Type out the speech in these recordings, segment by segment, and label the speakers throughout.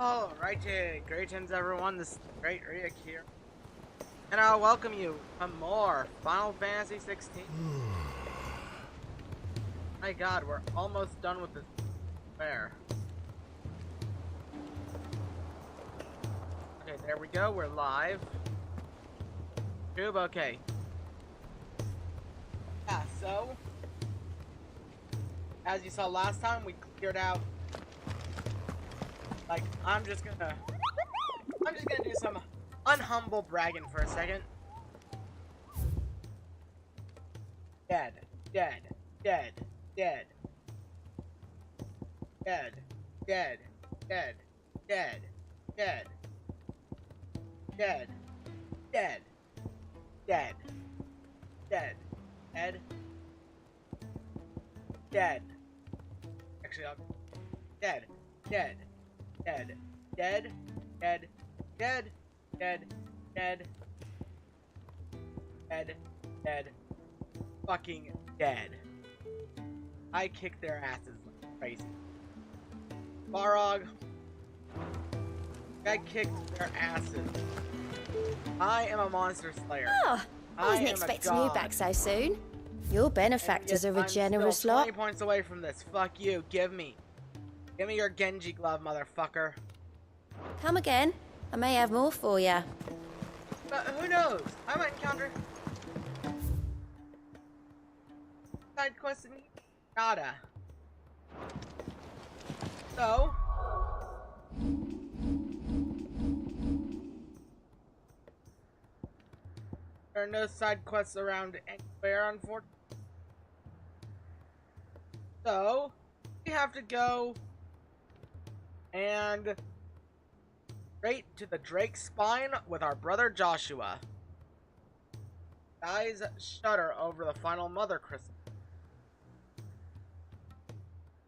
Speaker 1: Alrighty, greetings everyone, this is Great Rick here. And I'll welcome you to more Final Fantasy XVI. My god, we're almost done with this fair. Okay, there we go, we're live. Tube, okay. Yeah, so as you saw last time, we cleared out. Like, I'm just gonna do some unhumble bragging for a second. Dead, dead, dead, dead, dead, dead, dead, dead, dead, dead, dead, dead, dead, dead, dead. Actually, I'm dead, dead. Dead, dead, dead, dead, dead, dead, dead, dead, fucking dead. I kicked their asses like crazy. Barog, I kicked their asses. I am a monster slayer.
Speaker 2: Oh, I wasn't expecting you back so soon. Your benefactors are a generous lot.
Speaker 1: 20 points away from this. Fuck you. Give me your Genji glove, motherfucker.
Speaker 2: Come again. I may have more for you.
Speaker 1: But who knows? I might encounter side quests in nada. So there are no side quests around anywhere, unfortunately. So we have to go and straight to the Drake's Spine with our brother Joshua. Guys shudder over the final Mother Crystal.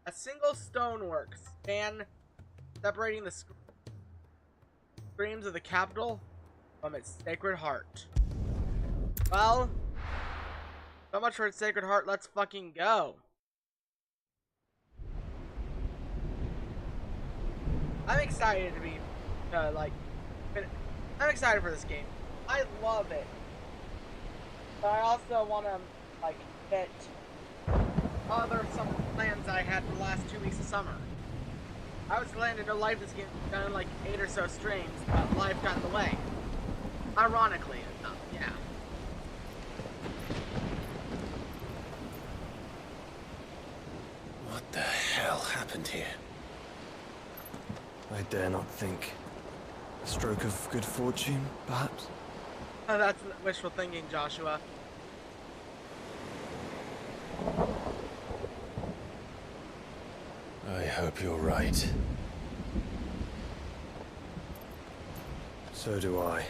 Speaker 1: A single stonework span separating the screams of the capital from its sacred heart. Well, so much for its sacred heart, let's fucking go. I'm excited to be, I'm excited for this game. I love it. But I also want to, get some plans I had for the last 2 weeks of summer. I was planning to live this game done in 8 or so streams, but life got in the way. Ironically enough, yeah.
Speaker 3: What the hell happened here? I dare not think. A stroke of good fortune, perhaps?
Speaker 1: Oh, that's wishful thinking, Joshua.
Speaker 3: I hope you're right. So do I.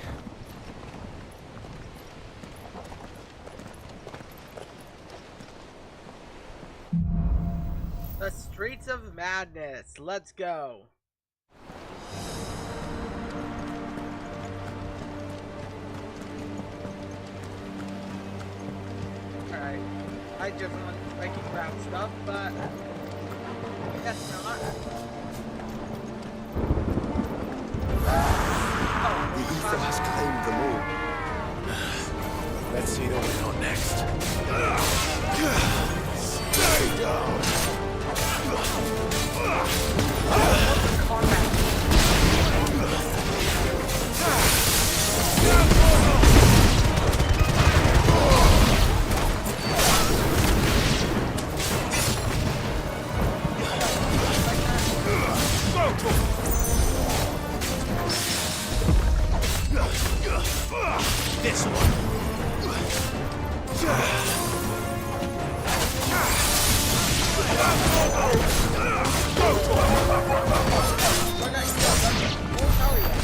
Speaker 1: The Streets of Madness. Let's go. Alright. I just want breaking ground stuff, but guess not.
Speaker 3: The ether has claimed them all. Let's see the way on next. Stay down. This one.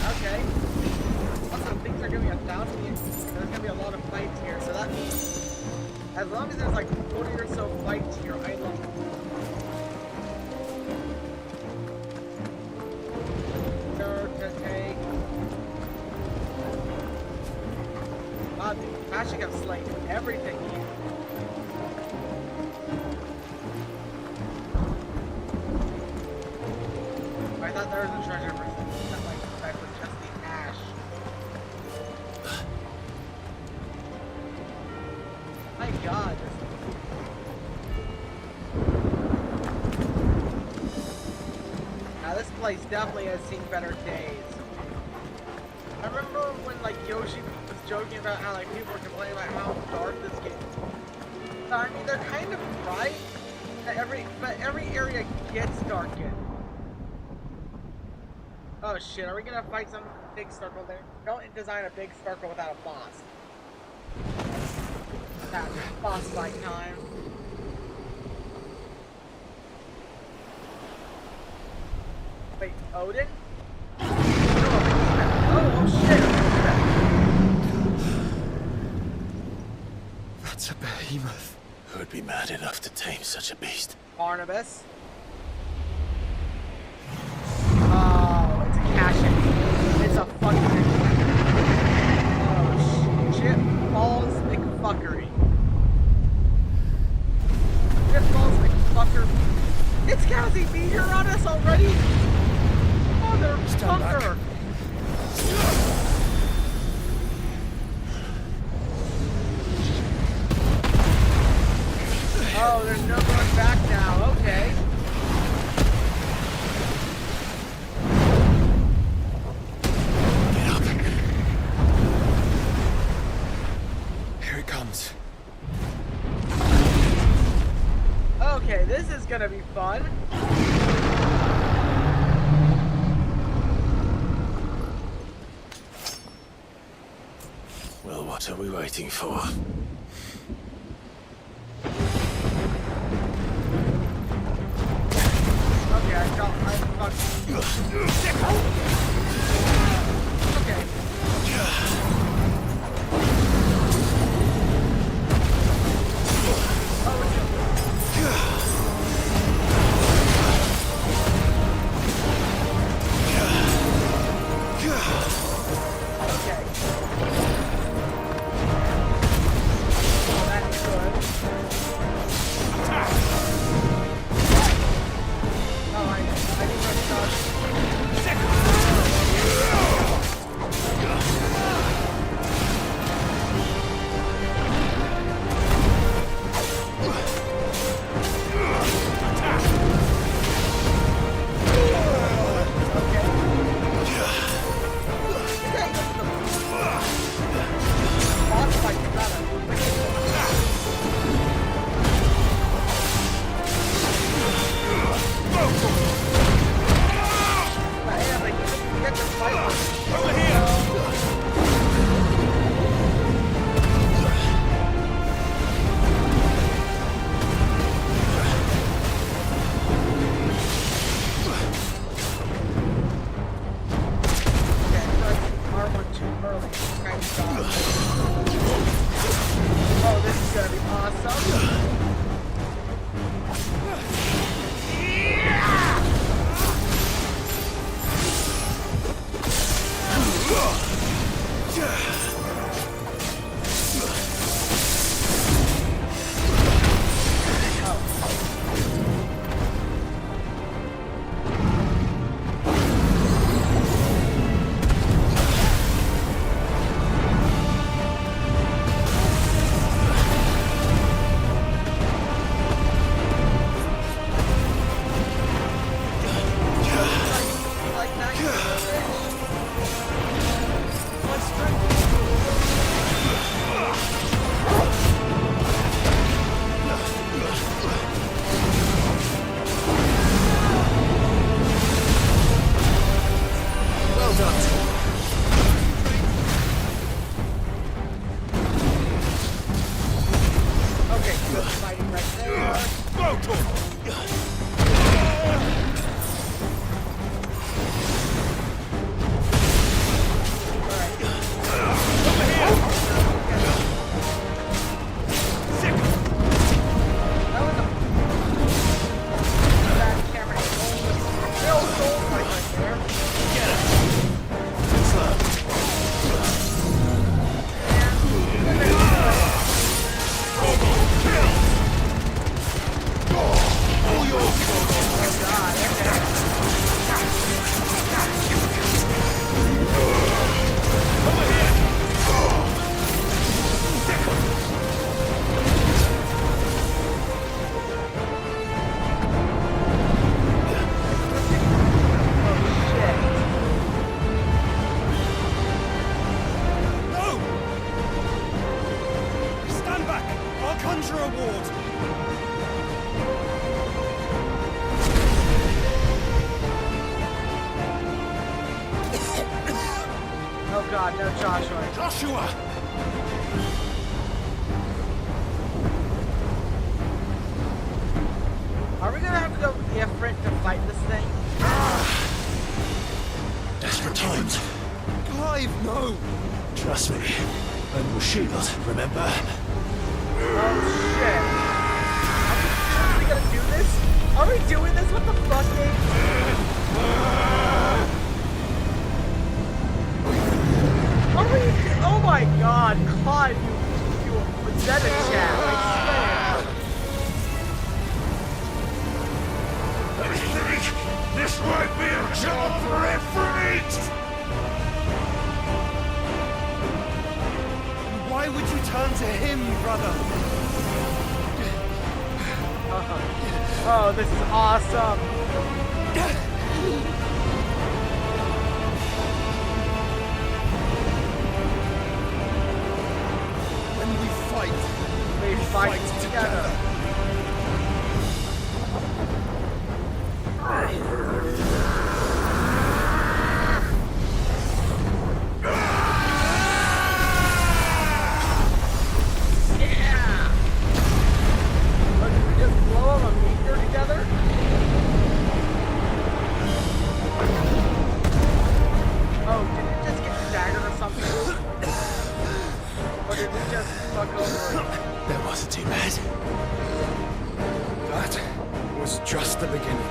Speaker 1: Okay. Also, things are gonna be 1,000 years. There's gonna be a lot of fights here, so that means as long as there's 40 or so fights here, I love it. Wow, dude, Ashik have slain everything here. I thought there was a treasure for something that like that was just the ash. My God. Now this place definitely has seen better days. I remember when like Yoshi was joking about how like people were complaining about how dark this game is. I mean, they're kind of right. But every area gets darkened. Oh shit, are we gonna fight some big circle there? Don't design a big circle without a boss. That's boss fight time. Wait, Odin? Oh shit!
Speaker 3: That's a behemoth.
Speaker 4: Who would be mad enough to tame such a beast?
Speaker 1: Barnabas. Oh, it's a cache-in. It's a fucking... Oh, shit balls McFuckery. Shit balls McFucker. It's Cassie B, you're on us already? Motherfucker! Oh, there's no going back now. Okay.
Speaker 3: Get up. Here it comes.
Speaker 1: Okay, this is gonna be fun.
Speaker 4: Well, what are we waiting for?
Speaker 1: Okay, I fucked. Okay. Okay. Well, that's good. Oh, I need to start. God, no Joshua.
Speaker 4: Joshua!
Speaker 1: Are we gonna have to go with Ifrit to fight this thing?
Speaker 4: Desperate times.
Speaker 3: Clive, no!
Speaker 4: Trust me. And we'll shield, remember?
Speaker 1: Oh shit. Are we gonna do this? Are we doing this? What the fuck, dude? Are we? Oh my god, Clive, you pathetic chat, I
Speaker 4: I think this might be a job for Ifrit!
Speaker 3: Why would you turn to him, brother?
Speaker 1: Oh, this is awesome.
Speaker 3: When we
Speaker 1: fight together.
Speaker 4: That wasn't too bad.
Speaker 3: That was just the beginning.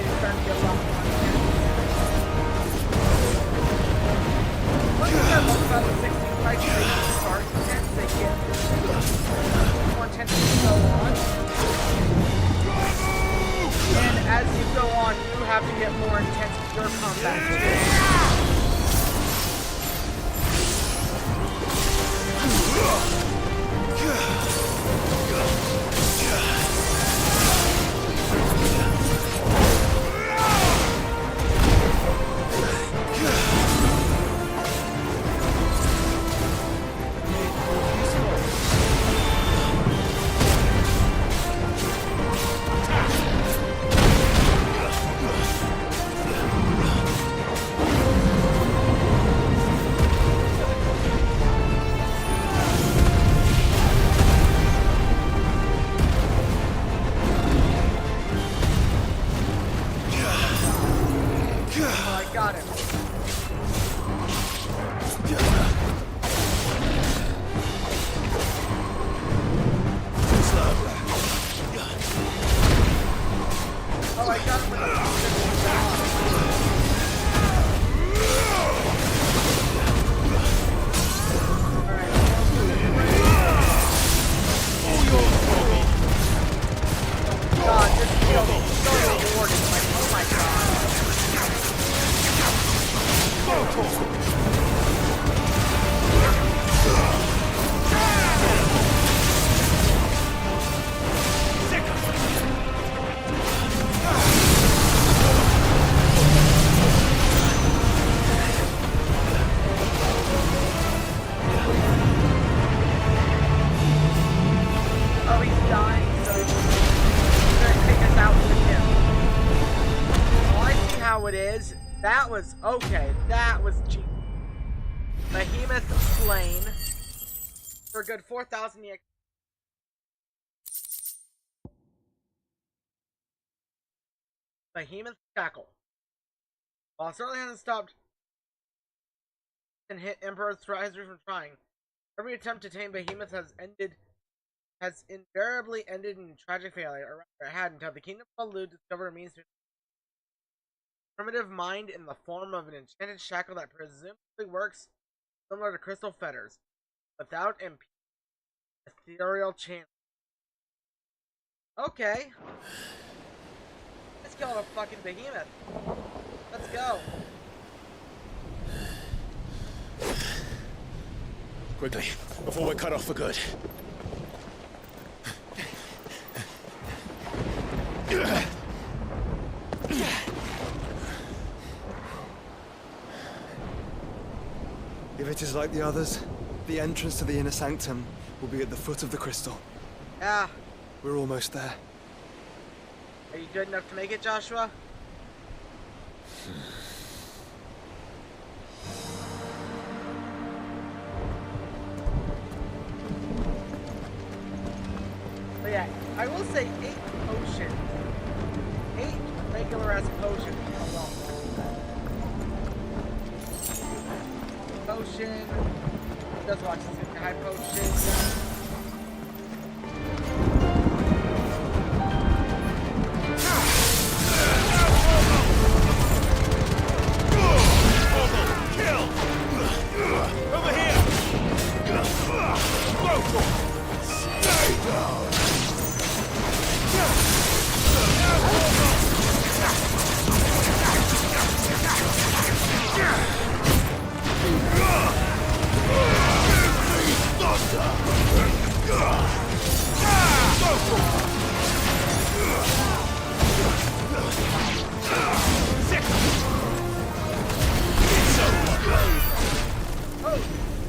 Speaker 1: fight is starting to get a lot more intense. One thing I love about the 16 fights is they start intense, they get more intense as you go on. And as you go on, you have to get more intense with your combat too. That was okay. That was cheap. Behemoth slain for a good 4,000 EXP. Behemoth shackle. While it certainly hasn't stopped and hit Emperor's risers from trying, every attempt to tame Behemoth has invariably ended in tragic failure, or rather it had, until the Kingdom of Lu discovered a means to primitive mind in the form of an enchanted shackle that presumably works similar to crystal fetters, without ethereal channel. Okay. Let's kill a fucking behemoth. Let's go.
Speaker 4: Quickly, before we're cut off for good.
Speaker 3: If it is like the others, the entrance to the inner sanctum will be at the foot of the crystal.
Speaker 1: Yeah.
Speaker 3: We're almost there.
Speaker 1: Are you good enough to make it, Joshua? But yeah, I will say 8 potions. 8 regular ass potions. Potion. Just watch this high potion.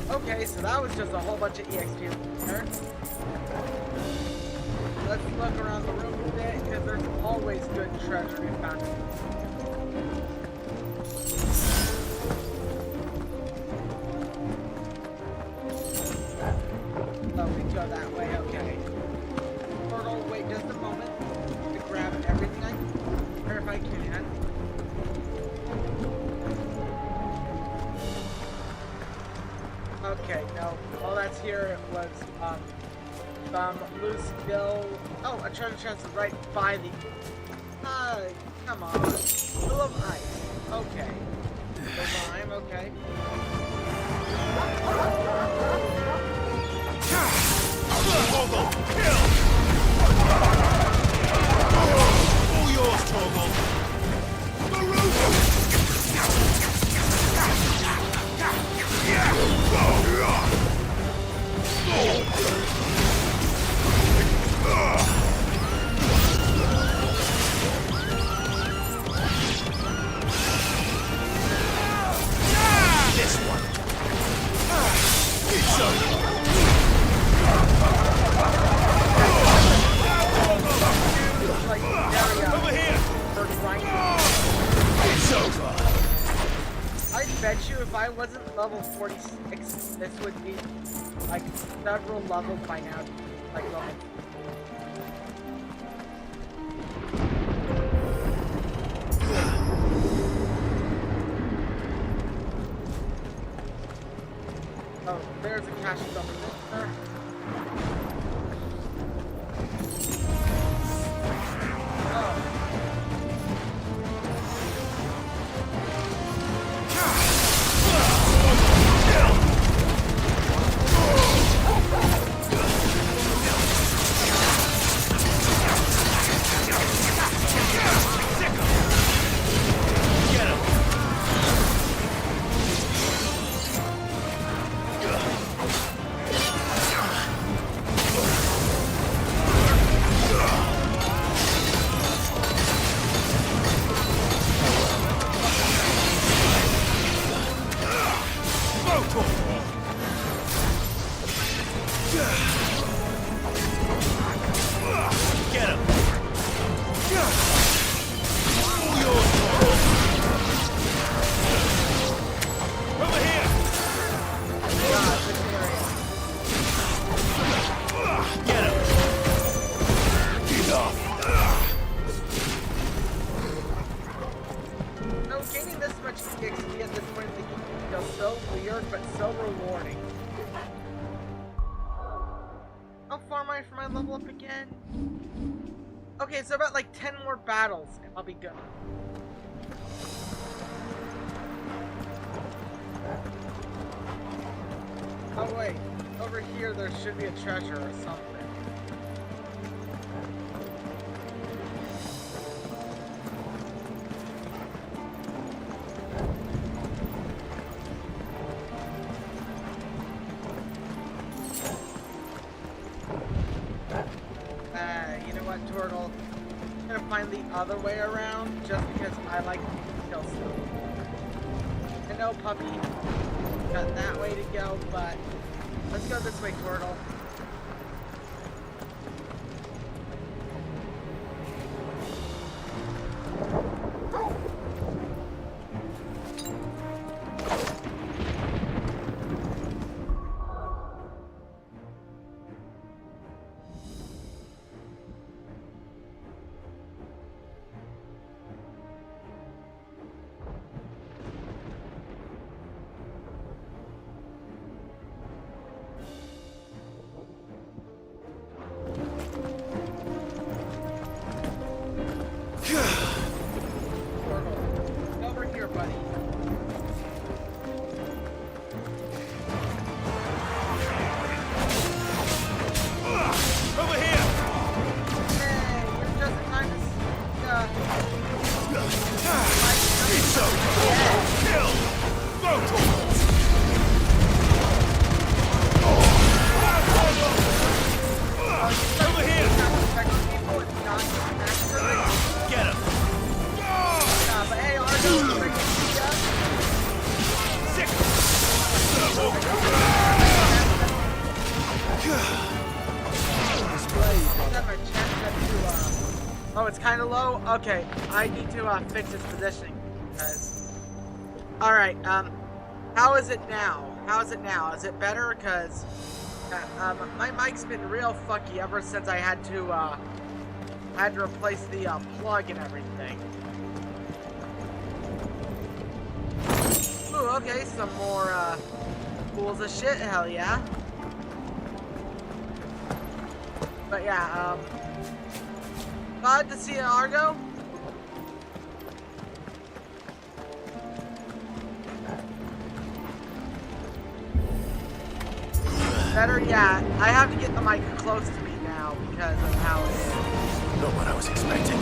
Speaker 1: Okay, so that was just a whole bunch of EXP there. Let's look around the room a bit, because there's always good treasure to be found. Oh, we go that way, okay. Portal, wait just a moment to grab everything I can, or if I can. Okay, no, all that's here was some loose skill Oh, a treasure chest is right by the... come on. Full of ice. Okay. The lime, okay.
Speaker 4: Toggle, kill! All yours, Toggle! This one! It's over! Over here! It's over!
Speaker 1: I bet you if I wasn't level 46, this would be like several levels by now. Like level. Oh, there's a cache over there. Okay, so about like 10 more battles and I'll be good. Oh wait, over here there should be a treasure or something. Turtle. I'm gonna find the other way around just because I like to kill stuff. I know, puppy, got that way to go, but let's go this way, Turtle. Oh, it's kind of low? Okay, I need to fix its positioning. Because... Alright, how is it now? How is it now? Is it better? Because my mic's been real fucky ever since I had to replace the plug and everything. Ooh, okay, some more pools of shit, hell yeah. But yeah, glad to see you, Argo. Better yet, I have to get the mic close to me now because of how it is.
Speaker 4: Not what I was expecting.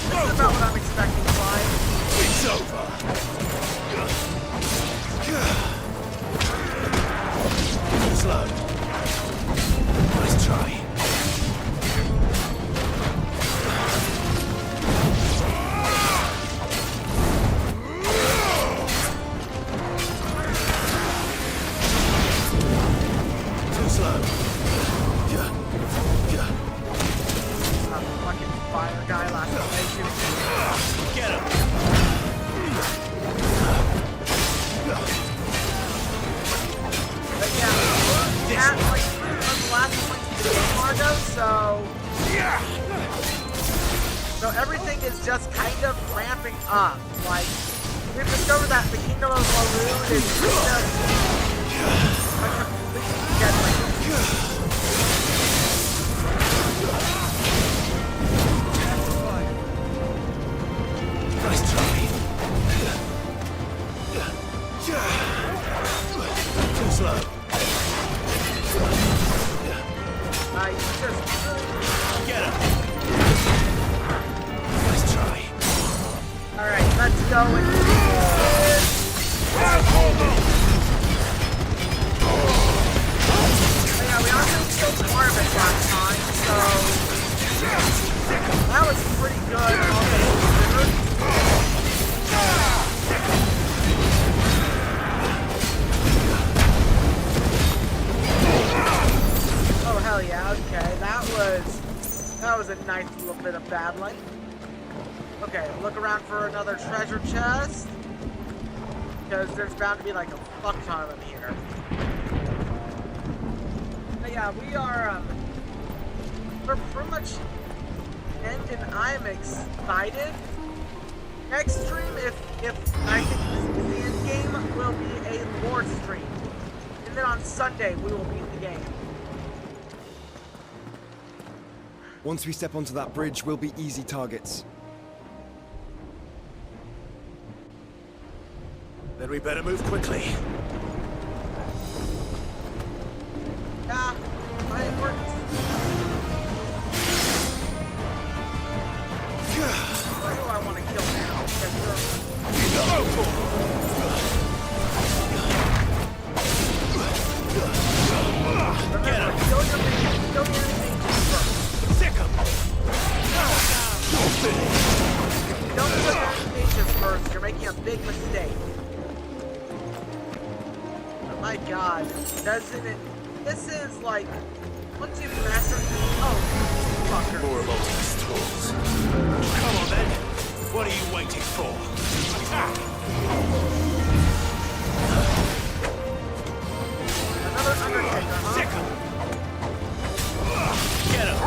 Speaker 1: This is about what I'm expecting, Clive.
Speaker 4: It's over. Slow. Nice try. Too slow.
Speaker 1: I'm a fucking fire guy last time.
Speaker 4: Get him.
Speaker 1: But yeah, we're at like the last point of the game, Argo, so everything is just kind of ramping up. Like, we've discovered that the Kingdom of Laroon is just a completely deadly.
Speaker 4: Nice try. Too slow.
Speaker 1: You just...
Speaker 4: Get him. Nice try.
Speaker 1: Alright, let's go and do this. Yeah, we also killed Marvin last time, so... That was pretty good, all things considered. Oh hell yeah, okay, that was a nice little bit of battling. Okay, look around for another treasure chest. Because there's bound to be like a fuck ton of them here. But yeah, we're pretty much end and I'm excited. Next stream, if I think the end game, will be a lore stream. And then on Sunday, we will beat the game.
Speaker 3: Once we step onto that bridge, we'll be easy targets.
Speaker 4: Then we better move quickly.
Speaker 1: Yeah, it works. Who do I want to kill now? Remember, kill your main first.
Speaker 4: Sick him.
Speaker 1: Don't kill your mages first, you're making a big mistake. Oh my god, doesn't it... This is like... Once you've mastered... Oh, fucker.
Speaker 4: More of Ultima's tools. Come on then. What are you waiting for? Attack!
Speaker 1: Another Undertaker, huh?
Speaker 4: Sick him. Get him.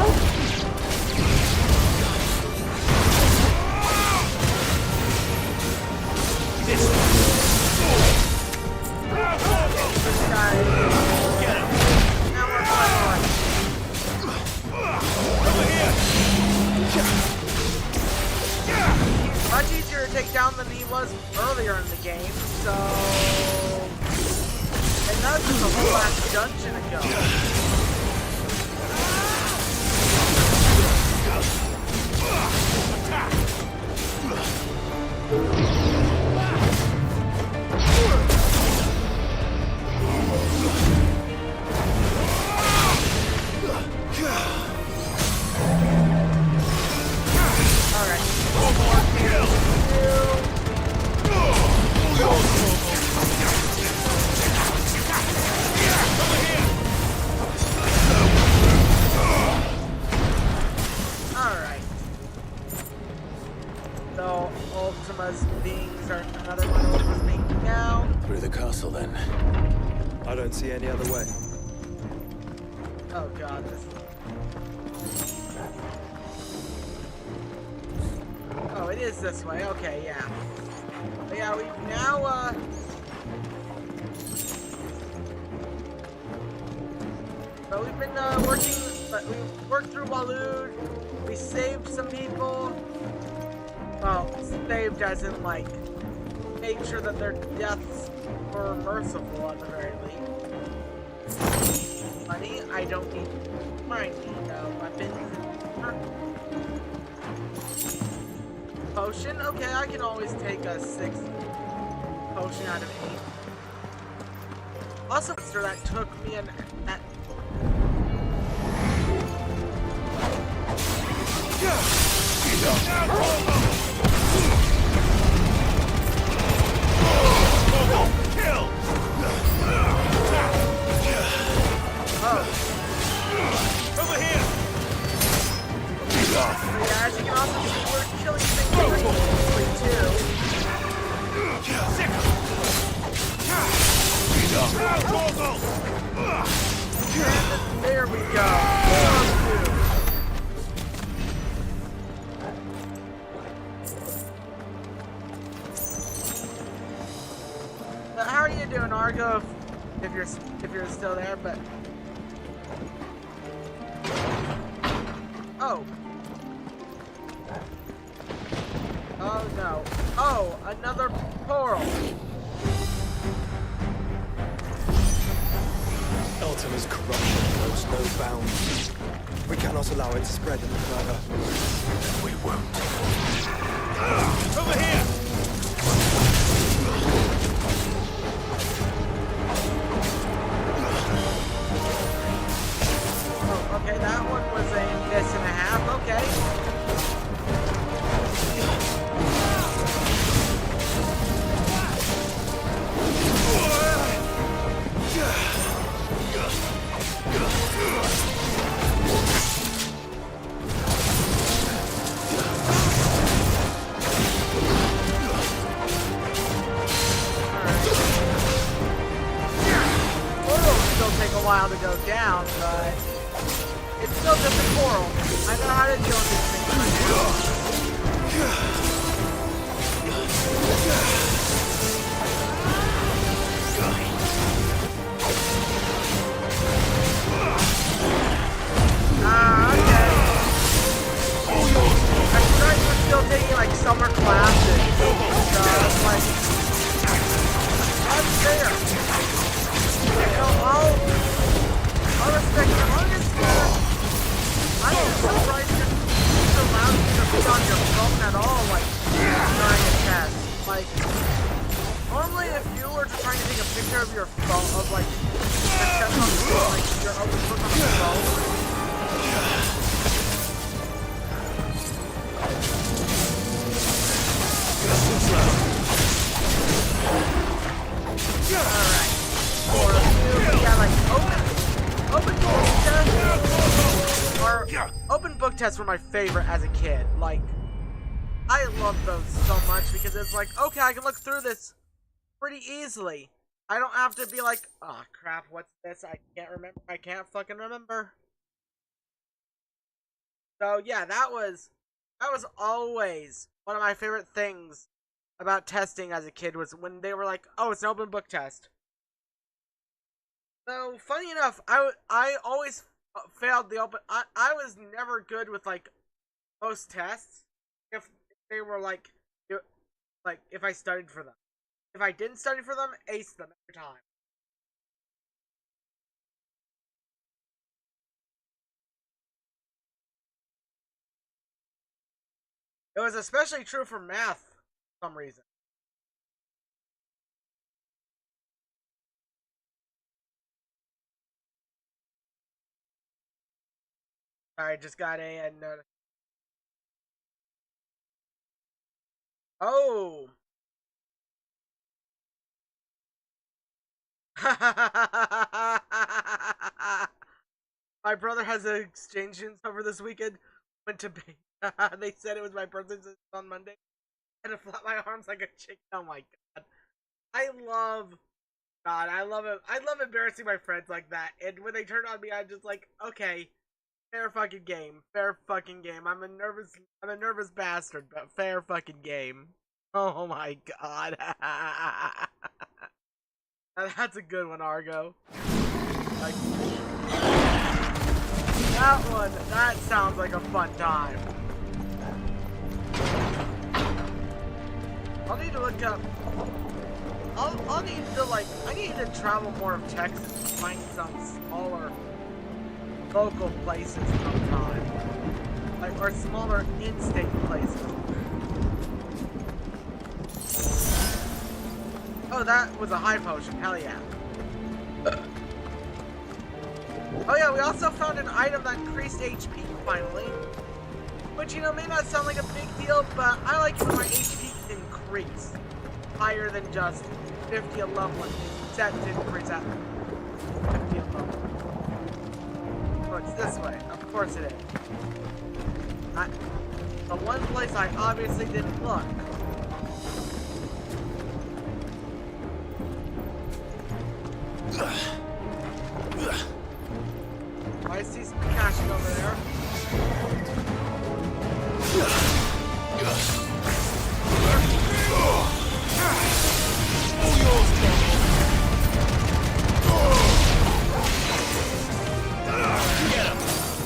Speaker 4: This
Speaker 1: guy...
Speaker 4: Get him.
Speaker 1: Now we're fine.
Speaker 4: Over here.
Speaker 1: Much easier to take down than he was earlier in the game, so... And that was just a whole last dungeon ago. Alright. One more kill. Alright. So, Ultima's beings are another one of Ultima's being down.
Speaker 4: Through the castle then.
Speaker 3: I don't see any other way.
Speaker 1: Oh god, this... Oh, it is this way. Okay, yeah. But yeah, we now, So we've been working, but we worked through Waloed. We saved some people. Well, saved as in like, made sure that their deaths were merciful at the very least. Money, I don't need. I need weapons. Potion? Okay, I can always take a 6 potion out of 8. Also, that took me an.
Speaker 4: Over here!
Speaker 1: Yeah, as you can also see, we're killing things pretty easily too. And there we go. But how are you doing, Argo? If you're still there, but oh. Oh no. Oh, another portal.
Speaker 3: Ultima's corruption knows no bounds. We cannot allow it to spread any further.
Speaker 4: We won't. Over here!
Speaker 1: Oh, okay, that one was a miss and a half. Okay. Take a while to go down, but it's still just a coral. I know how to deal with these things right now. Okay. I'm sorry we're still taking like summer classes, so it's like unfair. So I'll respect your honest. I'm just surprised you're allowed you to be on your phone at all, like, during a test. Like, normally if you were trying to take a picture of your phone, of like, the test on the phone, like, your open book on the phone. Alright. Or yeah, like open book tests or open book tests were my favorite as a kid. Like, I love those so much because it's like, okay, I can look through this pretty easily. I don't have to be like, oh crap, what's this? I can't remember. I can't fucking remember. So yeah, that was always one of my favorite things about testing as a kid was when they were like, oh, it's an open book test. So, funny enough, I always failed the open. I was never good with like most tests if they were like if I studied for them. If I didn't study for them, ace them every time. It was especially true for math for some reason. I just got a notice. Oh. My brother has an exchange students over this weekend. Went to bed. They said it was my birthday on Monday. I had to flap my arms like a chicken. Oh my god. I love it. I love embarrassing my friends like that. And when they turn on me, I'm just like, okay, fair fucking game. Fair fucking game. I'm a nervous bastard, but fair fucking game. Oh my god. That's a good one, Argo. Like That sounds like a fun time. I'll need to look up. I'll need to I need to travel more of Texas to find some smaller local places sometime. Or smaller in-state places. Oh, that was a high potion. Hell yeah. Oh yeah, we also found an item that increased HP finally. Which, may not sound like a big deal, but I like it when my HP increase higher than just 50 a level. Set to increase at 50 a level. Oh, it's this way. Of course it is. The one place I obviously didn't look. I see some caching over there.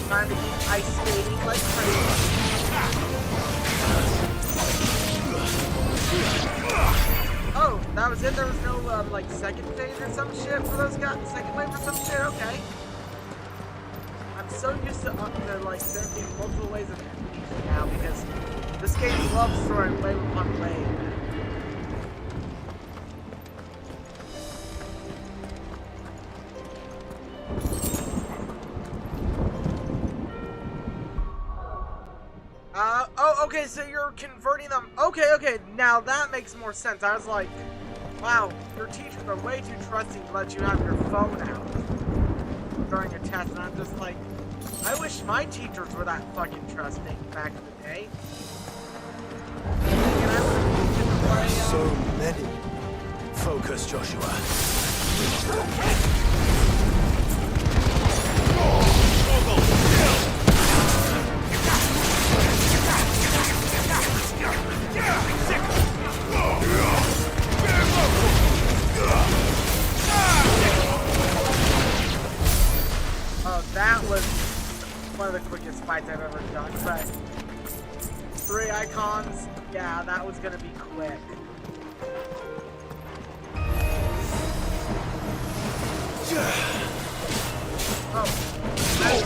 Speaker 1: Trying to keep ice skating like crazy. Oh, that was it? There was no, second phase or some shit for those guys? Second wave or some shit? Okay. I'm so used to, there being multiple ways of amnesia now, because this game loves throwing wave upon wave. Okay, so you're converting them. Okay, now that makes more sense. I was like, wow, your teachers are way too trusting to let you have your phone out during a test, and I'm just like, I wish my teachers were that fucking trusting back in the day.
Speaker 3: So many.
Speaker 4: Focus, Joshua.
Speaker 1: Oh, that was one of the quickest fights I've ever done, but 3 icons, yeah, that was gonna be quick.
Speaker 4: Oh,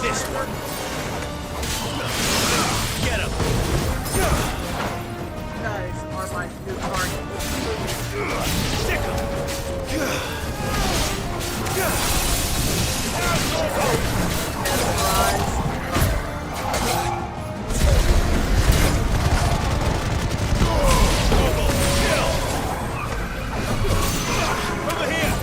Speaker 4: this one. Get him.
Speaker 1: You guys are my new target.
Speaker 4: Stick him. Over here.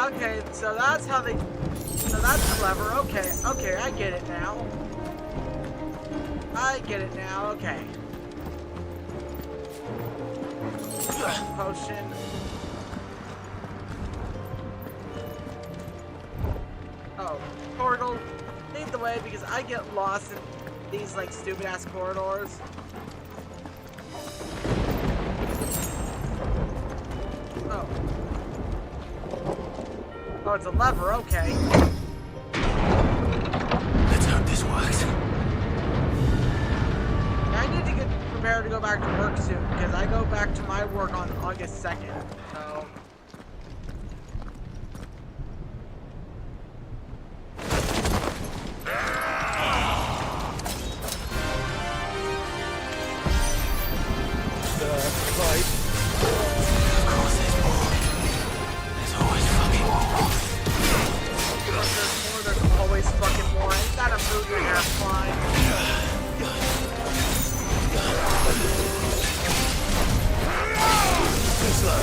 Speaker 1: Okay, so that's how they... So that's clever. Okay, I get it now. Okay. Potion. Oh, portal. Lead the way because I get lost in these, stupid-ass corridors. Oh, it's a lever, okay.
Speaker 4: Let's hope this works.
Speaker 1: I need to get prepared to go back to work soon, because I go back to my work on August 2nd, so...
Speaker 3: Clive?
Speaker 1: There's always fucking more. Ain't that a mood you're half flying?
Speaker 4: Too slow.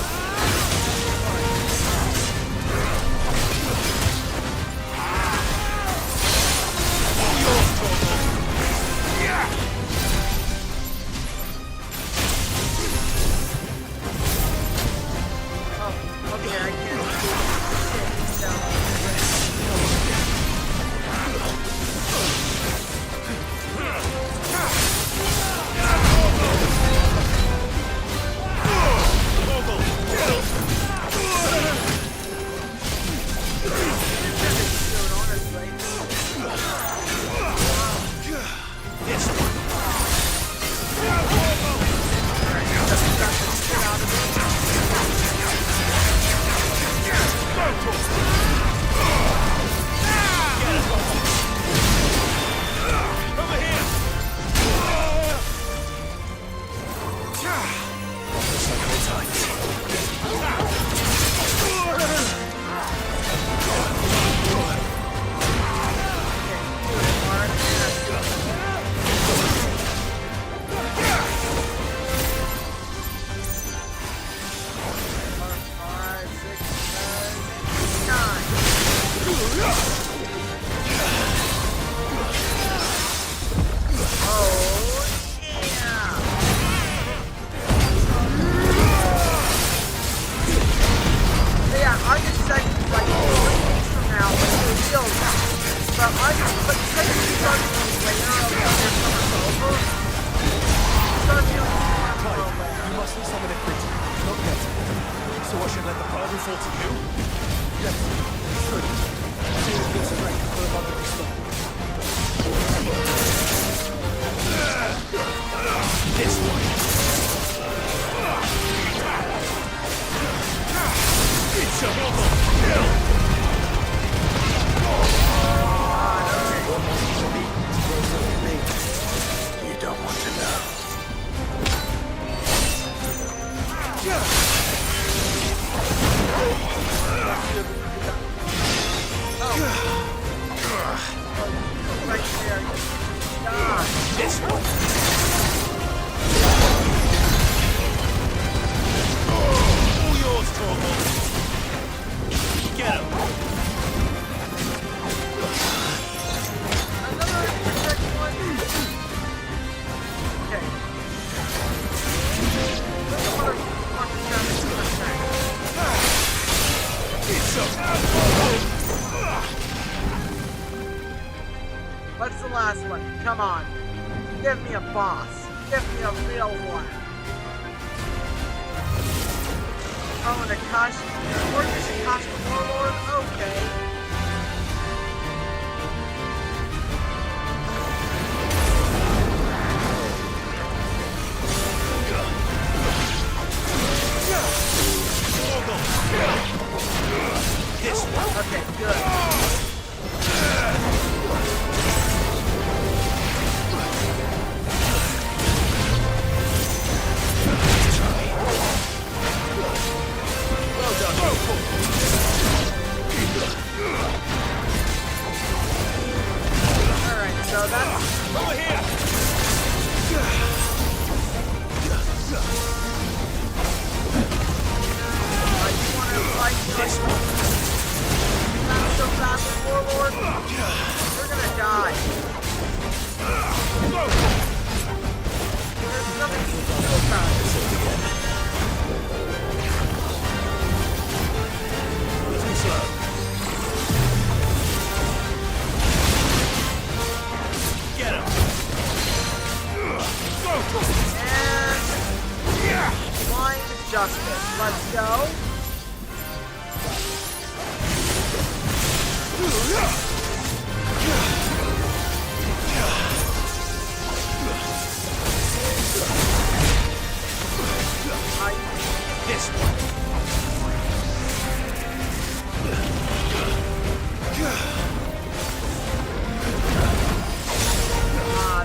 Speaker 1: What's the last one? Come on. Give me a boss. Give me a real one. Oh, and Akashi. Or just Akashi Warlord? Okay. Okay, good. Alright, so that's over here. I just want to fight this one. Not so fast, Warlord. You're gonna die. There's nothing you can do about it. Too slow. Get him. And blind justice. Let's go. This one.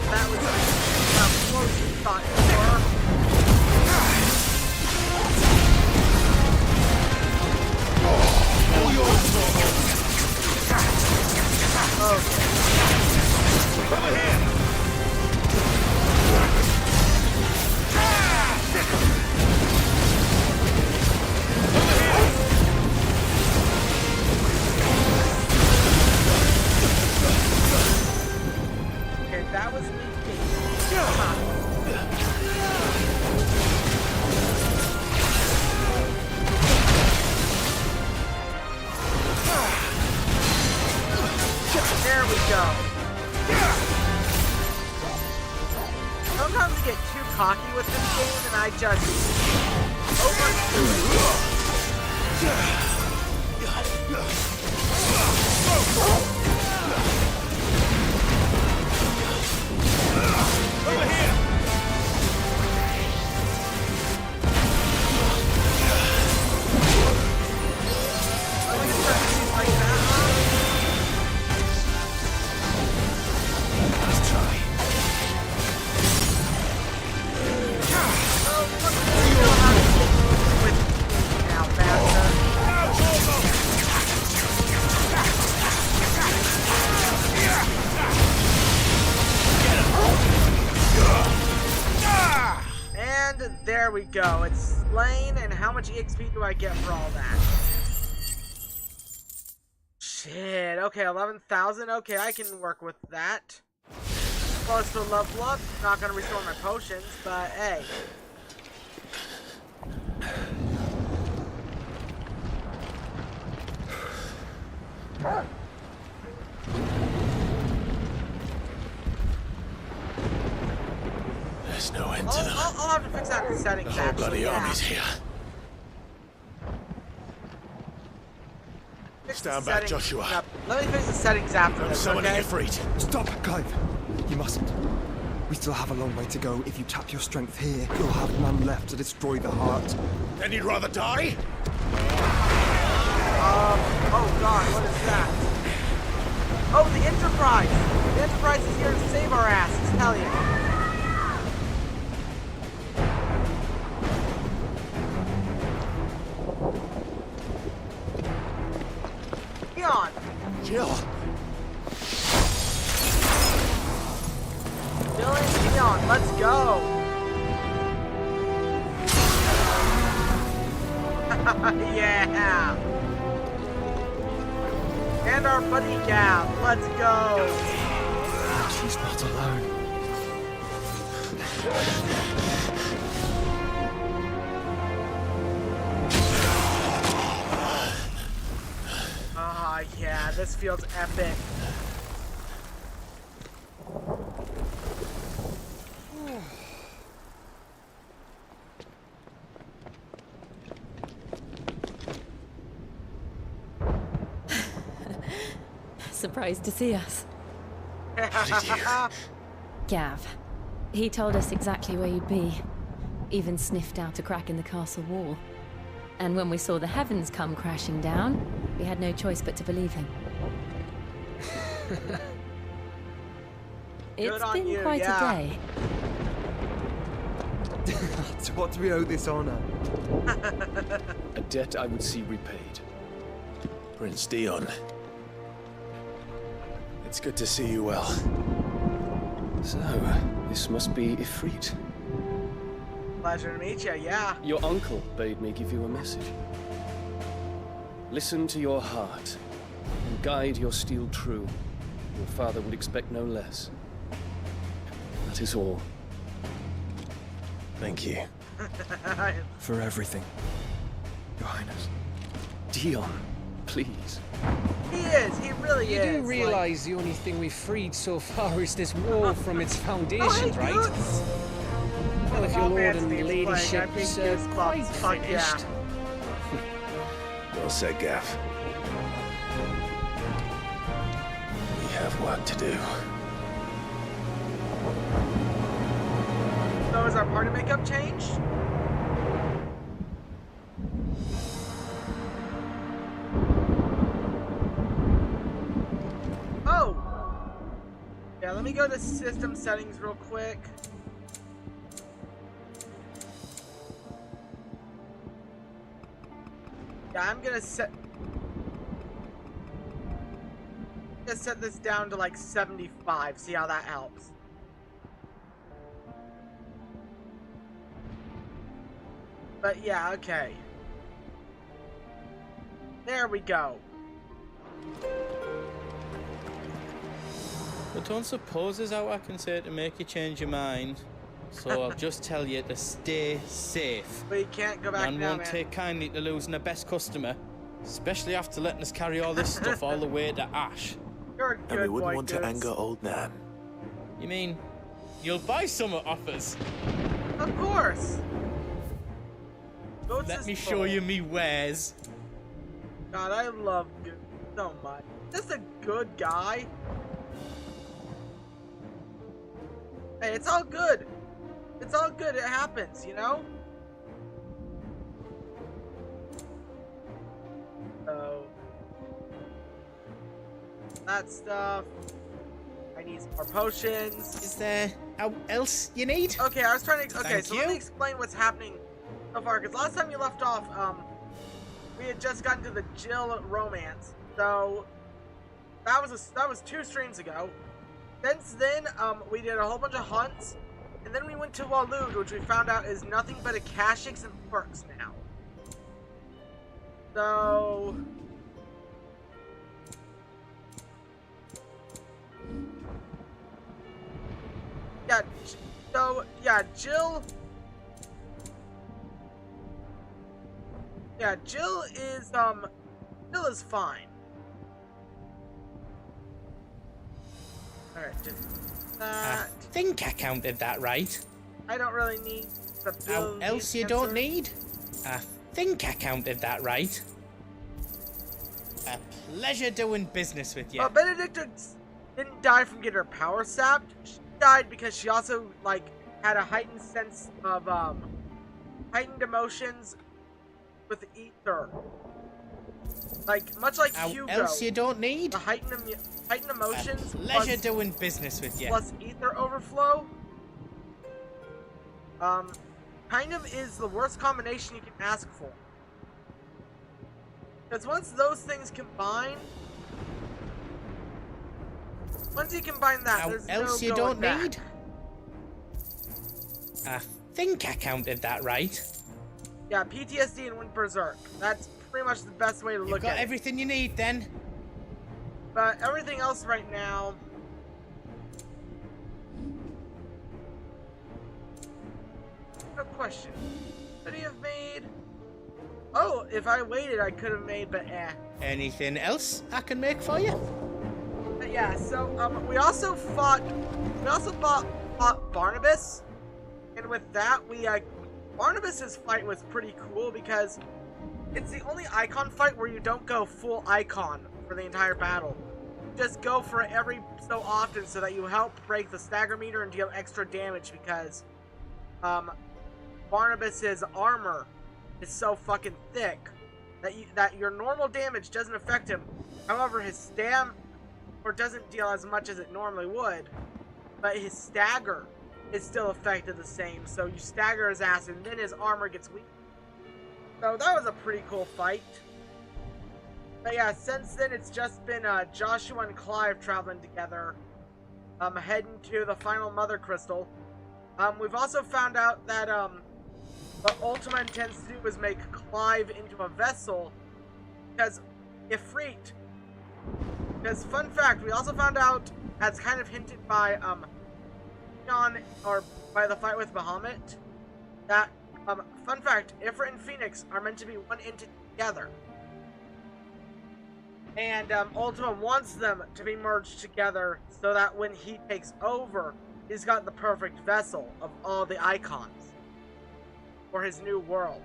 Speaker 1: That was how close we thought we were. All yours, okay. Over here. Okay, that was me. There we go. Sometimes I get too cocky with this game and I just overdo it. Over here. Let's try. Oh, go. It's slain, and how much EXP do I get for all that? Shit, okay, 11,000. Okay, I can work with that. Close to a level up. Not gonna restore my potions, but hey.
Speaker 4: There's no end to them.
Speaker 1: I'll have to fix that in the settings,
Speaker 4: The whole
Speaker 1: actually,
Speaker 4: bloody
Speaker 1: yeah.
Speaker 4: army's here.
Speaker 1: Fix
Speaker 4: Stand
Speaker 1: the
Speaker 4: back,
Speaker 1: settings.
Speaker 4: Joshua.
Speaker 1: No, let me fix the settings after
Speaker 4: I'm
Speaker 1: this,
Speaker 4: summoning
Speaker 1: okay?
Speaker 4: a freet.
Speaker 3: Stop, Clive. You mustn't. We still have a long way to go. If you tap your strength here, you'll have none left to destroy the heart.
Speaker 4: Then you'd rather die?
Speaker 1: Oh god, what is that? Oh, the Enterprise! The Enterprise is here to save our asses, hell yeah. Leon!
Speaker 4: Jill.
Speaker 1: Jill and Leon, let's go! Yeah! And our buddy Gab, let's go!
Speaker 3: She's not alone.
Speaker 1: Ah, yeah, this feels epic.
Speaker 5: Surprised to see us.
Speaker 4: How did you?
Speaker 5: Gav. He told us exactly where you'd be. Even sniffed out a crack in the castle wall. And when we saw the heavens come crashing down, we had no choice but to believe him. It's
Speaker 1: on
Speaker 5: been
Speaker 1: you,
Speaker 5: quite
Speaker 1: yeah.
Speaker 5: a day.
Speaker 3: To what do we owe this honor?
Speaker 6: A debt I would see repaid.
Speaker 4: Prince Dion.
Speaker 6: It's good to see you well. So, this must be Ifrit.
Speaker 1: Pleasure to meet you, yeah.
Speaker 6: Your uncle bade me give you a message. Listen to your heart, and guide your steel true. Your father would expect no less. That is all.
Speaker 4: Thank you.
Speaker 3: For everything, Your Highness.
Speaker 6: Dion, please.
Speaker 1: He is, he really
Speaker 7: You
Speaker 1: is.
Speaker 7: do realize the only thing we've freed so far is this wall from its foundations, right?
Speaker 1: Goots.
Speaker 7: Well, if your
Speaker 1: Oh,
Speaker 7: lord
Speaker 1: man,
Speaker 7: and
Speaker 1: Steve's
Speaker 7: ladyship
Speaker 1: playing. I
Speaker 7: is
Speaker 1: think
Speaker 7: quite
Speaker 1: Goosebumps. Fuck yeah.
Speaker 7: finished.
Speaker 4: Well said, Gav. We have work to do.
Speaker 1: So is our party makeup changed? Oh! Yeah, let me go to system settings real quick. Yeah, I'm gonna set this down to like 75, see how that helps. But yeah, okay. There we go.
Speaker 8: I don't suppose there's how I can say to make you change your mind. So I'll just tell you to stay safe.
Speaker 1: But you can't go back
Speaker 8: Man
Speaker 1: now,
Speaker 8: won't
Speaker 1: man.
Speaker 8: take kindly to losing the best customer, especially after letting us carry all this stuff all the way to Ash.
Speaker 1: You're a good
Speaker 4: And we wouldn't
Speaker 1: boy,
Speaker 4: want
Speaker 1: Goots.
Speaker 4: to anger old Nan.
Speaker 8: You mean you'll buy some off us?
Speaker 1: Of course. Goots
Speaker 8: Let
Speaker 1: is
Speaker 8: me
Speaker 1: full.
Speaker 8: show you me wares.
Speaker 1: God, I love Goots so much. Just a good guy. Hey, it's all good. It's all good. It happens, you know? So, that stuff. I need some more potions.
Speaker 8: Is there else you need?
Speaker 1: Okay, I was trying to. Okay,
Speaker 8: Thank
Speaker 1: so let me
Speaker 8: you.
Speaker 1: explain what's happening so far. Because last time you left off, we had just gotten to the Jill romance. So that was 2 streams ago. Since then, we did a whole bunch of hunts. and then we went to Waloed, which we found out is nothing but a Kashyyyks and orcs now. So... yeah, so, yeah, Jill... yeah, Jill is fine. Alright, just
Speaker 8: I think I counted that right.
Speaker 1: I don't really need the
Speaker 8: How else you don't need? I think I counted that right. A pleasure doing business with you.
Speaker 1: But Benedicta didn't die from getting her power sapped. She died because she also, like, had a heightened sense of, heightened emotions with ether. Like, much like
Speaker 8: How
Speaker 1: Hugo.
Speaker 8: else you don't need?
Speaker 1: The heightened emotions.
Speaker 8: A pleasure doing business with you.
Speaker 1: Plus ether overflow. Kind of is the worst combination you can ask for. Because once those things combine, once you combine that,
Speaker 8: How
Speaker 1: there's
Speaker 8: else
Speaker 1: no
Speaker 8: you
Speaker 1: going
Speaker 8: don't
Speaker 1: back.
Speaker 8: need? I think I counted that right.
Speaker 1: Yeah, PTSD and went berserk. That's pretty much the best way to
Speaker 8: You've
Speaker 1: look
Speaker 8: got
Speaker 1: at it.
Speaker 8: everything you need then.
Speaker 1: But everything else right now... no question. Could he have made... oh, if I waited, I could have made, but eh.
Speaker 8: Anything else I can make for you?
Speaker 1: But yeah, so, we also fought Barnabas. And with that, Barnabas's fight was pretty cool because it's the only icon fight where you don't go full icon for the entire battle. You just go for it every so often so that you help break the stagger meter and deal extra damage because Barnabas's armor is so fucking thick that your normal damage doesn't affect him. However, his stam doesn't deal as much as it normally would, but his stagger is still affected the same, so you stagger his ass and then his armor gets weak. So that was a pretty cool fight. But yeah, since then it's just been Joshua and Clive traveling together, heading to the final Mother Crystal. We've also found out that what Ultima intends to do is make Clive into a vessel, because Ifrit. Because fun fact, we also found out, as kind of hinted by or by the fight with Bahamut, that fun fact, Ifrit and Phoenix are meant to be one entity together. And Ultima wants them to be merged together so that when he takes over, he's got the perfect vessel of all the icons for his new world.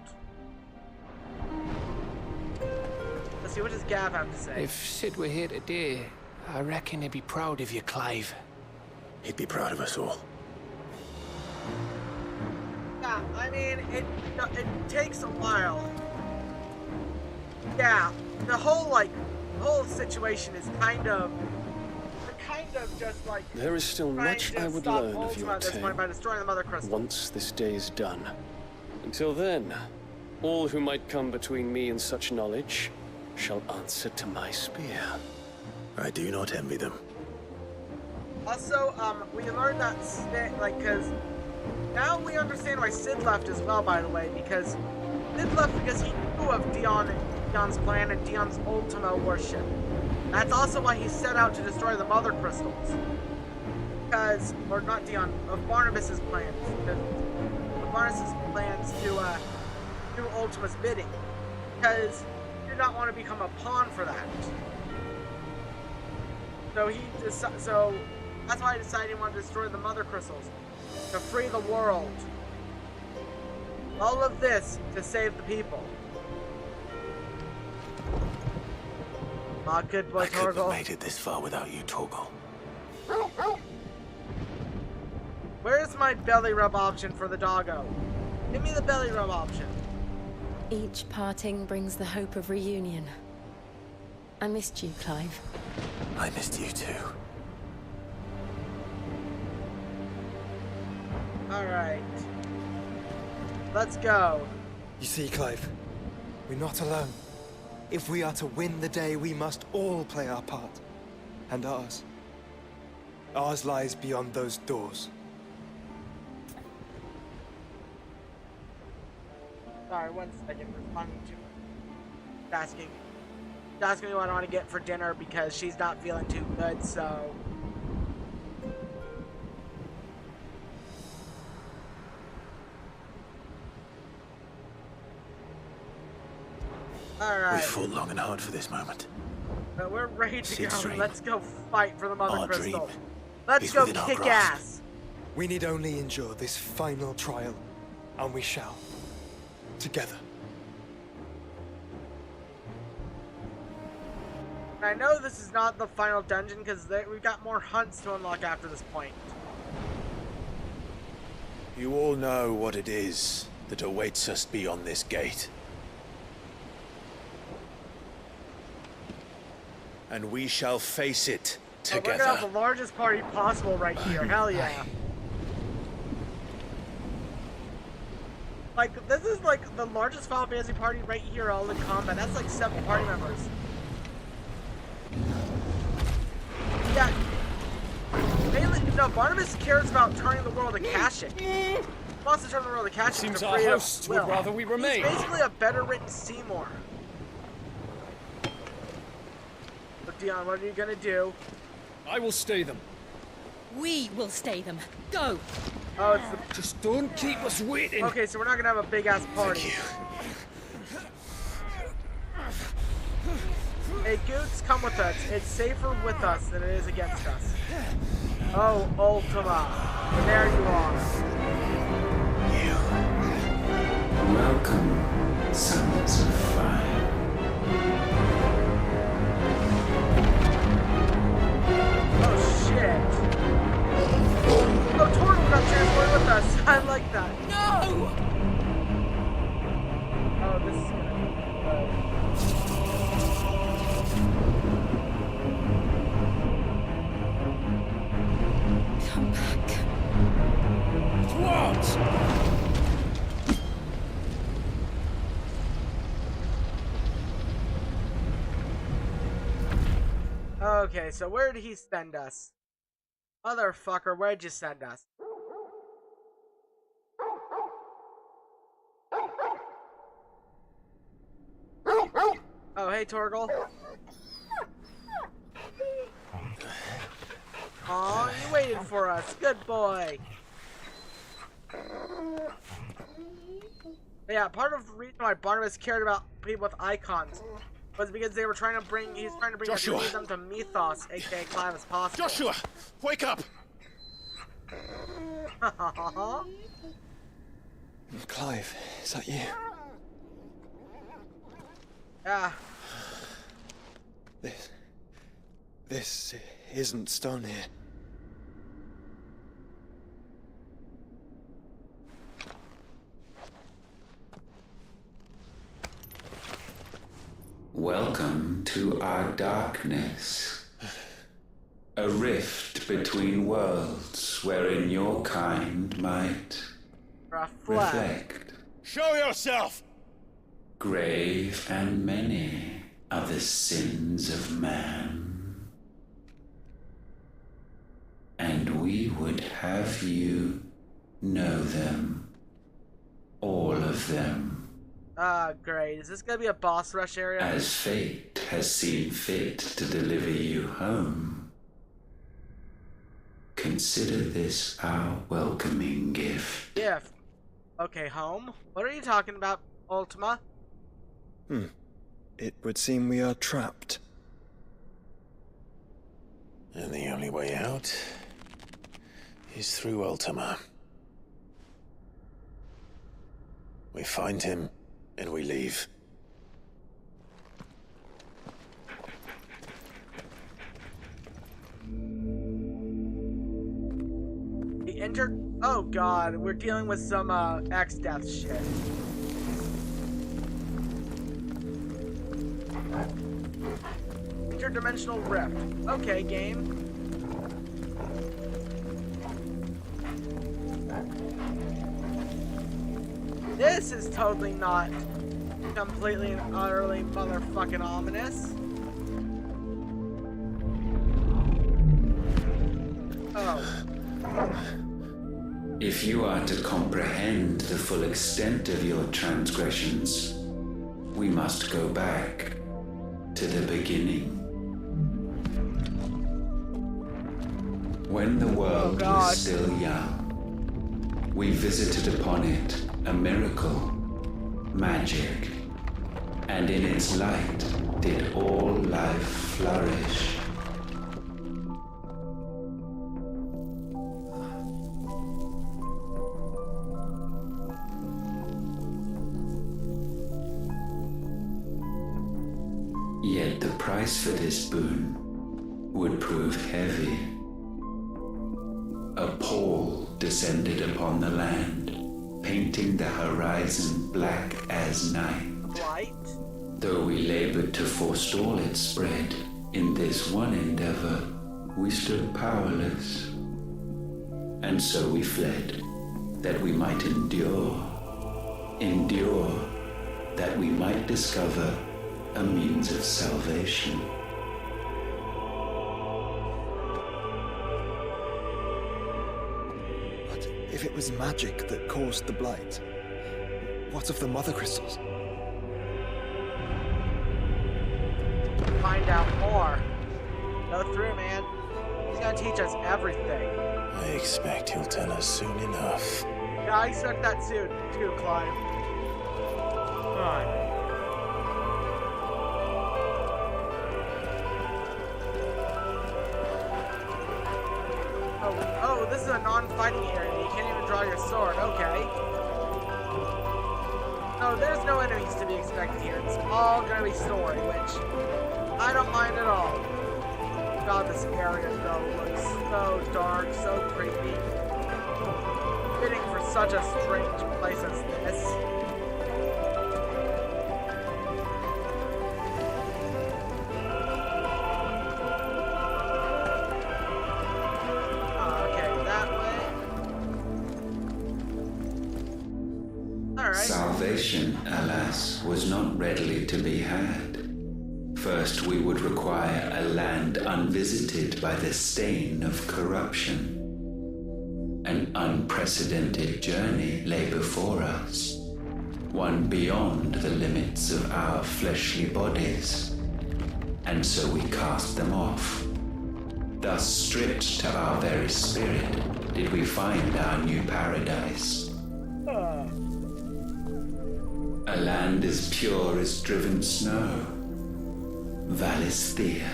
Speaker 1: Let's see, what does Gav have to say?
Speaker 7: If Sid were here today, I reckon he'd be proud of you, Clive.
Speaker 4: He'd be proud of us all.
Speaker 1: Yeah, I mean, it takes a while. Yeah, the whole situation is kind of just like...
Speaker 6: There is still much I would learn of your
Speaker 1: at this point by
Speaker 6: tale
Speaker 1: destroying the Mother Crystal.
Speaker 6: once this day is done. Until then, all who might come between me and such knowledge shall answer to my spear.
Speaker 4: I do not envy them.
Speaker 1: Also, we learned that because now we understand why Sid left as well, by the way, because Sid left because he knew of Dion's plan and Dion's Ultima worship. That's also why he set out to destroy the Mother Crystals. Or not Dion, of Barnabas's plans. Of Barnabas's plans to do Ultima's bidding. Because he did not want to become a pawn for that. So that's why he decided he wanted to destroy the Mother Crystals. To free the world. All of this to save the people. Good boy,
Speaker 4: I couldn't have
Speaker 1: Torgal.
Speaker 4: made it this far without you, Torgal.
Speaker 1: Where's my belly rub option for the doggo? Give me the belly rub option.
Speaker 5: Each parting brings the hope of reunion. I missed you, Clive.
Speaker 4: I missed you too.
Speaker 1: Alright. Let's go.
Speaker 3: You see, Clive, we're not alone. If we are to win the day, we must all play our part. And ours. Ours lies beyond those doors.
Speaker 1: Sorry, 1 second. Responding to asking me what I want to get for dinner because she's not feeling too good, so. Alright.
Speaker 4: We fought long and hard for this moment.
Speaker 1: But we're ready to
Speaker 4: Sid's
Speaker 1: go.
Speaker 4: dream.
Speaker 1: Let's go fight for the Mother
Speaker 4: Our
Speaker 1: Crystal.
Speaker 4: dream
Speaker 1: Let's
Speaker 4: is
Speaker 1: go
Speaker 4: within our
Speaker 1: kick
Speaker 4: grasp.
Speaker 1: ass.
Speaker 3: We need only endure this final trial, and we shall. Together.
Speaker 1: I know this is not the final dungeon because we've got more hunts to unlock after this point.
Speaker 4: You all know what it is that awaits us beyond this gate. And we shall face it
Speaker 1: We're
Speaker 4: together.
Speaker 1: gonna have the largest party possible right here. Hell yeah. Like, this is like the largest Final Fantasy party right here, all in combat. That's like 7 party members. Yeah. Mainly, no, Barnabas cares about turning the world to cash it. He wants to turn the world to cash it.
Speaker 7: Seems
Speaker 1: to
Speaker 7: our
Speaker 1: free up
Speaker 7: hosts
Speaker 1: Will.
Speaker 7: would rather we remain.
Speaker 1: He's basically a better written Seymour. But Dion, what are you gonna do?
Speaker 7: I will stay them.
Speaker 5: We will stay them. Go!
Speaker 1: Oh, it's the...
Speaker 7: Just don't keep us waiting.
Speaker 1: Okay, so we're not gonna have a big ass party.
Speaker 4: Thank you.
Speaker 1: Hey, Goots, come with us. It's safer with us than it is against us. Oh, Ultima. There you are.
Speaker 9: Welcome, sons of fire.
Speaker 1: Oh, shit. Oh, Torgal got transported with us. I like that.
Speaker 5: No!
Speaker 1: Oh, this is gonna be
Speaker 5: Come back.
Speaker 7: What?
Speaker 1: Okay, so where did he send us? Motherfucker, where'd you send us? Oh, hey, Torgal. Aw, you waited for us. Good boy. Yeah, part of the reason why Barnabas cared about people with icons was because they were trying to bring, he's trying to bring
Speaker 4: Joshua.
Speaker 1: them to Mythos, aka Clive, as possible.
Speaker 4: Joshua, wake up!
Speaker 3: Clive, is that you?
Speaker 1: Yeah.
Speaker 3: This isn't stone here.
Speaker 9: Welcome to our darkness. A rift between worlds wherein your kind might reflect.
Speaker 4: Show yourself!
Speaker 9: Grave and many are the sins of man. And we would have you know them. All of them.
Speaker 1: Ah, great. Is this gonna be a boss rush area?
Speaker 9: As fate has seen fit to deliver you home. Consider this our welcoming gift.
Speaker 1: Gift. Okay, home? What are you talking about, Ultima?
Speaker 3: It would seem we are trapped.
Speaker 4: And the only way out is through Ultima. We find him, and we leave.
Speaker 1: He entered. Oh god, we're dealing with some X-Death shit. Interdimensional rift. Okay, game. This is totally not completely and utterly motherfucking ominous. Oh.
Speaker 9: If you are to comprehend the full extent of your transgressions, we must go back to the beginning. When the world was still young, we visited upon it a miracle, magic, and in its light did all life flourish. Yet the price for this boon would prove heavy. A pall descended upon the land, painting the horizon black as night.
Speaker 1: Right.
Speaker 9: Though we labored to forestall its spread, in this one endeavor, we stood powerless. And so we fled, that we might endure, that we might discover a means of salvation.
Speaker 3: But if it was magic that caused the blight, what of the mother crystals?
Speaker 1: Find out more. Go through, man. He's gonna teach us everything.
Speaker 4: I expect he'll tell us soon enough.
Speaker 1: Yeah, I expect that soon, too, Clive. Alright. Oh, this is a non-fighting area. You can't even draw your sword. Okay. No, there's no enemies to be expected here. It's all gonna be story, which I don't mind at all. God, this area, though, looks so dark, so creepy. Fitting for such a strange place as this.
Speaker 9: Salvation, alas, was not readily to be had. First, we would require a land unvisited by the stain of corruption. An unprecedented journey lay before us, one beyond the limits of our fleshly bodies. And so we cast them off. Thus, stripped to our very spirit, did we find our new paradise. A land as pure as driven snow. Valisthea.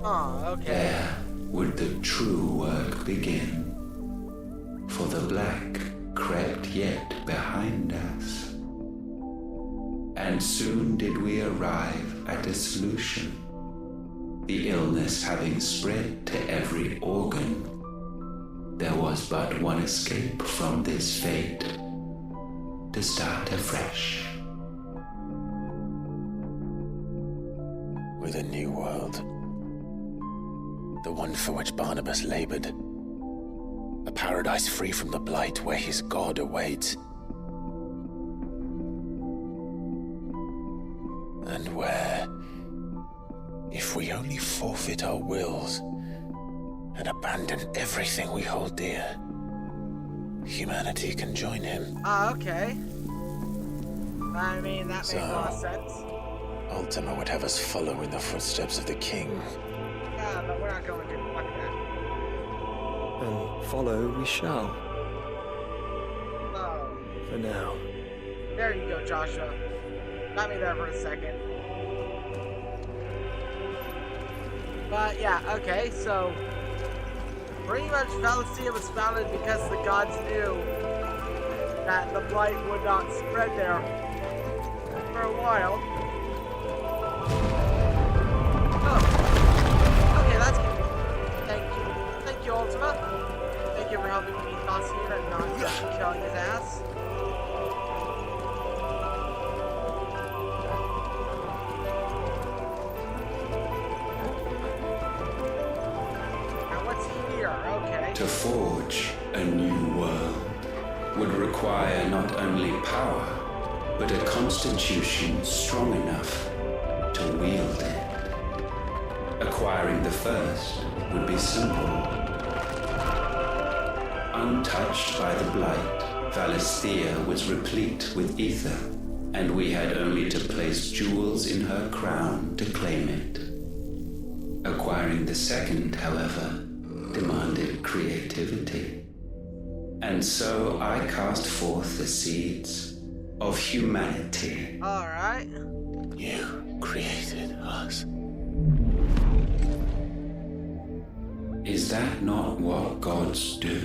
Speaker 1: Oh, okay.
Speaker 9: There would the true work begin. For the black crept yet behind us. And soon did we arrive at a solution. The illness having spread to every organ, there was but one escape from this fate. To start afresh.
Speaker 4: With a new world. The one for which Barnabas labored. A paradise free from the blight where his God awaits. And where, if we only forfeit our wills and abandon everything we hold dear, humanity can join him.
Speaker 1: Ah, okay. I mean, that makes a lot of sense.
Speaker 4: Ultima would have us follow in the footsteps of the king.
Speaker 1: Yeah, but we're not going to. Fuck that.
Speaker 3: And follow we shall.
Speaker 1: Oh.
Speaker 3: For now.
Speaker 1: There you go, Joshua. Got me there for a second. But yeah, okay, so pretty much Valisthea was founded because the gods knew that the blight would not spread there for a while. Oh. Okay, that's good. Thank you. Thank you, Ultima. Thank you for helping me toss here and not just killing his ass. Now what's here? Okay.
Speaker 9: To forge a new world would require not only power, but a constitution strong enough to wield it. Acquiring the first would be simple. Untouched by the blight, Valisthea was replete with ether, and we had only to place jewels in her crown to claim it. Acquiring the second, however, demanded creativity. And so I cast forth the seeds of humanity.
Speaker 1: Alright.
Speaker 4: You created us.
Speaker 9: Is that not what gods do?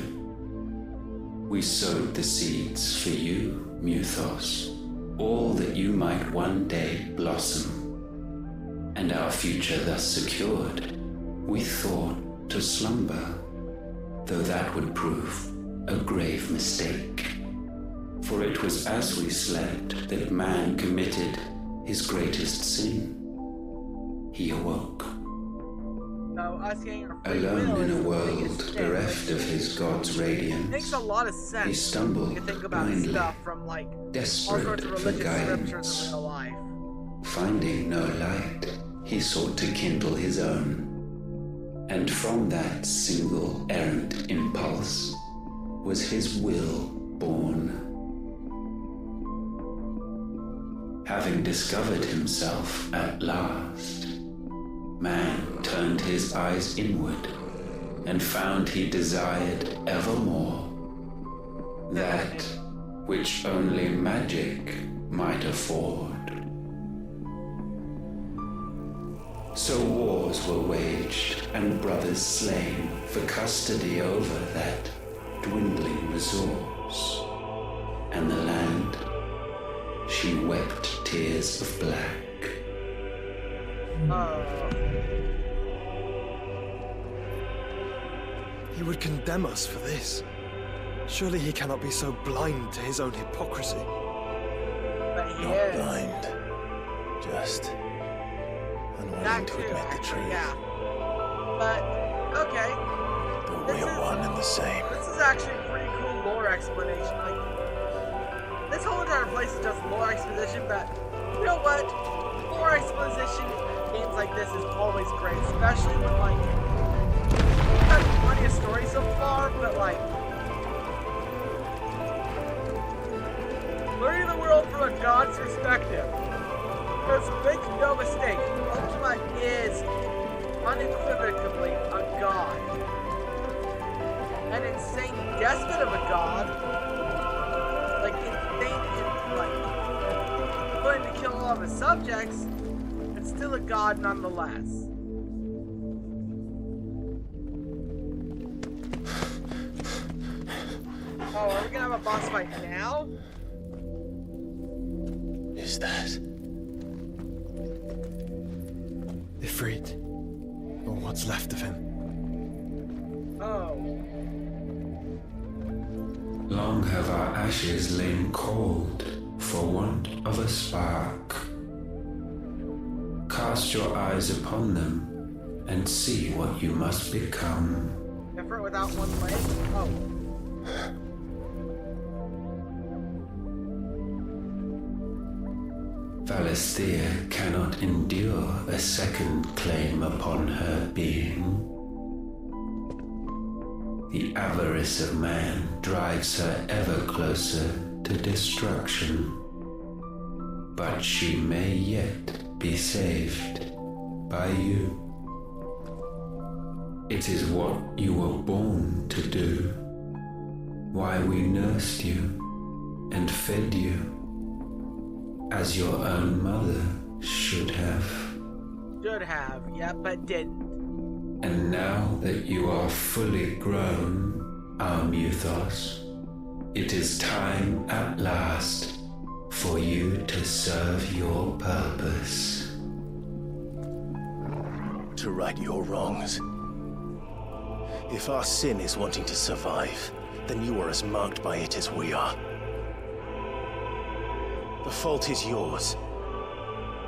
Speaker 9: We sowed the seeds for you, Muthos, all that you might one day blossom. And our future thus secured, we thought to slumber, though that would prove a grave mistake. For it was as we slept that man committed his greatest sin. He awoke.
Speaker 1: So us getting our free
Speaker 9: Alone
Speaker 1: will
Speaker 9: in
Speaker 1: is
Speaker 9: a
Speaker 1: the
Speaker 9: world
Speaker 1: biggest
Speaker 9: bereft of his god's radiance,
Speaker 1: makes a lot of sense.
Speaker 9: he stumbled
Speaker 1: when you think about
Speaker 9: blindly,
Speaker 1: stuff from like all
Speaker 9: desperate
Speaker 1: sorts of
Speaker 9: for
Speaker 1: religious
Speaker 9: guidance.
Speaker 1: scriptures in real life.
Speaker 9: Finding no light, he sought to kindle his own. And from that single errant impulse was his will born. Having discovered himself at last, man turned his eyes inward and found he desired evermore that which only magic might afford. So wars were waged and brothers slain for custody over that dwindling resource. And the land, she wept tears of black.
Speaker 3: He would condemn us for this. Surely he cannot be so blind to his own hypocrisy.
Speaker 1: But he
Speaker 4: Not
Speaker 1: is.
Speaker 4: blind. Just unwilling
Speaker 1: That
Speaker 4: to
Speaker 1: too,
Speaker 4: admit the
Speaker 1: actually,
Speaker 4: truth.
Speaker 1: yeah. But, okay.
Speaker 4: But
Speaker 1: This
Speaker 4: we're
Speaker 1: is-
Speaker 4: one and the same.
Speaker 1: This is actually a pretty cool lore explanation. Like, this whole entire place is just lore exposition, but you know what? Lore exposition in games like this is always great, especially when, like, we've had plenty of stories so far, but, like, learning the world from a god's perspective. Because make no mistake, Ultima is unequivocally a god. An insane despot of a god. Like, insane in, like, willing to kill all of his subjects, but still a god nonetheless. Oh, are we gonna have a boss fight now?
Speaker 4: Is that?
Speaker 3: Ifrit, or what's left of him.
Speaker 1: Oh.
Speaker 9: Long have our ashes lain cold for want of a spark. Cast your eyes upon them and see what you must become.
Speaker 1: Different without one leg? Oh.
Speaker 9: Valisthea cannot endure a second claim upon her being. The avarice of man drives her ever closer to destruction. But she may yet be saved by you. It is what you were born to do, why we nursed you and fed you, as your own mother should have.
Speaker 1: Should have, yeah, but didn't.
Speaker 9: And now that you are fully grown, our Muthos, it is time at last for you to serve your purpose.
Speaker 10: To right your wrongs. If our sin is wanting to survive, then you are as marked by it as we are. The fault is yours.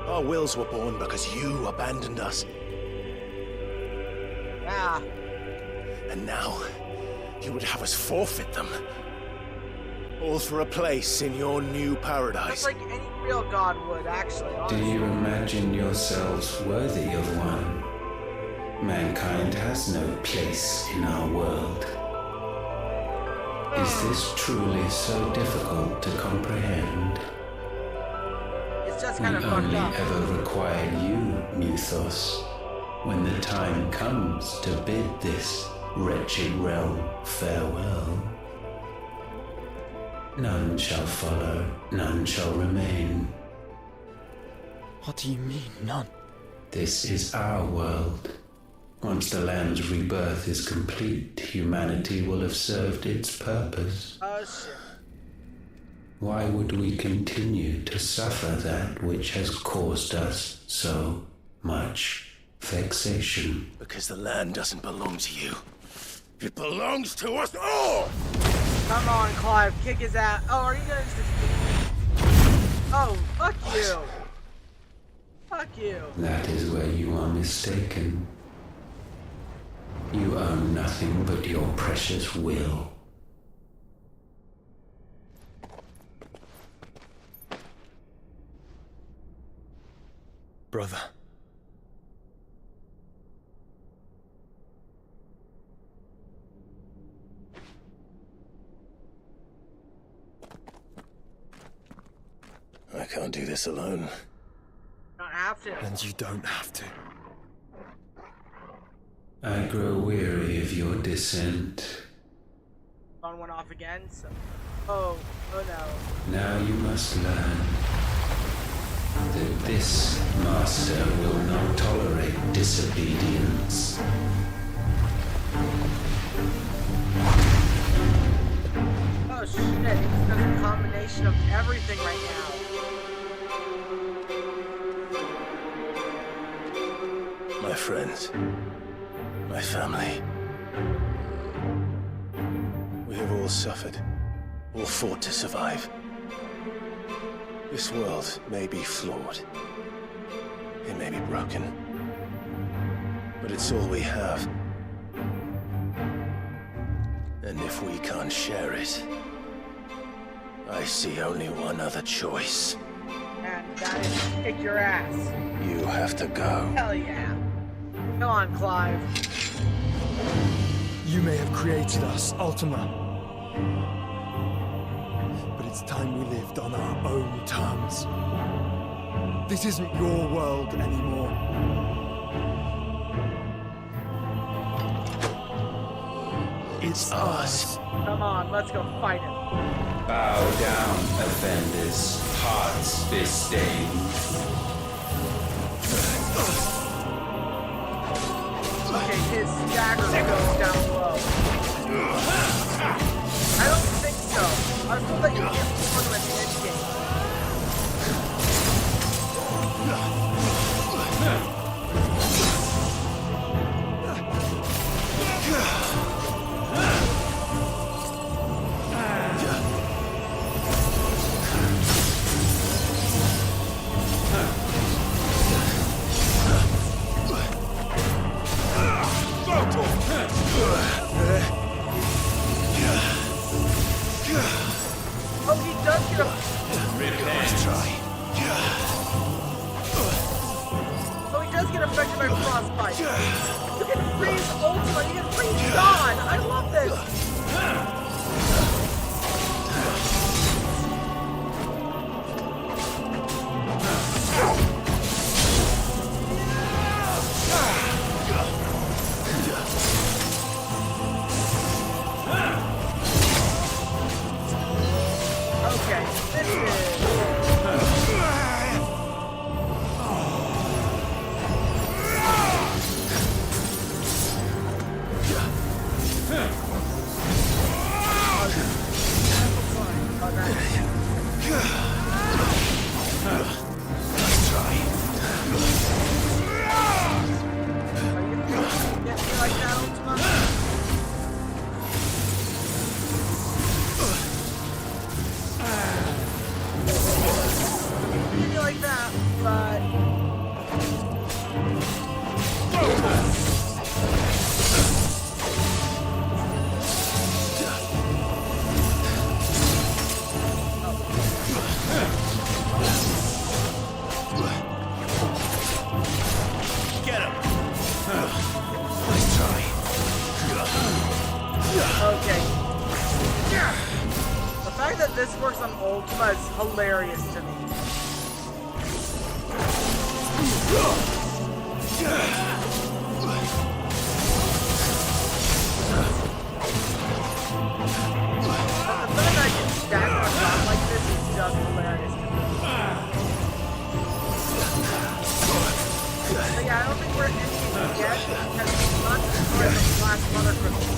Speaker 10: Our wills were born because you abandoned us.
Speaker 1: Ah.
Speaker 10: And now, you would have us forfeit them. All for a place in your new paradise.
Speaker 1: Just like any real god would, actually.
Speaker 9: Do
Speaker 1: Honestly.
Speaker 9: you imagine yourselves worthy of one? Mankind has no place in our world. Is this truly so difficult to comprehend?
Speaker 1: It's just
Speaker 9: We
Speaker 1: kind of fucked
Speaker 9: only
Speaker 1: up.
Speaker 9: ever require you, Muthos, when the time comes to bid this wretched realm farewell. None shall follow, none shall remain.
Speaker 3: What do you mean, none?
Speaker 9: This is our world. Once the land's rebirth is complete, humanity will have served its purpose.
Speaker 1: Oh shit.
Speaker 9: Why would we continue to suffer that which has caused us so much vexation?
Speaker 10: Because the land doesn't belong to you. It belongs to us all!
Speaker 1: Come on, Clive, kick his ass. Oh, are you gonna just... Oh, fuck you. Fuck you.
Speaker 9: That is where you are mistaken. You own nothing but your precious will.
Speaker 10: Brother. I can't do this alone.
Speaker 1: You don't have to.
Speaker 3: And you don't have to.
Speaker 9: I grow weary of your dissent.
Speaker 1: Phone went off again, so... Oh no.
Speaker 9: Now you must learn that this master will not tolerate disobedience.
Speaker 1: Oh shit, there's a combination of everything right now.
Speaker 10: My friends. My family. We have all suffered. All fought to survive. This world may be flawed. It may be broken. But it's all we have. And if we can't share it, I see only one other choice.
Speaker 1: And that is kick your ass.
Speaker 10: You have to go.
Speaker 1: Hell yeah. Come on, Clive.
Speaker 3: You may have created us, Ultima. But it's time we lived on our own terms. This isn't your world anymore. It's ours.
Speaker 1: Come on, let's go fight him.
Speaker 9: Bow down, offenders, hearts disdain.
Speaker 1: Okay, his stagger goes down low. I don't think so. I was told that you can't perform at the end game. Oh, he does get a... Oh, he does get affected by frostbite. You can freeze Ultima, you can freeze Dawn. I love this. Okay, this is... works on Ultima is hilarious to me. The fact that I can stack on top like this is just hilarious to me. But yeah, I don't think we're ending it yet because it's not destroyed the last mother crystal.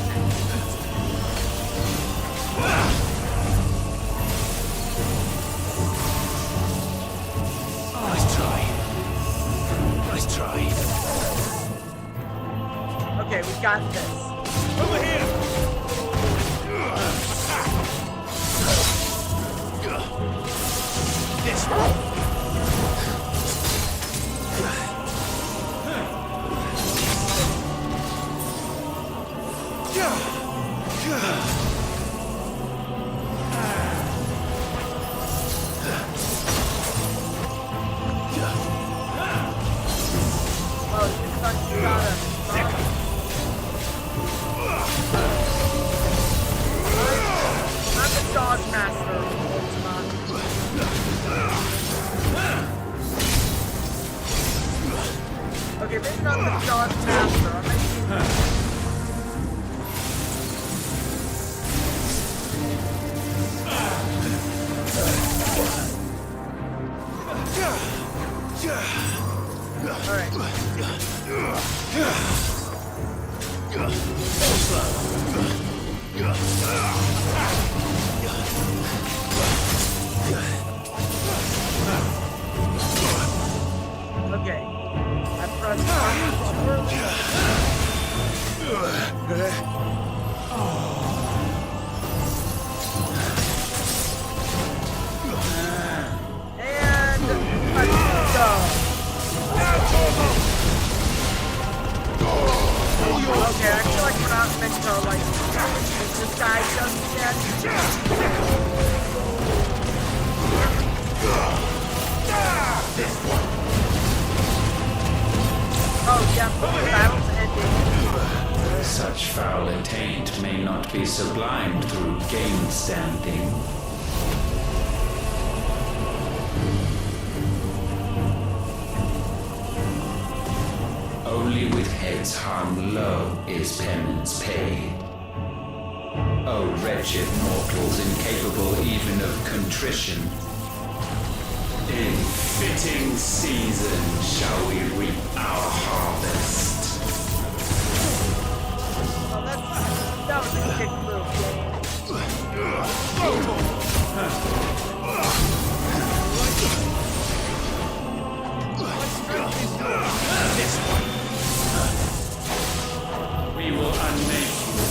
Speaker 10: Nice try.
Speaker 1: Okay, we got this.
Speaker 10: Over here! This one.
Speaker 1: I'm the dodge master, Ultima. Okay, maybe not the dodge master. I'm making... Alright. Okay. I pressed and let's go. Okay, I feel like we're not meant to like this guy just yet. Oh yeah, the battle's ending.
Speaker 9: Such foul intent may not be sublimed through game standing. Only with heads hung low is penance paid. O wretched mortals incapable even of contrition, in fitting season shall we reap our harvest.
Speaker 1: Well, that was a kick move,
Speaker 9: We will unmake you.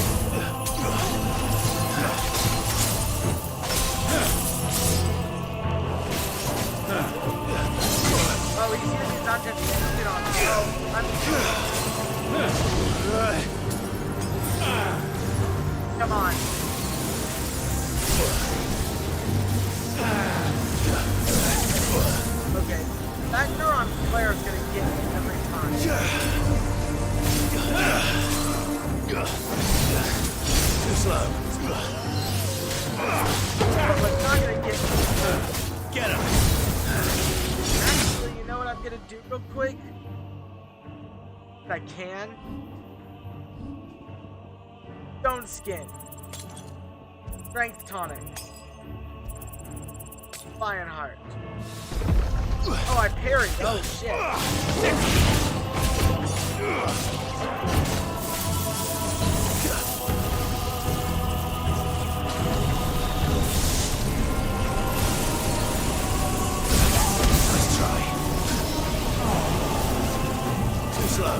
Speaker 1: oh, he's using his object to get on. Come on. Okay. That neuron flare is gonna get me every time.
Speaker 10: Too slow.
Speaker 1: But it's not gonna get me.
Speaker 10: Get him.
Speaker 1: Actually, you know what I'm gonna do real quick? If I can. Stone skin. Strength tonic. Lionheart. Oh, I parried. Oh shit.
Speaker 10: Nice try. Too slow.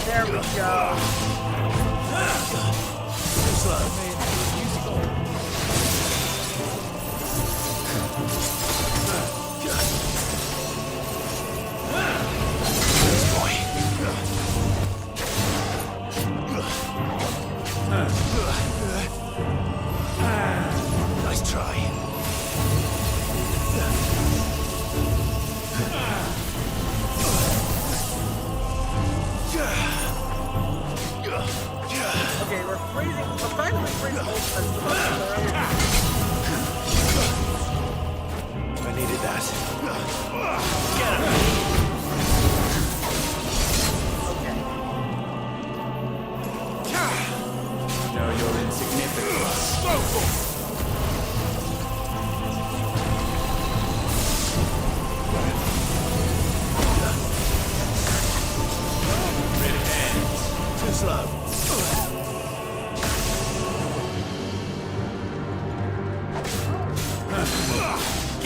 Speaker 1: There we go.
Speaker 10: Too slow.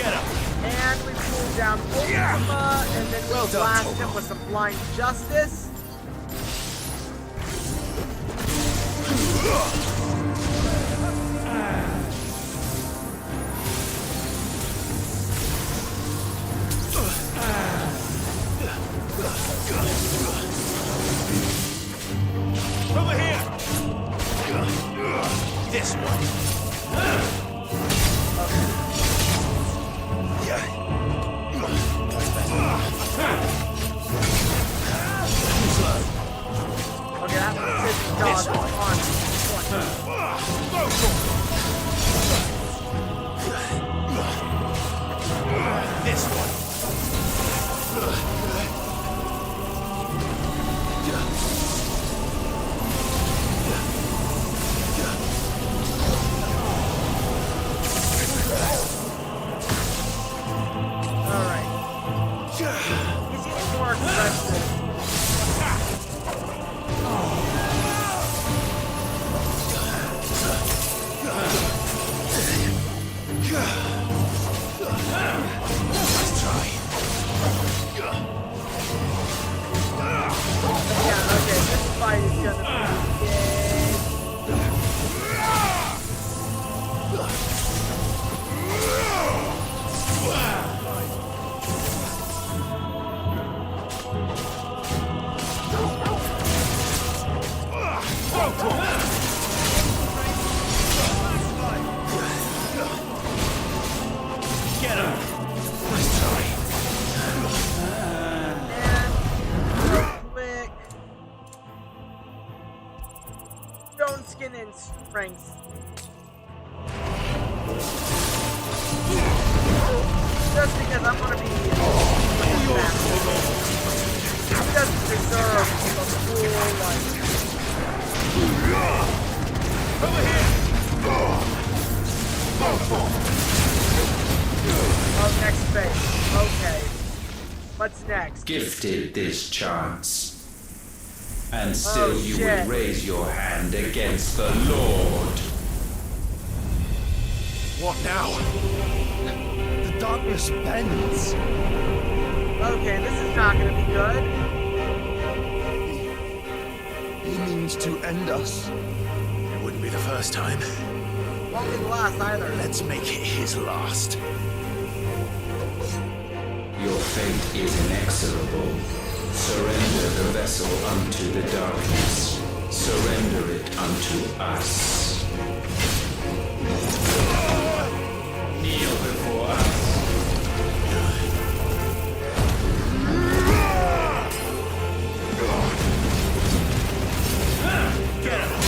Speaker 10: Get up.
Speaker 1: And we pulled down Ultima, and then we blast him with some blind justice.
Speaker 10: Over here. This one.
Speaker 1: Okay, that was dodge on
Speaker 10: this one.
Speaker 1: Alright. He's getting more aggressive.
Speaker 10: Let's try.
Speaker 1: Yeah, okay, this fight is gonna
Speaker 10: Get him. Let's try.
Speaker 1: and real quick. Stone skin and strength. Just because I'm gonna be he doesn't deserve the full like
Speaker 10: Over here.
Speaker 1: oh, next phase. Okay. What's next?
Speaker 9: Gifted this chance. And still you
Speaker 1: shit.
Speaker 9: would raise your hand against the Lord.
Speaker 10: What now?
Speaker 3: The darkness bends.
Speaker 1: Okay, this is not gonna be good.
Speaker 3: He means to end us.
Speaker 10: It wouldn't be the first time.
Speaker 1: Won't be the last either.
Speaker 10: Let's make it his last.
Speaker 9: Your fate is inexorable. Surrender the vessel unto the darkness. Surrender it unto us. Kneel before us.
Speaker 10: Get him.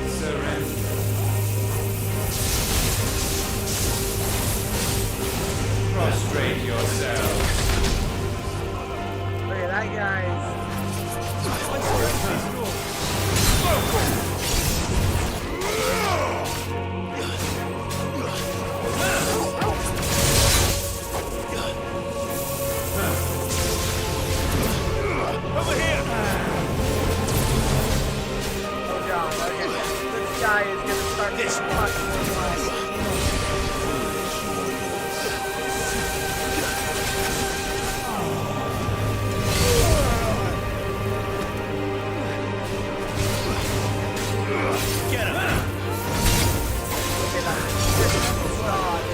Speaker 9: Surrender. Prostrate yourself.
Speaker 1: Look at that guy's.
Speaker 10: Over here.
Speaker 1: Oh god, okay. This guy is gonna start
Speaker 10: This
Speaker 1: to
Speaker 10: one.
Speaker 1: much more like.
Speaker 10: Get him.
Speaker 1: Okay, this is dodge.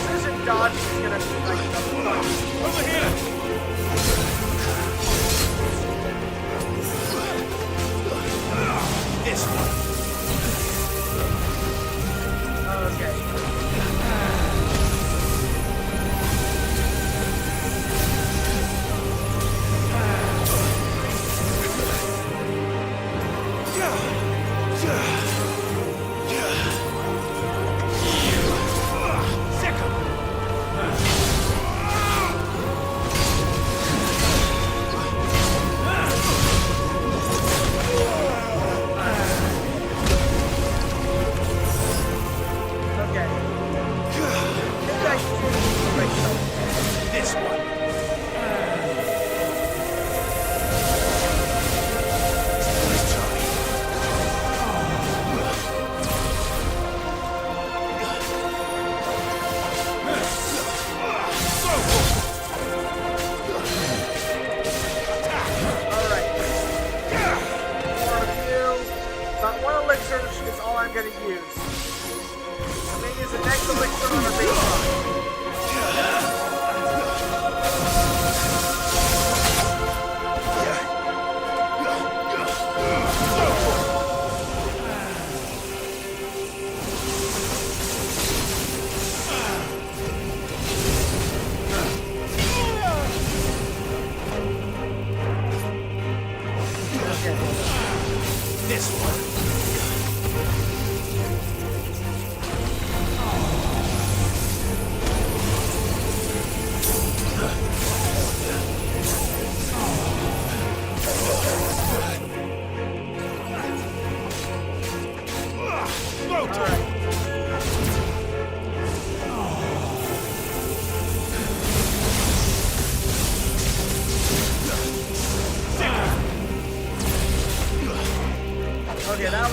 Speaker 1: Precision dodge is gonna be like the fuck.
Speaker 10: Over here. This one.
Speaker 1: Okay.
Speaker 10: Sick him.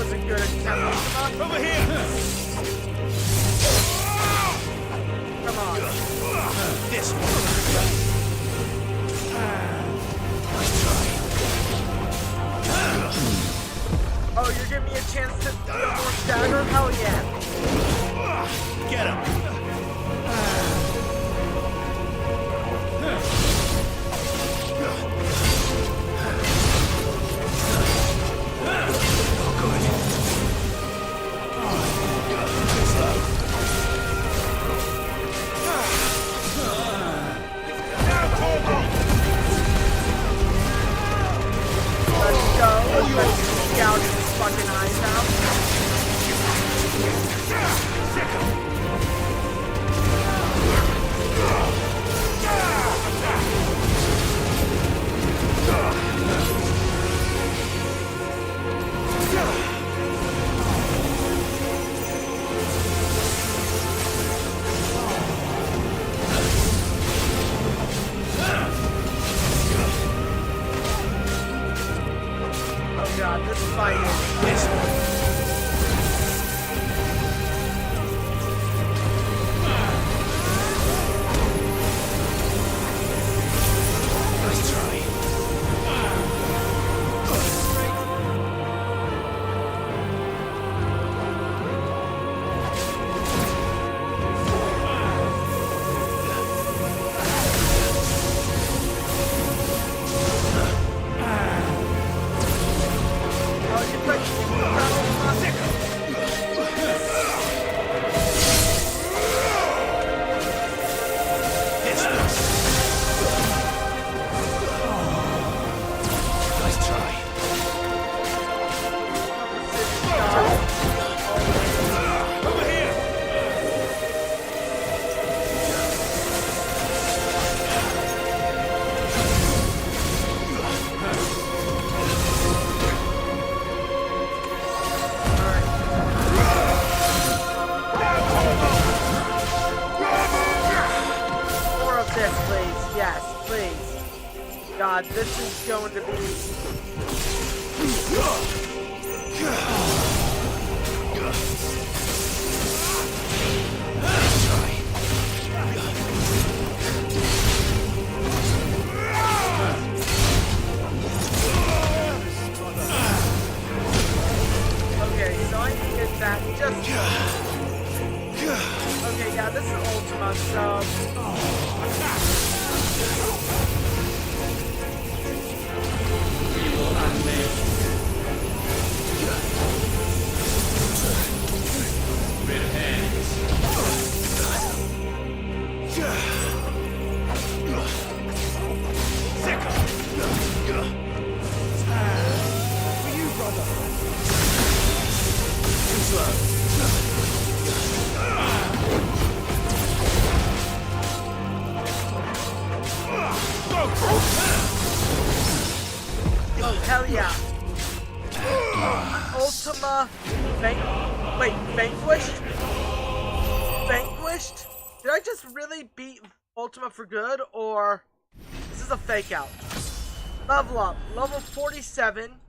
Speaker 1: was a good attempt.
Speaker 10: Over here!
Speaker 1: Come on.
Speaker 10: This one.
Speaker 1: Oh, you're giving me a chance to do more stagger? Hell yeah.
Speaker 10: Get him.
Speaker 1: Let's go. Let's gouge his fucking eyes out. Oh god, this fight is this one.
Speaker 10: Nice try. God, this is going to be... Okay, so I needed that just... Okay, yeah, this is Ultima, so... Oh, hell yeah. Ultima... Wait, Vanquished? Vanquished? Did I just really beat Ultima for good, or... This is a fake out. Level up. Level 47.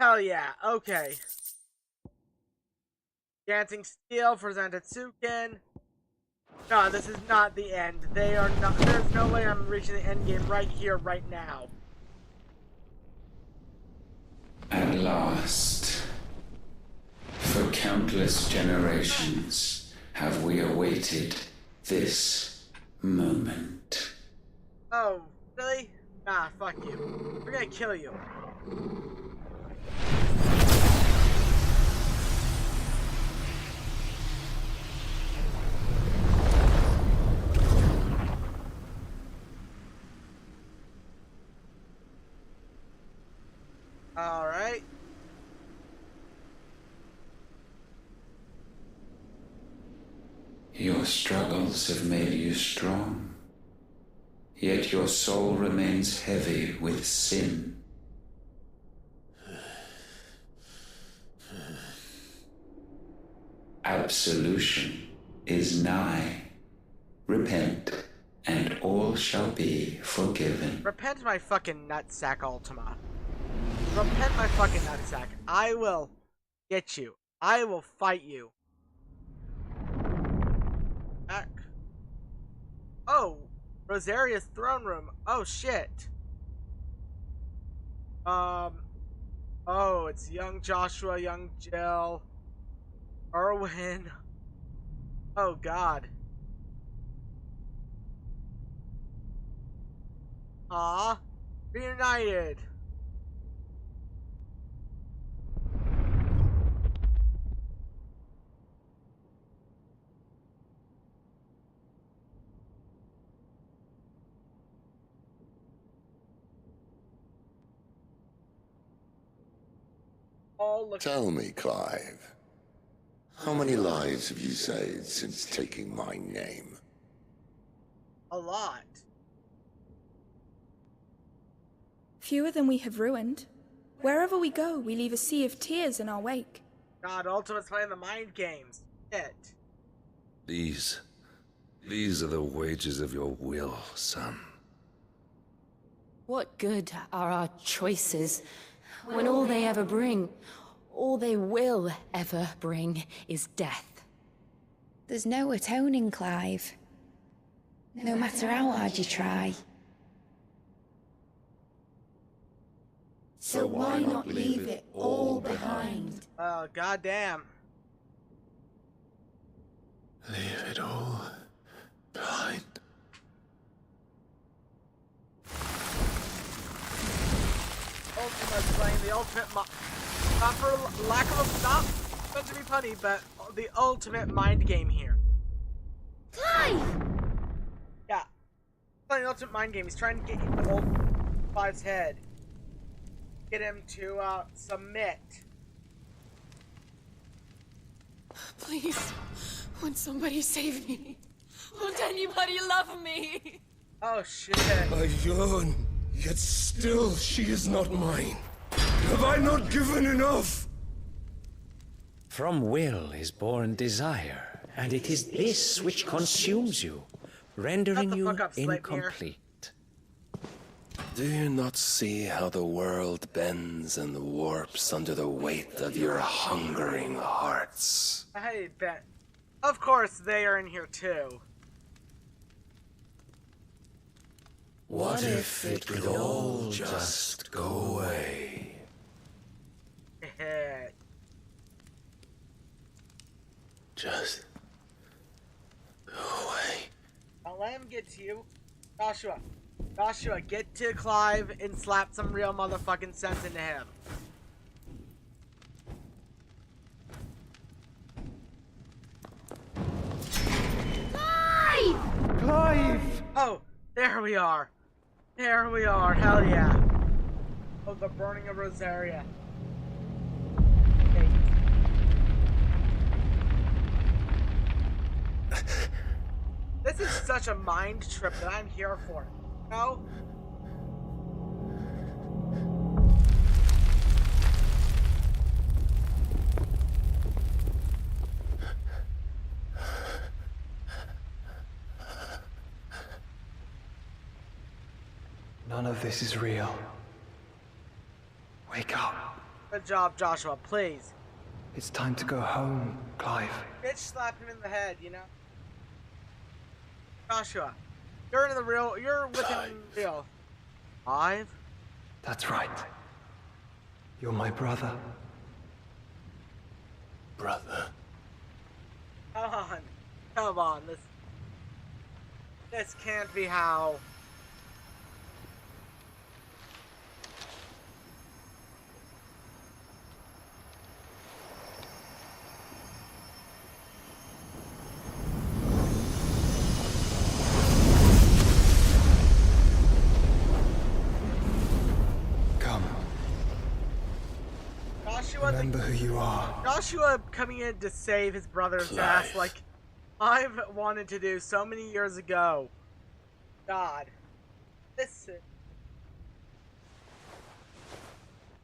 Speaker 10: Hell yeah, okay. Dancing Steel for Zantetsuken. No, this is not the end. They are not... There's no way I'm reaching the end game right here, right now.
Speaker 9: At last, for countless generations, have we awaited this moment.
Speaker 1: Oh, really? Nah, fuck you. We're gonna kill you. Alright.
Speaker 9: Your struggles have made you strong, yet your soul remains heavy with sin. Absolution is nigh. Repent, and all shall be forgiven.
Speaker 1: Repent my fucking nutsack, Ultima. Repent my fucking nutsack. I will get you. I will fight you. Back. Oh, Rosaria's throne room. Oh shit. Oh, it's young Joshua, young Jill, Erwin. Oh god. Aw, reunited.
Speaker 11: Tell me, Clive, how many lives have you saved since taking my name?
Speaker 1: A lot.
Speaker 12: Fewer than we have ruined. Wherever we go, we leave a sea of tears in our wake.
Speaker 1: God, Ultimate's playing the mind games. Shit.
Speaker 11: These are the wages of your will, son.
Speaker 5: What good are our choices when all they ever bring, all they will ever bring, is death?
Speaker 2: There's no atoning, Clive. No matter how hard you try. So why not leave it all behind?
Speaker 1: Oh, goddamn.
Speaker 11: Leave it all behind.
Speaker 1: Ultimate's playing the ultimate not for lack of a not meant to be funny, but the ultimate mind game here.
Speaker 2: Clive!
Speaker 1: Yeah. Playing the ultimate mind game. He's trying to get into old Clive's head. Get him to submit.
Speaker 13: Please, won't somebody save me? Won't anybody love me?
Speaker 1: Oh shit.
Speaker 10: I yearn, yet still she is not mine. Have I not given enough?
Speaker 14: From will is born desire, and it is this which consumes you, rendering you incomplete.
Speaker 10: Do you not see how the world bends and warps under the weight of your hungering hearts?
Speaker 1: Hey, Ben. Of course, they are in here too.
Speaker 10: What if it could all just go away? Just go away.
Speaker 1: I'll let him get to you. Joshua, get to Clive and slap some real motherfucking sense into him.
Speaker 2: Clive!
Speaker 3: Clive!
Speaker 1: Oh, there we are. There we are. Hell yeah. Oh, the burning of Rosaria. This is such a mind trip that I'm here for. No?
Speaker 3: None of this is real. Wake up.
Speaker 1: Good job, Joshua, please.
Speaker 3: It's time to go home, Clive.
Speaker 1: Bitch slap him in the head, you know? Joshua, you're in the real, you're within the real. Clive?
Speaker 3: That's right. You're my brother.
Speaker 10: Brother.
Speaker 1: Come on, this can't be how.
Speaker 3: Remember who you are.
Speaker 1: Joshua coming in to save his brother's ass like I've wanted to do so many years ago. God. Listen.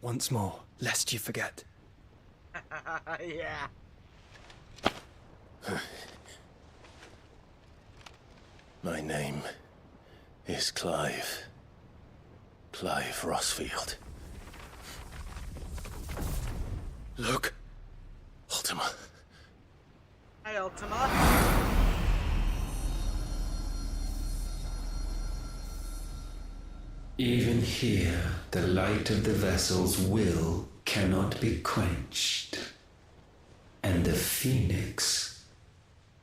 Speaker 3: Once more, lest you forget.
Speaker 1: Yeah.
Speaker 10: My name is Clive. Clive Rosfield. Look. Ultima.
Speaker 1: Hi, Ultima.
Speaker 9: Even here, the light of the vessel's will cannot be quenched. And the Phoenix,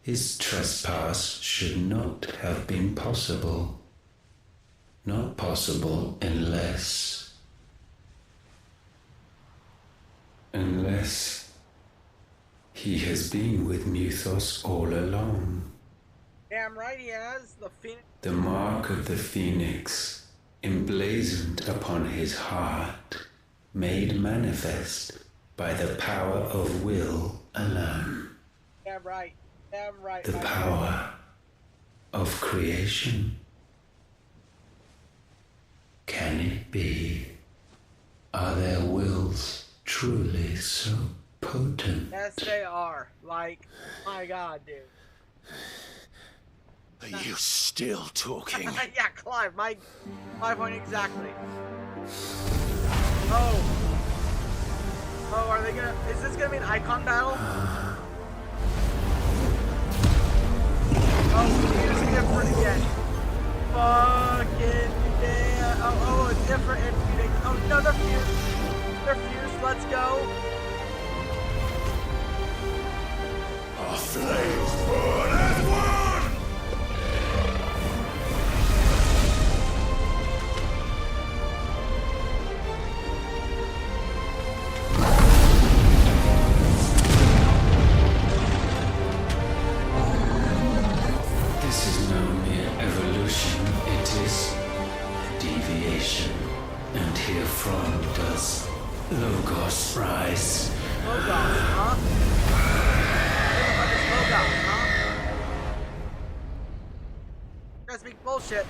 Speaker 9: his trespass should not have been possible. Not possible unless he has been with Muthos all along.
Speaker 1: Damn right he has. The Phoenix.
Speaker 9: The mark of the Phoenix, emblazoned upon his heart, made manifest by the power of will alone.
Speaker 1: Damn right. Damn right.
Speaker 9: The power of creation. Can it be? Are their wills truly so potent?
Speaker 1: Yes, they are. Like, my God, dude.
Speaker 10: Are you still talking?
Speaker 1: Yeah, Clive, my point exactly. Oh, are they gonna? Is this gonna be an icon battle? Oh, it's different again. Fucking yeah. Oh, it's different. Oh no, they're fused. They're fused. Let's go.
Speaker 11: Our flames burn as one!
Speaker 9: This is no mere evolution, it is deviation. And herefrom does Logos rise.
Speaker 1: Logos, huh? Logos, huh? You guys speak bullshit.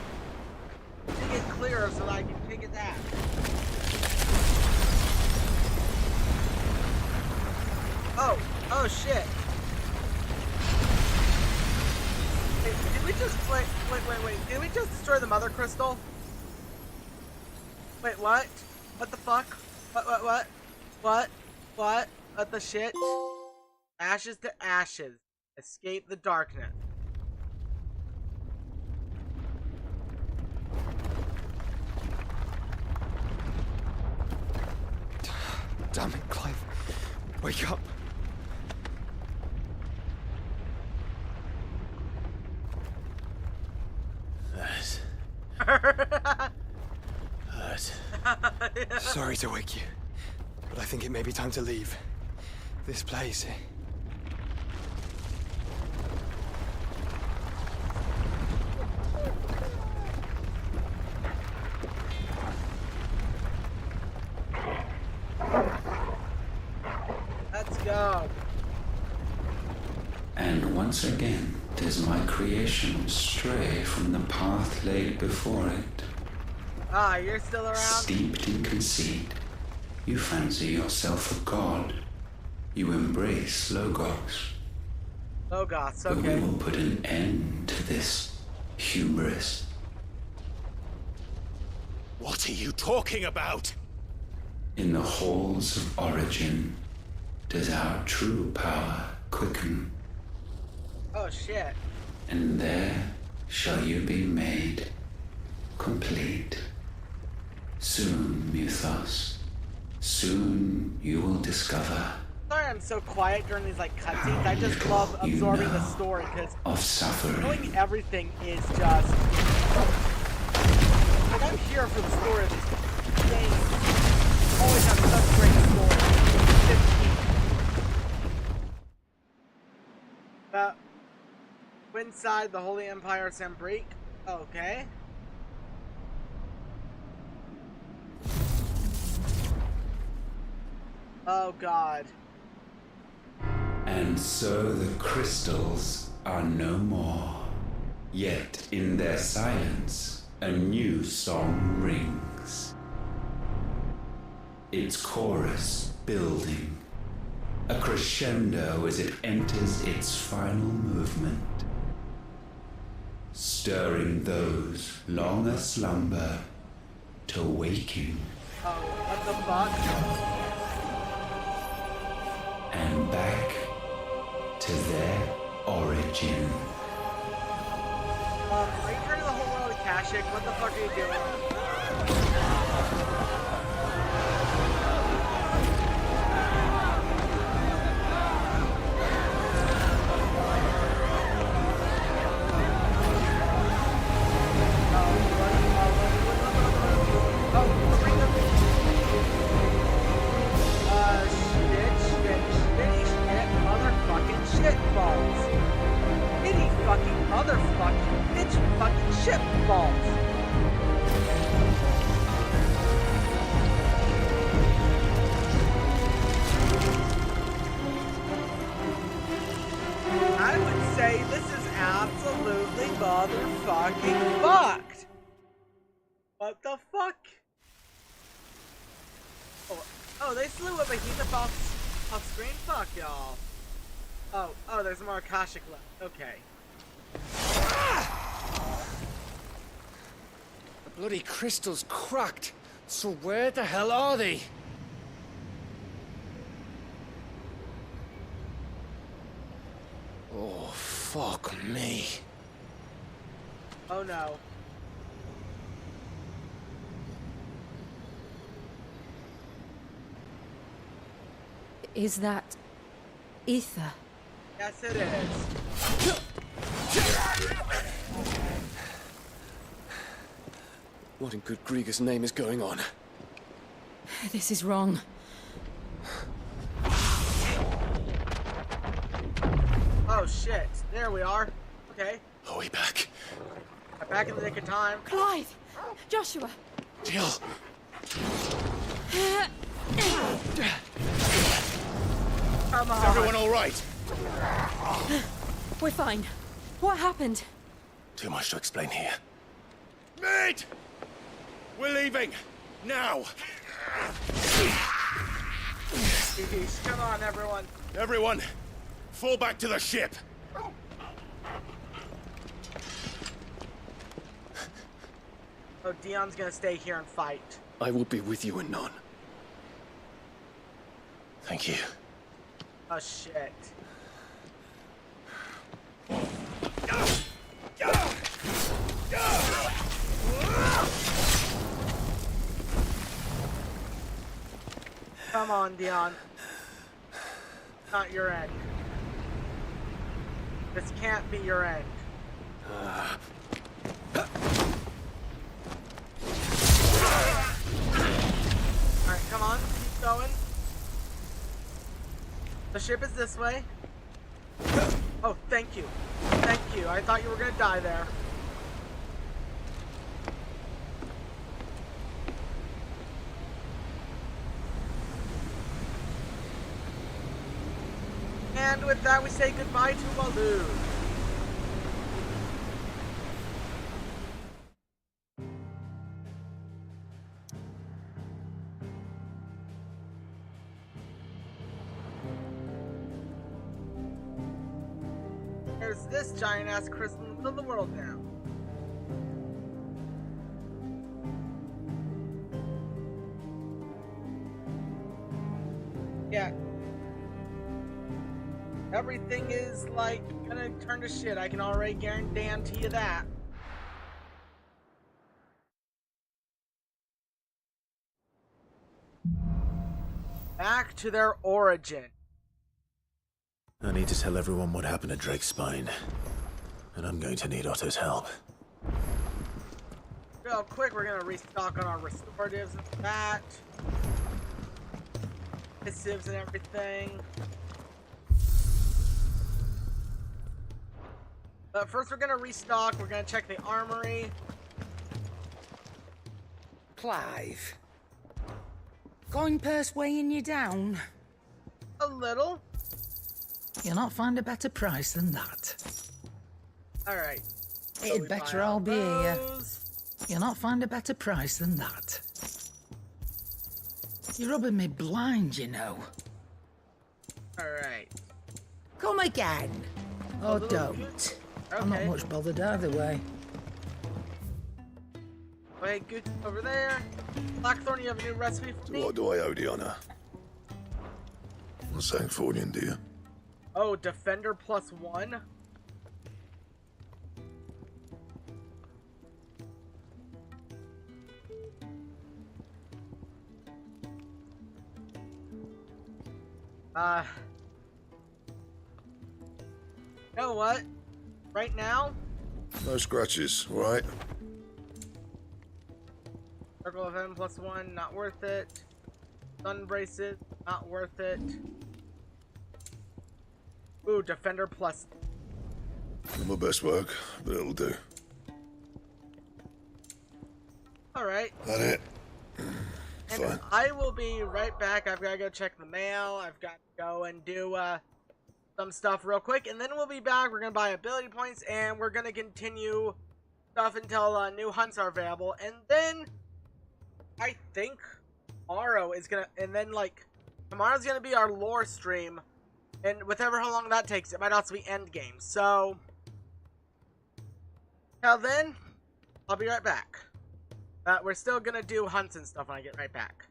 Speaker 1: Make it clearer so that I can pick it that. Oh shit. Did we just wait? Did we just destroy the Mother Crystal? Wait, what? What the fuck? What the shit? Ashes to ashes. Escape the darkness.
Speaker 3: Damn it, Clive. Wake up. Sorry to wake you, but I think it may be time to leave. This place.
Speaker 1: Let's go.
Speaker 9: And once again, does my creation stray from the path laid before it.
Speaker 1: Ah, you're still around?
Speaker 9: Steeped in conceit, you fancy yourself a god. You embrace Logos.
Speaker 1: Logos,
Speaker 9: okay. But we will put an end to this hubris.
Speaker 10: What are you talking about?
Speaker 9: In the halls of origin, does our true power quicken.
Speaker 1: Oh shit.
Speaker 9: And there shall you be made complete. Soon, Muthos, soon you will discover.
Speaker 1: Sorry I'm so quiet during these like cutscenes. I just love absorbing the story because
Speaker 9: of suffering.
Speaker 1: Knowing everything is just like I'm here for the story of these games. Always have such great stories. Inside the Holy Empire Sambrique. Okay. Oh god.
Speaker 9: And so the crystals are no more. Yet in their silence, a new song rings. Its chorus building, a crescendo as it enters its final movement, stirring those long aslumber to waking.
Speaker 1: Oh, what the fuck?
Speaker 9: going back to their origin.
Speaker 1: Are you turning the whole world to Kashyyyk? What the fuck are you doing? I would say this is absolutely motherfucking fucked. What the fuck? Oh, they slew a behemoth off screen? Fuck y'all. Oh, there's more Kashyyyk left. Okay.
Speaker 7: The bloody crystal's cracked. So where the hell are they? Oh, fuck me.
Speaker 1: Oh no.
Speaker 5: Is that ether?
Speaker 1: Yes, it is.
Speaker 6: What in good Grieger's name is going on?
Speaker 5: This is wrong.
Speaker 1: Oh shit. There we are. Okay.
Speaker 10: Are we back?
Speaker 1: I'm back in the nick of time.
Speaker 5: Clive! Joshua!
Speaker 10: Jill!
Speaker 1: Come on.
Speaker 10: Is everyone all right?
Speaker 5: We're fine. What happened?
Speaker 10: Too much to explain here. Mate! We're leaving! Now!
Speaker 1: Jeez, come on, everyone.
Speaker 10: Everyone, fall back to the ship!
Speaker 1: Oh, Dion's gonna stay here and fight.
Speaker 6: I will be with you anon.
Speaker 10: Thank you.
Speaker 1: Oh shit. Come on, Dion. Not your end. This can't be your end. Alright, come on. Keep going. The ship is this way. Oh, thank you. Thank you. I thought you were gonna die there. And with that, we say goodbye to Waloo. There's this giant-ass crystal in the middle of the world now. Yeah. Everything is, like, gonna turn to shit. I can already guarantee you that. Back to their origin.
Speaker 10: I need to tell everyone what happened at Drake's Spine. And I'm going to need Otto's help.
Speaker 1: Real quick, we're gonna restock on our restoratives and that. Passives and everything. But first we're gonna restock, we're gonna check the armory.
Speaker 15: Clive. Coin purse weighing you down?
Speaker 1: A little.
Speaker 15: You'll not find a better price than that.
Speaker 1: Alright.
Speaker 15: It'd better all be here. You'll not find a better price than that. You're rubbing me blind, you know.
Speaker 1: Alright.
Speaker 15: Come again. Or don't.
Speaker 1: Okay.
Speaker 15: I'm not much bothered either way.
Speaker 1: Wait, good over there. Blackthorn, you have a new recipe for me?
Speaker 10: What do I owe the honor?
Speaker 16: Sanktfordian, do you?
Speaker 1: Oh, Defender +1? You know what? Right now,
Speaker 16: No scratches, right?
Speaker 1: Circle of M +1, not worth it. Sun braces, not worth it. Ooh, Defender +.
Speaker 16: Not my best work, but it'll do.
Speaker 1: Alright.
Speaker 16: That it?
Speaker 1: And
Speaker 16: Fine.
Speaker 1: I will be right back. I've got to go check the mail. I've got to go and do some stuff real quick. And then we'll be back. We're going to buy ability points. And we're going to continue stuff until new hunts are available. And then I think tomorrow is going to... And then, like, tomorrow's going to be our lore stream. And with ever how long that takes, it might also be endgame. So, till then, I'll be right back. We're still gonna do hunts and stuff when I get right back.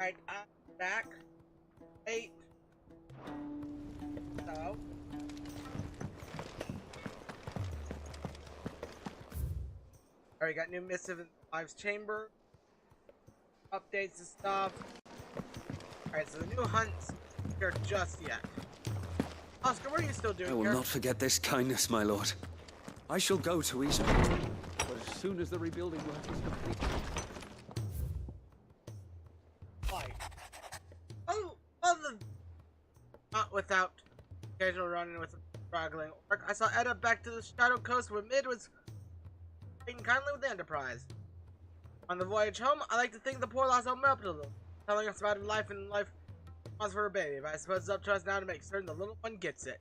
Speaker 1: Alright, I'm back. 8. So. Alright, got new missive in Clive's chamber. Updates and stuff. Alright, so the new hunt's here just yet. Oscar, what are you still doing
Speaker 17: I will
Speaker 1: here?
Speaker 17: not forget this kindness, my lord. I shall go to Eastwood, but as soon as the rebuilding work is complete...
Speaker 1: Not without occasional running with a struggling orc. I saw Edda back to the Shadow Coast where Mid was fighting kindly with the Enterprise. On the voyage home, I like to think the poor lost opened up a little, telling us about her life and life was for her baby, but I suppose it's up to us now to make certain the little one gets it.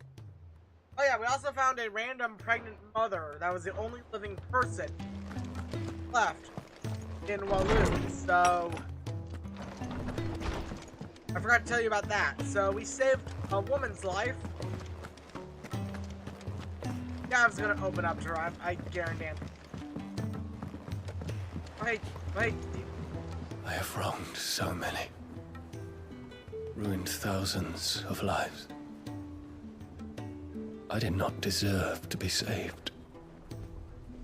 Speaker 1: Oh yeah, we also found a random pregnant mother that was the only living person left in Walloon, so... I forgot to tell you about that. So we saved a woman's life. Gav's gonna open up to her, I guarantee. Wait.
Speaker 6: I have wronged so many. Ruined thousands of lives. I did not deserve to be saved.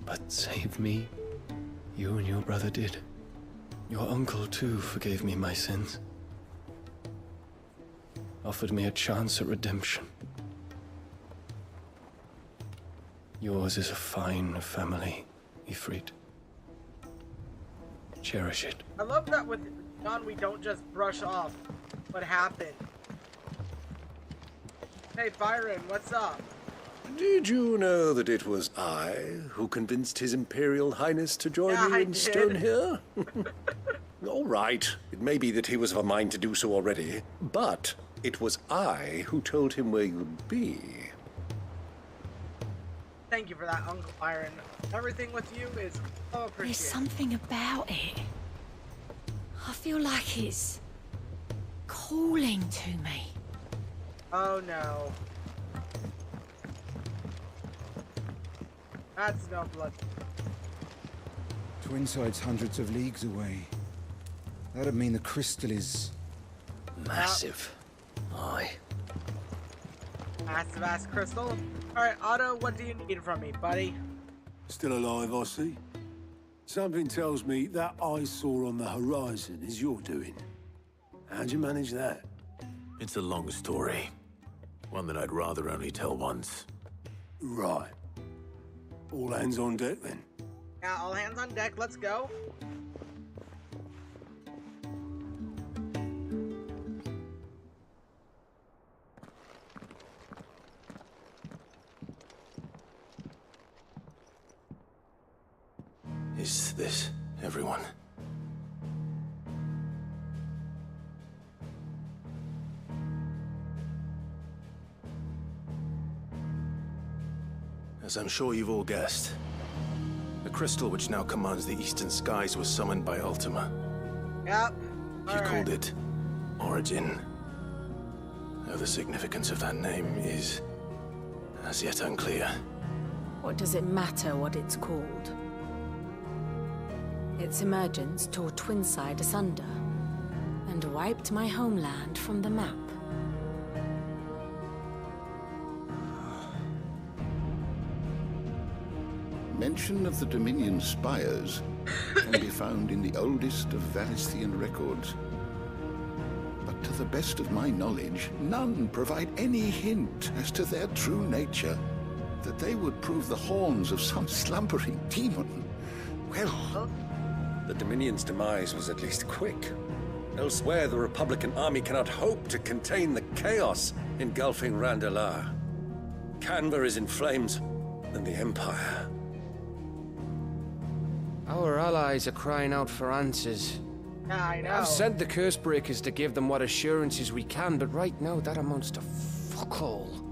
Speaker 6: But save me, you and your brother did. Your uncle too forgave me my sins. Offered me a chance at redemption. Yours is a fine family, Ifrit. Cherish it.
Speaker 1: I love that with John we don't just brush off what happened. Hey Byron, what's up?
Speaker 10: Did you know that it was I who convinced His Imperial Highness to join me in stone here? All right, it may be that he was of a mind to do so already, but it was I who told him where you'd be.
Speaker 1: Thank you for that, Uncle Byron. Everything with you is so appreciated.
Speaker 2: There's something about it. I feel like it's calling to me.
Speaker 1: Oh no. That's no blood.
Speaker 3: Twinside's hundreds of leagues away. That'd mean the crystal is...
Speaker 6: massive. Aye.
Speaker 1: Massive ass crystal. Alright, Otto, what do you need from me, buddy?
Speaker 18: Still alive, I see. Something tells me that eyesore on the horizon is your doing. How'd you manage that?
Speaker 10: It's a long story. One that I'd rather only tell once.
Speaker 18: Right. All hands on deck, then.
Speaker 1: Yeah, all hands on deck, let's go.
Speaker 10: Is this everyone? As I'm sure you've all guessed, the crystal which now commands the eastern skies was summoned by Ultima.
Speaker 1: Yep.
Speaker 10: She called it Origin. Though the significance of that name is as yet unclear.
Speaker 5: What does it matter what it's called? Its emergence tore Twinside asunder and wiped my homeland from the map.
Speaker 19: Mention of the Dominion spires can be found in the oldest of Valisthean records. But to the best of my knowledge, none provide any hint as to their true nature. That they would prove the horns of some slumbering demon. Well...
Speaker 10: The Dominion's demise was at least quick. Elsewhere, the Republican army cannot hope to contain the chaos engulfing Randalar. Canva is in flames, and the Empire.
Speaker 7: Our allies are crying out for answers.
Speaker 1: Yeah, I know.
Speaker 7: I've sent the curse breakers to give them what assurances we can, but right now that amounts to fuck all.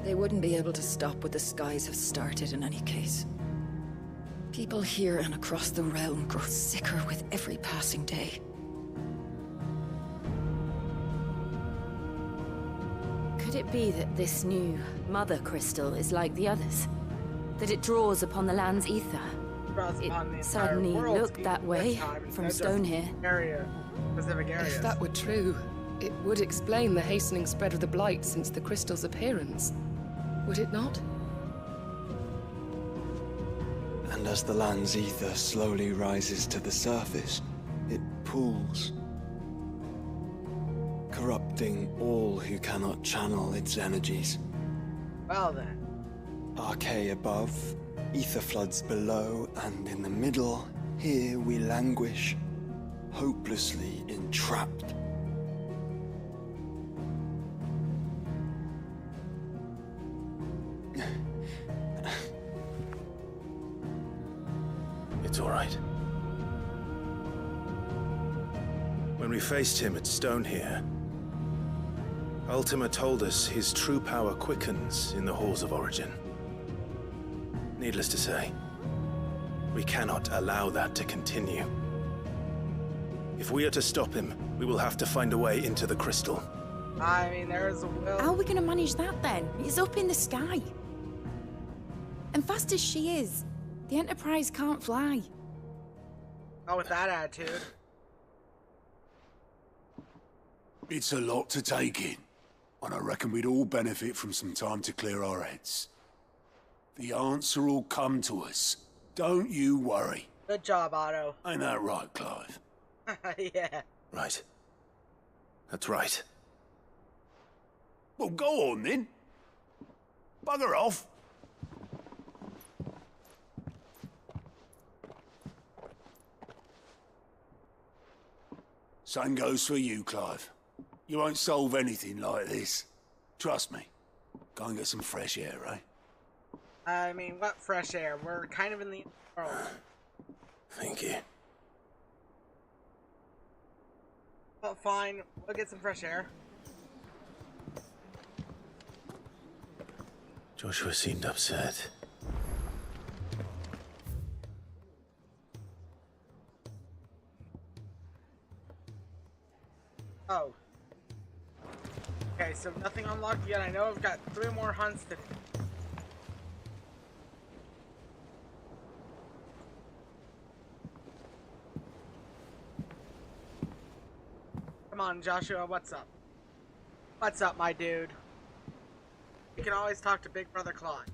Speaker 20: They wouldn't be able to stop what the skies have started in any case. People here and across the realm grow sicker with every passing day.
Speaker 5: Could it be that this new Mother Crystal is like the others? That it draws upon the land's ether? It certainly looked that way from stone here.
Speaker 1: Area. specific areas.
Speaker 13: If that were true, it would explain the hastening spread of the Blight since the crystal's appearance. Would it not?
Speaker 3: And as the land's ether slowly rises to the surface, it pools, corrupting all who cannot channel its energies.
Speaker 1: Well then.
Speaker 3: Archay above, ether floods below, and in the middle, here we languish, hopelessly entrapped.
Speaker 10: It's all right. When we faced him at Stone here, Ultima told us his true power quickens in the Halls of Origin. Needless to say, we cannot allow that to continue. If we are to stop him, we will have to find a way into the crystal.
Speaker 1: I mean, there's a will.
Speaker 2: How are we going to manage that then? It's up in the sky. And fast as she is, the Enterprise can't fly.
Speaker 1: Not with that attitude.
Speaker 18: It's a lot to take in, and I reckon we'd all benefit from some time to clear our heads. The answer will come to us. Don't you worry.
Speaker 1: Good job, Otto.
Speaker 18: Ain't that right, Clive?
Speaker 1: Yeah.
Speaker 10: Right. That's right.
Speaker 18: Well, go on then. Bugger off. Same goes for you, Clive. You won't solve anything like this. Trust me. Go and get some fresh air, eh?
Speaker 1: I mean, what fresh air? We're kind of in the world.
Speaker 10: Thank you.
Speaker 1: Well, fine. We'll get some fresh air.
Speaker 10: Joshua seemed upset.
Speaker 1: Oh. Okay, so nothing unlocked yet. I know I've got 3 more hunts to do. Come on, Joshua, what's up? What's up, my dude? You can always talk to Big Brother Clive.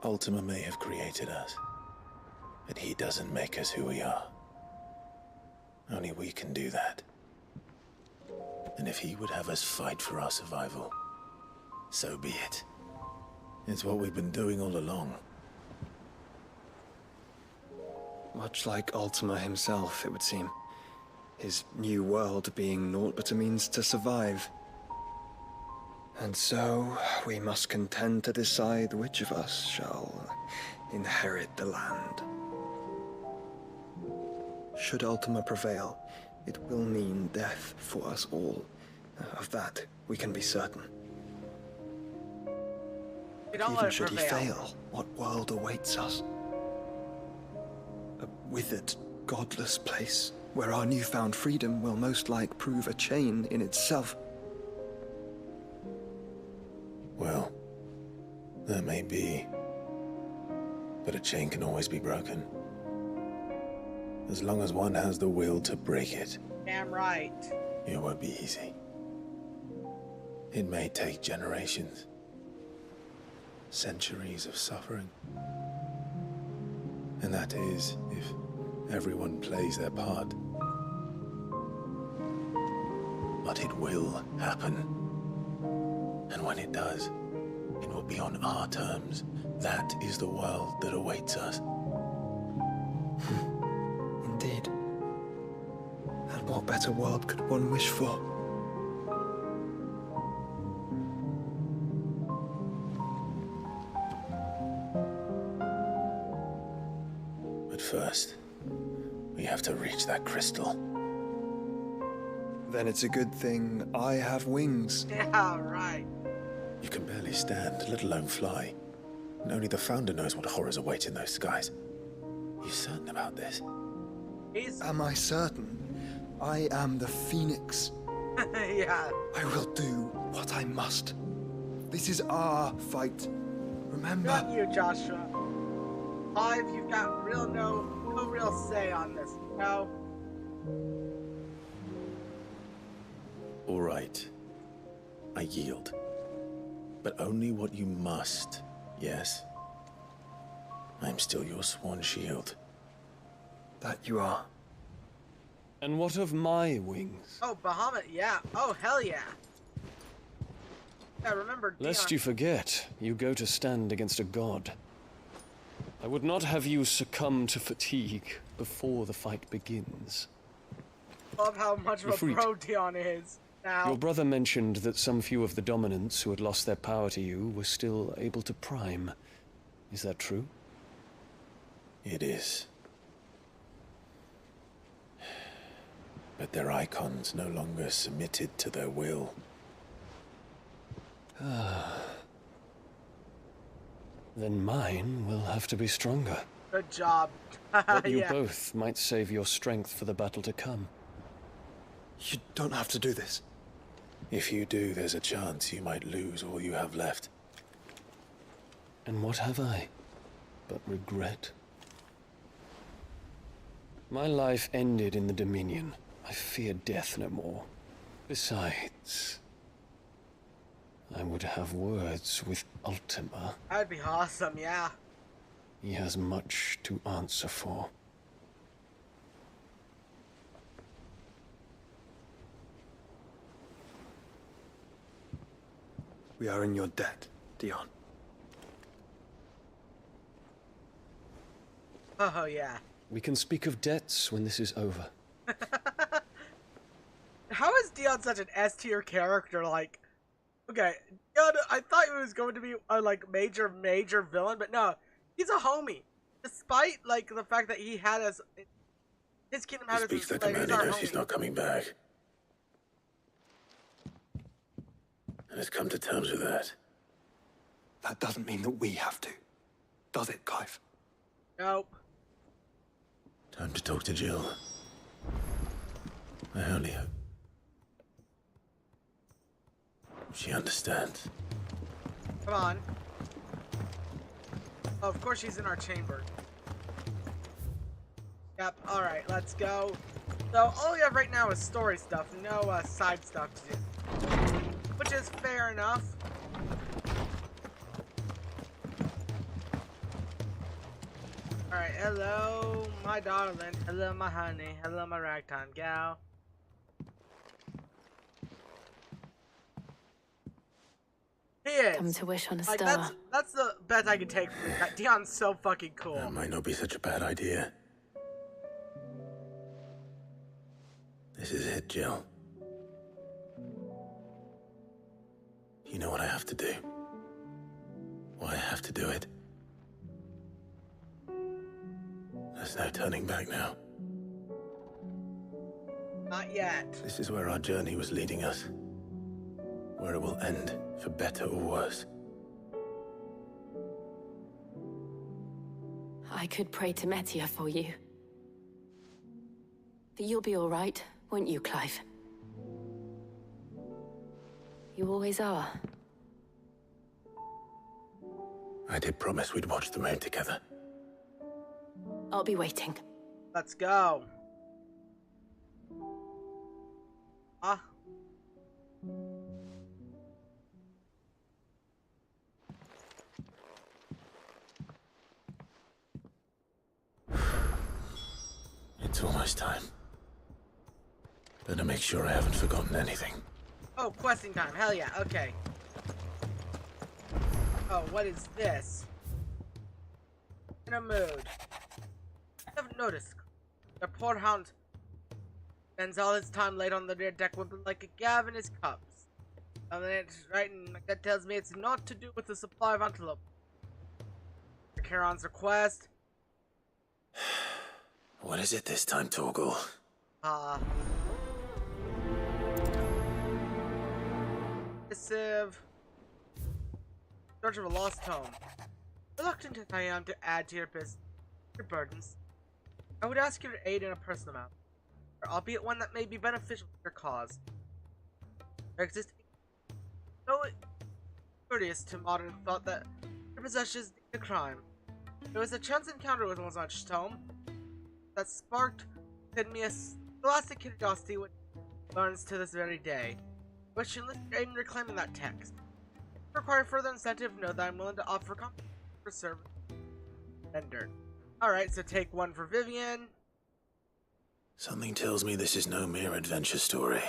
Speaker 10: Ultima may have created us, but he doesn't make us who we are. Only we can do that. And if he would have us fight for our survival, so be it. It's what we've been doing all along.
Speaker 3: Much like Ultima himself, it would seem. His new world being naught but a means to survive. And so, we must contend to decide which of us shall inherit the land. Should Ultima prevail, it will mean death for us all. Of that, we can be certain. Even should he fail, what world awaits us? A withered, godless place, where our newfound freedom will most like prove a chain in itself.
Speaker 10: Well, that may be. But a chain can always be broken. As long as one has the will to break it.
Speaker 1: Damn right.
Speaker 10: It won't be easy. It may take generations. Centuries of suffering. And that is, if everyone plays their part. But it will happen. And when it does, it will be on our terms. That is the world that awaits us.
Speaker 3: Indeed. And what better world could one wish for?
Speaker 10: But first, we have to reach that crystal.
Speaker 3: Then it's a good thing I have wings.
Speaker 1: Yeah, right.
Speaker 10: You can barely stand, let alone fly. And only the Founder knows what horrors await in those skies. You certain about this?
Speaker 3: Am I certain? I am the Phoenix.
Speaker 1: Yeah.
Speaker 3: I will do what I must. This is our fight. Remember?
Speaker 1: Not you, Joshua. Clive, you've got no real say on this, you know?
Speaker 4: All right. I yield. But only what you must, yes? I'm still your sworn shield.
Speaker 3: That you are.
Speaker 6: And what of my wings?
Speaker 1: Oh, Bahamut, yeah. Oh, hell yeah. Yeah, remember, Dion.
Speaker 6: Lest you forget, you go to stand against a god. I would not have you succumb to fatigue before the fight begins.
Speaker 1: Love how much of a
Speaker 6: Ifrit.
Speaker 1: pro Dion is now.
Speaker 6: Your brother mentioned that some few of the dominants who had lost their power to you were still able to prime. Is that true?
Speaker 4: It is. But their icons no longer submitted to their will.
Speaker 6: Then mine will have to be stronger.
Speaker 1: Good job.
Speaker 6: But you
Speaker 1: Yeah.
Speaker 6: both might save your strength for the battle to come.
Speaker 3: You don't have to do this.
Speaker 4: If you do, there's a chance you might lose all you have left.
Speaker 6: And what have I but regret? My life ended in the Dominion. I fear death no more. Besides, I would have words with Ultima.
Speaker 1: That'd be awesome, yeah.
Speaker 6: He has much to answer for.
Speaker 3: We are in your debt, Dion.
Speaker 1: Oh, yeah.
Speaker 6: We can speak of debts when this is over.
Speaker 1: How is Dion such an S-tier character? Like, okay, Dion, I thought he was going to be a, like, major villain, but no. He's a homie. Despite, like, the fact that he had his kingdom had
Speaker 4: He speaks like a
Speaker 1: like,
Speaker 4: man
Speaker 1: he's
Speaker 4: who
Speaker 1: our
Speaker 4: knows
Speaker 1: homie.
Speaker 4: he's not coming back. And has come to terms with that.
Speaker 3: That doesn't mean that we have to. Does it, Clive?
Speaker 1: Nope.
Speaker 4: Time to talk to Jill. I only hope she understands.
Speaker 1: Come on. Oh, of course she's in our chamber. Yep, alright, let's go. So, all we have right now is story stuff, no side stuff to do. Which is fair enough. Alright, hello, my darling. Hello, my honey. Hello, my ragtime gal. He is.
Speaker 5: Come to wish on a
Speaker 1: Like,
Speaker 5: star.
Speaker 1: that's the bet I can take from that. Dion's so fucking cool.
Speaker 4: That might not be such a bad idea. This is it, Jill. You know what I have to do. Why I have to do it. There's no turning back now.
Speaker 1: Not yet.
Speaker 4: This is where our journey was leading us. Where it will end, for better or worse.
Speaker 5: I could pray to Metia for you. But you'll be all right, won't you, Clive? You always are.
Speaker 4: I did promise we'd watch the moon together.
Speaker 5: I'll be waiting.
Speaker 1: Let's go. Ah.
Speaker 4: It's almost time. Better make sure I haven't forgotten anything.
Speaker 1: Oh, questing time. Hell yeah. Okay. Oh, what is this? In a mood. I haven't noticed. The poor hound spends all his time laid on the rear deck whimpering like a gav in his cups. And then it's writing like that tells me it's not to do with the supply of antelope. Charon's request.
Speaker 4: What is it this time, Torgal?
Speaker 1: Missive. Search of a lost tome. Reluctant as I am to add to your burdens, I would ask your aid in a personal matter, albeit one that may be beneficial to your cause. There exists no courteous to modern thought that your possession is a crime. There was a chance encounter with one such tome. that sparked in me a scholastic curiosity which runs to this very day. Which enlisted in reclaiming that text. If you require further incentive, know that I'm willing to offer compensation for service rendered. Alright, so take one for Vivian.
Speaker 10: Something tells me this is no mere adventure story.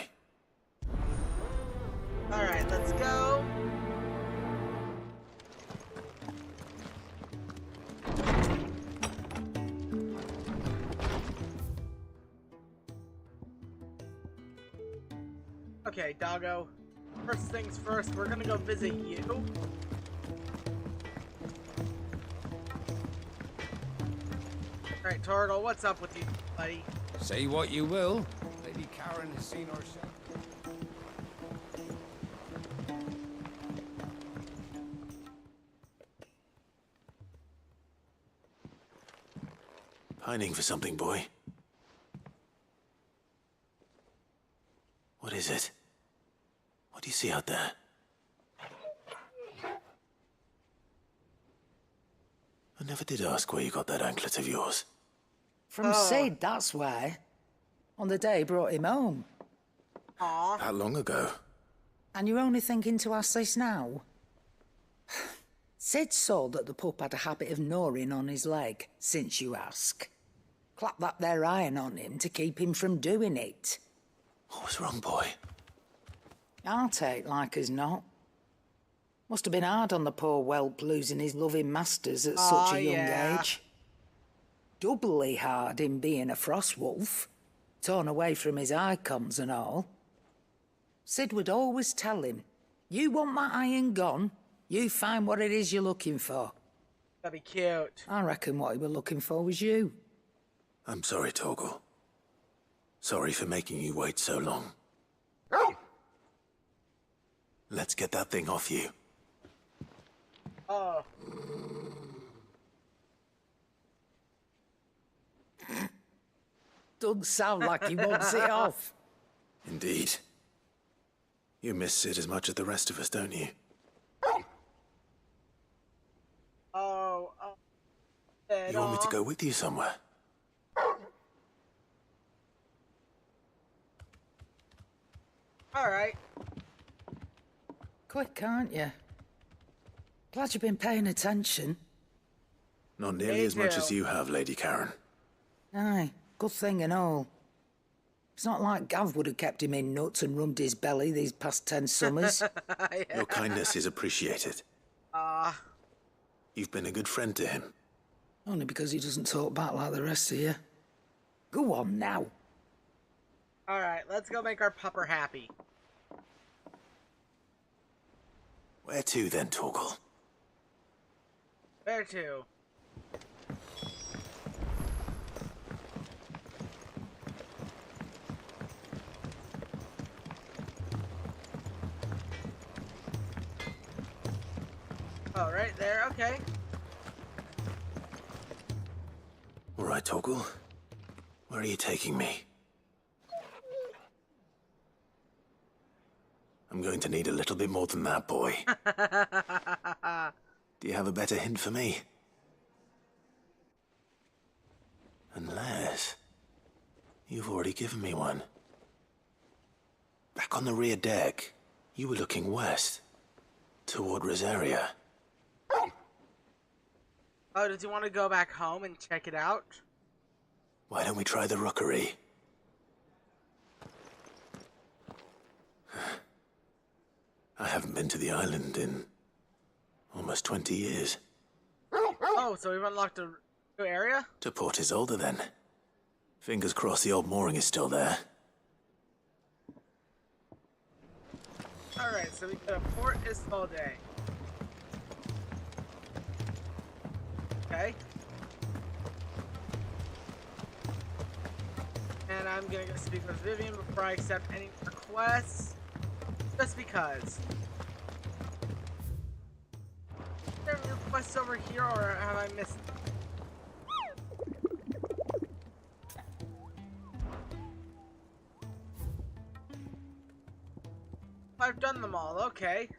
Speaker 1: Alright, let's go. Okay, doggo. First things first, we're gonna go visit you. Alright, Torgal, what's up with you, buddy?
Speaker 7: Say what you will. Lady Karen has seen herself.
Speaker 10: Pining for something, boy. What is it? What do you see out there? I never did ask where you got that anklet of yours.
Speaker 15: From Sid, that's why. On the day he brought him home.
Speaker 1: Aww.
Speaker 10: That long ago?
Speaker 15: And you're only thinking to ask this now? Sid saw that the pup had a habit of gnawing on his leg, since you ask. Clap that there iron on him to keep him from doing it.
Speaker 10: What was wrong, boy?
Speaker 15: I'll take like as not. Must have been hard on the poor whelp losing his loving masters at such a young age. Doubly hard in being a frost wolf, torn away from his icons and all. Sid would always tell him, you want that iron gone, you find what it is you're looking for.
Speaker 1: That'd be cute.
Speaker 15: I reckon what he was looking for was you.
Speaker 10: I'm sorry, Torgal. Sorry for making you wait so long. Let's get that thing off you.
Speaker 1: Oh.
Speaker 15: Doesn't sound like he wants it off.
Speaker 10: Indeed. You miss Sid as much as the rest of us, don't you?
Speaker 1: Oh.
Speaker 10: You want me to go with you somewhere?
Speaker 1: Alright.
Speaker 15: Quick, aren't you? Glad you've been paying attention.
Speaker 10: Not nearly as much as you have, Lady Karen.
Speaker 15: Aye, good thing and all. It's not like Gav would have kept him in nuts and rubbed his belly these past 10 summers.
Speaker 10: Your kindness is appreciated. You've been a good friend to him.
Speaker 15: Only because he doesn't talk back like the rest of you. Go on now.
Speaker 1: Alright, let's go make our pupper happy.
Speaker 10: Where to then, Torgal?
Speaker 1: Where to? Oh, right there, okay.
Speaker 10: All right, Torgal. Where are you taking me? I'm going to need a little bit more than that, boy. Do you have a better hint for me? Unless... you've already given me one. Back on the rear deck, you were looking west. Toward Rosaria.
Speaker 1: Oh, did you want to go back home and check it out?
Speaker 10: Why don't we try the rookery? I haven't been to the island in almost 20 years.
Speaker 1: Oh, so we've unlocked a new area?
Speaker 10: To Port Isolde, then. Fingers crossed the old mooring is still there.
Speaker 1: Alright, so we go to Port Isolde. Okay. And I'm gonna go speak with Vivian before I accept any requests. Just because. Is there any requests over here, or have I missed? I've done them all, okay.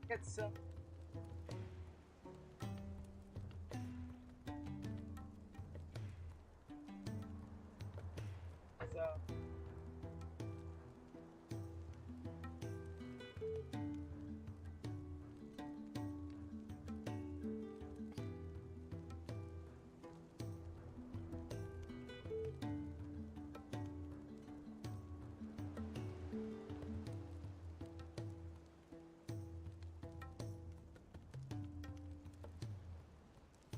Speaker 1: Get some.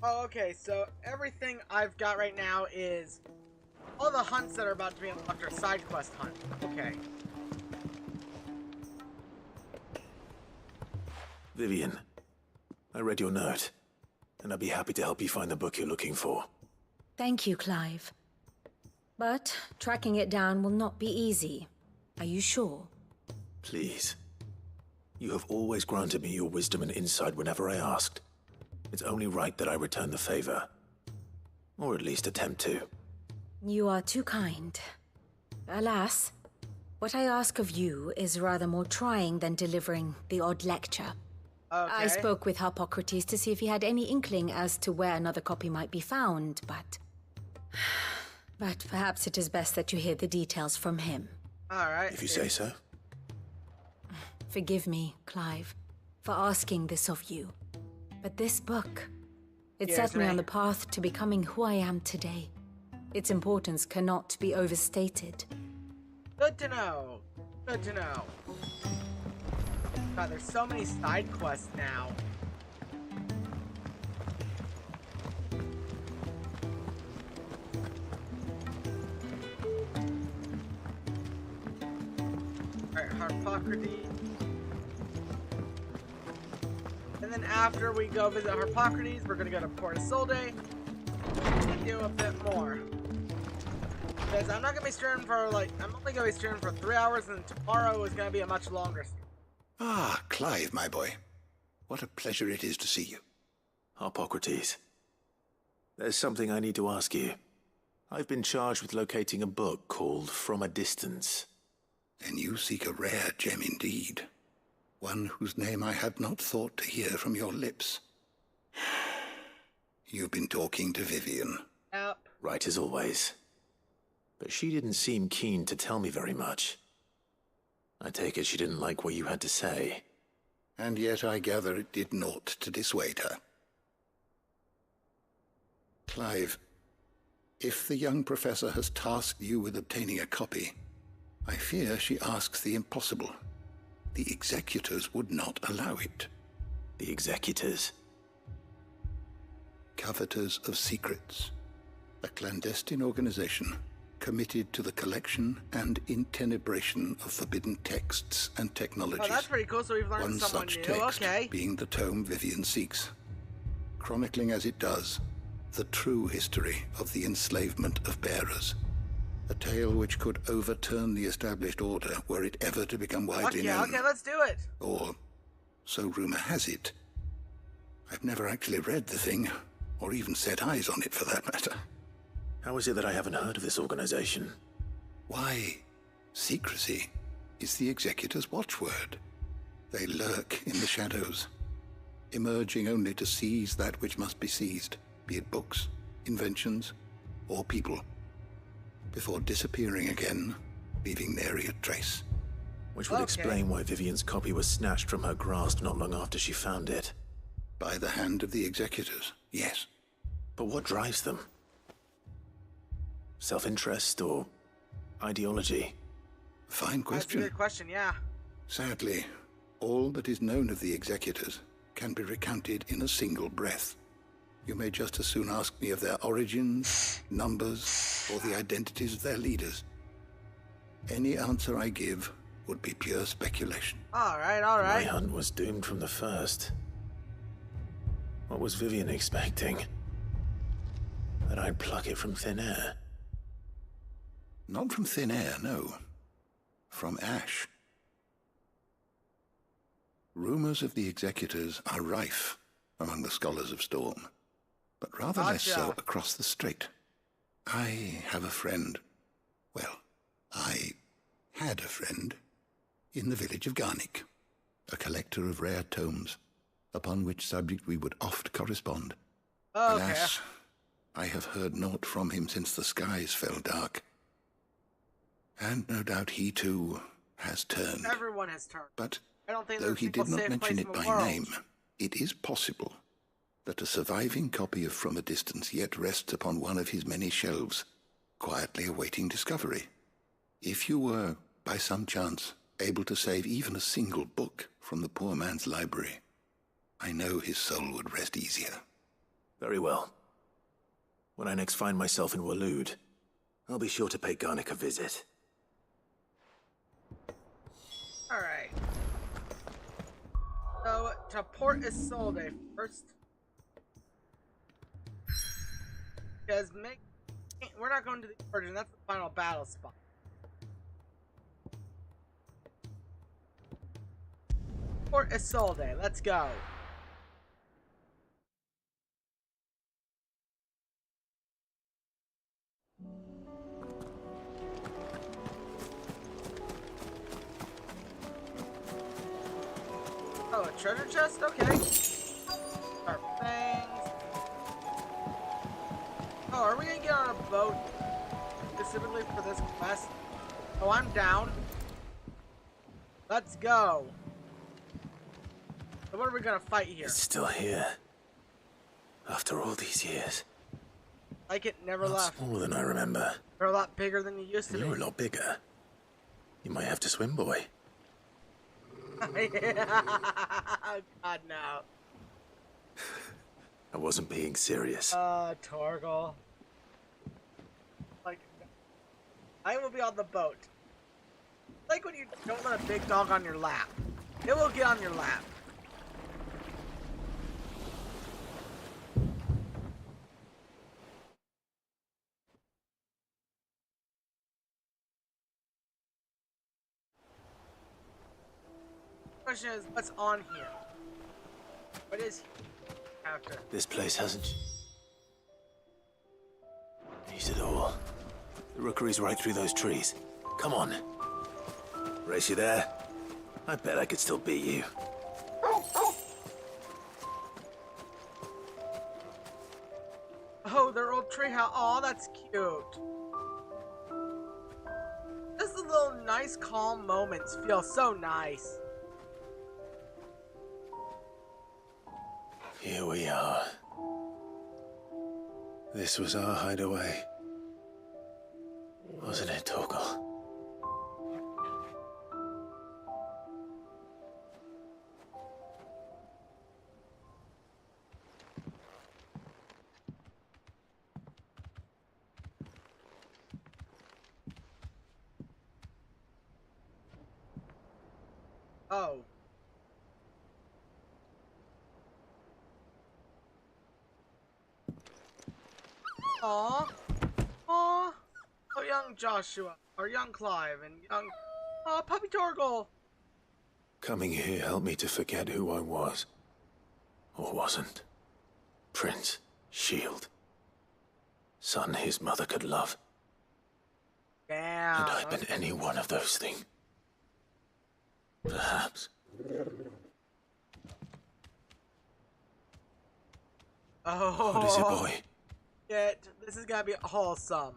Speaker 1: Oh, okay, so everything I've got right now is all the hunts that are about to be unlocked are side quest hunts. Okay.
Speaker 4: Vivian, I read your note, and I'd be happy to help you find the book you're looking for.
Speaker 5: Thank you, Clive. But tracking it down will not be easy. Are you sure?
Speaker 4: Please. You have always granted me your wisdom and insight whenever I asked. It's only right that I return the favor. Or at least attempt to.
Speaker 5: You are too kind. Alas, what I ask of you is rather more trying than delivering the odd lecture.
Speaker 1: Okay.
Speaker 5: I spoke with Harpocrates to see if he had any inkling as to where another copy might be found, but perhaps it is best that you hear the details from him.
Speaker 1: Alright.
Speaker 4: If you say so.
Speaker 5: Forgive me, Clive, for asking this of you. But this book, it set me on the path to becoming who I am today. Its importance cannot be overstated.
Speaker 1: Good to know. Good to know. God, there's so many side quests now. Alright, Harpocrates. And then after we go visit Harpocrates, we're gonna go to Port Isolde and do a bit more. Because I'm not gonna be streaming for I'm only gonna be streaming for 3 hours, and tomorrow is gonna be a much longer stream.
Speaker 19: Ah, Clive, my boy. What a pleasure it is to see you.
Speaker 4: Harpocrates. There's something I need to ask you. I've been charged with locating a book called From a Distance.
Speaker 19: Then you seek a rare gem indeed. One whose name I had not thought to hear from your lips. You've been talking to Vivian.
Speaker 1: Yep.
Speaker 4: Right as always. But she didn't seem keen to tell me very much. I take it she didn't like what you had to say.
Speaker 19: And yet I gather it did naught to dissuade her. Clive, if the young professor has tasked you with obtaining a copy, I fear she asks the impossible. The executors would not allow it.
Speaker 4: The executors?
Speaker 19: Coveters of Secrets. A clandestine organization committed to the collection and intenebration of forbidden texts and technologies.
Speaker 1: Oh, that's pretty cool, so we've learned
Speaker 19: One
Speaker 1: someone
Speaker 19: such
Speaker 1: new.
Speaker 19: text
Speaker 1: Okay.
Speaker 19: being the tome Vivian seeks, chronicling as it does the true history of the enslavement of bearers. A tale which could overturn the established order were it ever to become widely known.
Speaker 1: Okay, let's do it.
Speaker 19: Or, so rumor has it. I've never actually read the thing, or even set eyes on it for that matter.
Speaker 4: How is it that I haven't heard of this organization?
Speaker 19: Why, secrecy is the executor's watchword. They lurk in the shadows, emerging only to seize that which must be seized, be it books, inventions, or people, before disappearing again, leaving nary a trace.
Speaker 4: Which would explain why Vivian's copy was snatched from her grasp not long after she found it.
Speaker 19: By the hand of the executors, yes.
Speaker 4: But what drives them? Self-interest or ideology?
Speaker 19: Fine question.
Speaker 1: That's a good question, yeah.
Speaker 19: Sadly, all that is known of the executors can be recounted in a single breath. You may just as soon ask me of their origins, numbers, or the identities of their leaders. Any answer I give would be pure speculation.
Speaker 1: Alright.
Speaker 4: My hunt was doomed from the first. What was Vivian expecting? That I'd pluck it from thin air?
Speaker 19: Not from thin air, no. From ash. Rumors of the executors are rife among the scholars of Storm, but rather less so across the strait. I have a friend. Well, I had a friend in the village of Garnick, a collector of rare tomes, upon which subject we would oft correspond. Alas, I have heard naught from him since the skies fell dark. And no doubt he too has turned.
Speaker 1: Everyone has turned.
Speaker 19: But
Speaker 1: I don't think
Speaker 19: though he did not mention it by name, it is possible that a surviving copy of From a Distance yet rests upon one of his many shelves, quietly awaiting discovery. If you were, by some chance, able to save even a single book from the poor man's library, I know his soul would rest easier.
Speaker 4: Very well. When I next find myself in Waloed, I'll be sure to pay Garnick a visit.
Speaker 1: Alright. So, to Port Isolde first. Because we're not going to the origin, that's the final battle spot. Port Isolde, let's go. Oh, a treasure chest? Okay. Our things. Oh, are we gonna get on a boat specifically for this quest? Oh, I'm down. Let's go. So what are we gonna fight here?
Speaker 4: It's still here. After all these years.
Speaker 1: Like it never left.
Speaker 4: Smaller than I remember.
Speaker 1: You're a lot bigger than you used to be.
Speaker 4: You're a lot bigger. You might have to swim, boy.
Speaker 1: God, no.
Speaker 4: I wasn't being serious.
Speaker 1: Torgal. Like, I will be on the boat. Like when you don't let a big dog on your lap. It will get on your lap. Question is, what's on here? What is after?
Speaker 4: This place hasn't used it all. The rookery's right through those trees. Come on. Race you there? I bet I could still beat you.
Speaker 1: Oh, their old treehouse. Oh, that's cute. Just the little nice, calm moments feel so nice.
Speaker 4: Here we are. This was our hideaway. Wasn't it, Torgal?
Speaker 1: Oh. Aww. Aww. Oh, young Joshua. Or young Clive. And young... Aw, Puppy Torgal.
Speaker 4: Coming here helped me to forget who I was. Or wasn't. Prince. Shield. Son his mother could love.
Speaker 1: Damn.
Speaker 4: Had I been any one of those things? Perhaps.
Speaker 1: Oh.
Speaker 4: What is it, boy?
Speaker 1: This is gonna be wholesome.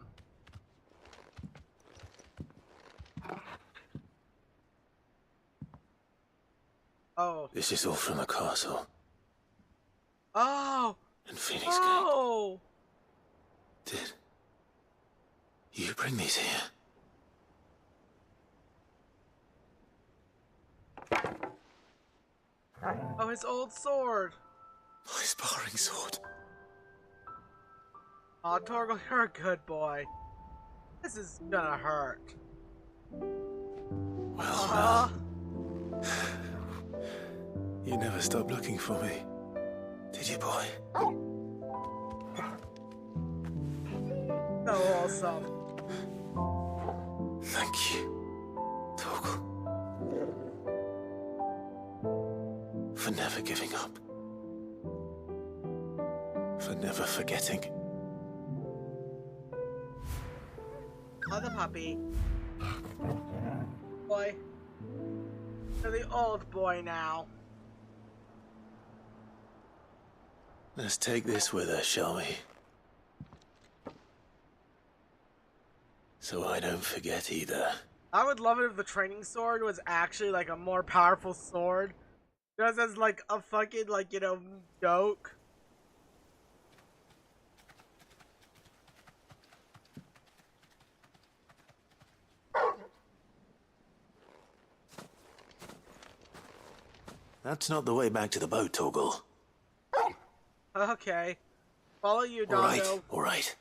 Speaker 1: Oh.
Speaker 4: This is all from the castle.
Speaker 1: Oh.
Speaker 4: And Phoenix
Speaker 1: Oh.
Speaker 4: Gate. Did you bring these here?
Speaker 1: Oh, his old sword.
Speaker 4: My sparring sword.
Speaker 1: Aw, Torgal, you're a good boy. This is gonna hurt.
Speaker 4: Well, you never stopped looking for me, did you, boy?
Speaker 1: So awesome.
Speaker 4: Thank you, Torgal. For never giving up. For never forgetting.
Speaker 1: Oh, the puppy. Boy. You're the old boy now.
Speaker 4: Let's take this with us, shall we? So I don't forget either.
Speaker 1: I would love it if the training sword was actually like a more powerful sword. Just as like a fucking like, you know, joke.
Speaker 4: That's not the way back to the boat, Torgal.
Speaker 1: Okay. follow you, doggo.
Speaker 4: All right.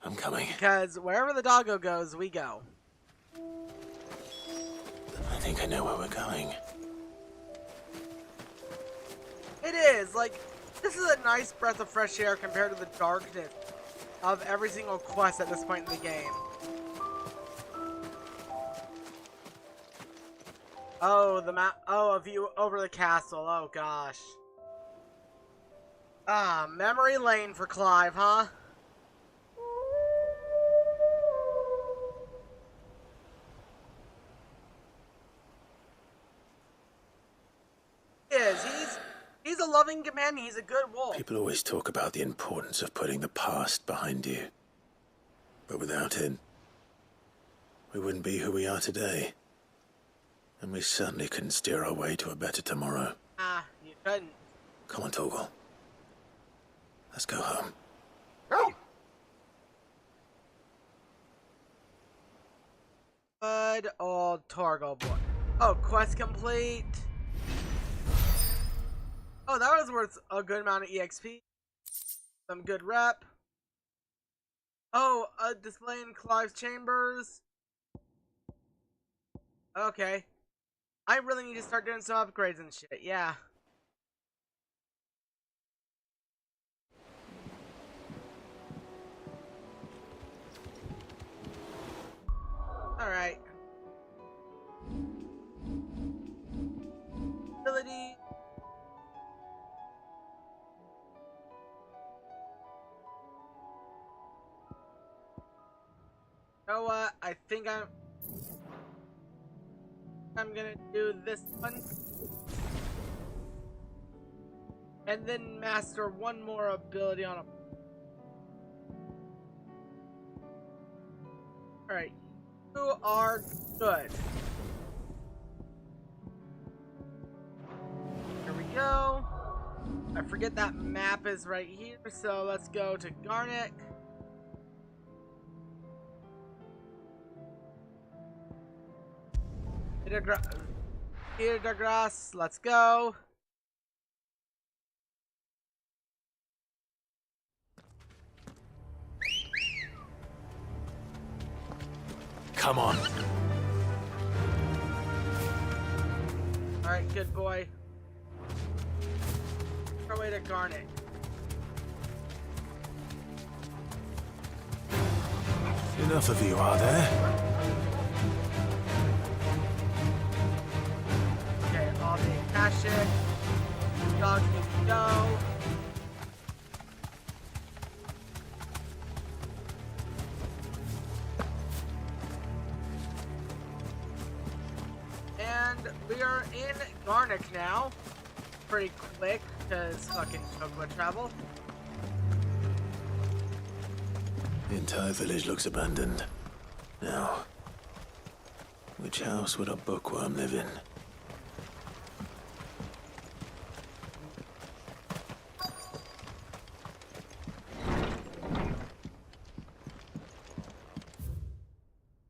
Speaker 4: I'm coming.
Speaker 1: Because wherever the doggo goes, we go.
Speaker 4: I think I know where we're going.
Speaker 1: It is, like, this is a nice breath of fresh air compared to the darkness of every single quest at this point in the game. Oh, the map. Oh, a view over the castle. Oh, gosh. Ah, memory lane for Clive, huh? He's a loving companion. He's a good wolf.
Speaker 4: People always talk about the importance of putting the past behind you. But without it, we wouldn't be who we are today. And we certainly couldn't steer our way to a better tomorrow.
Speaker 1: Ah, you couldn't.
Speaker 4: Come on, Torgal. Let's go home.
Speaker 1: Good old Torgal boy. Oh, quest complete. Oh, that was worth a good amount of EXP. Some good rep. Oh, a display in Clive's chambers. Okay. I really need to start doing some upgrades and shit, yeah. Alright. Ability. You know what? I think I'm gonna do this one. And then master one more ability on a... Alright. You are good. Here we go. I forget that map is right here, so let's go to Garnick. Here de Grasse, let's go.
Speaker 4: Come on.
Speaker 1: Alright, good boy. Our way to Garnick.
Speaker 4: Enough of you, are there?
Speaker 1: Okay, all the cash it. Dogs need to go. And we are in Garnick now. Pretty quick, because fucking Chocobo travel.
Speaker 4: The entire village looks abandoned. Now, which house would a bookworm live in?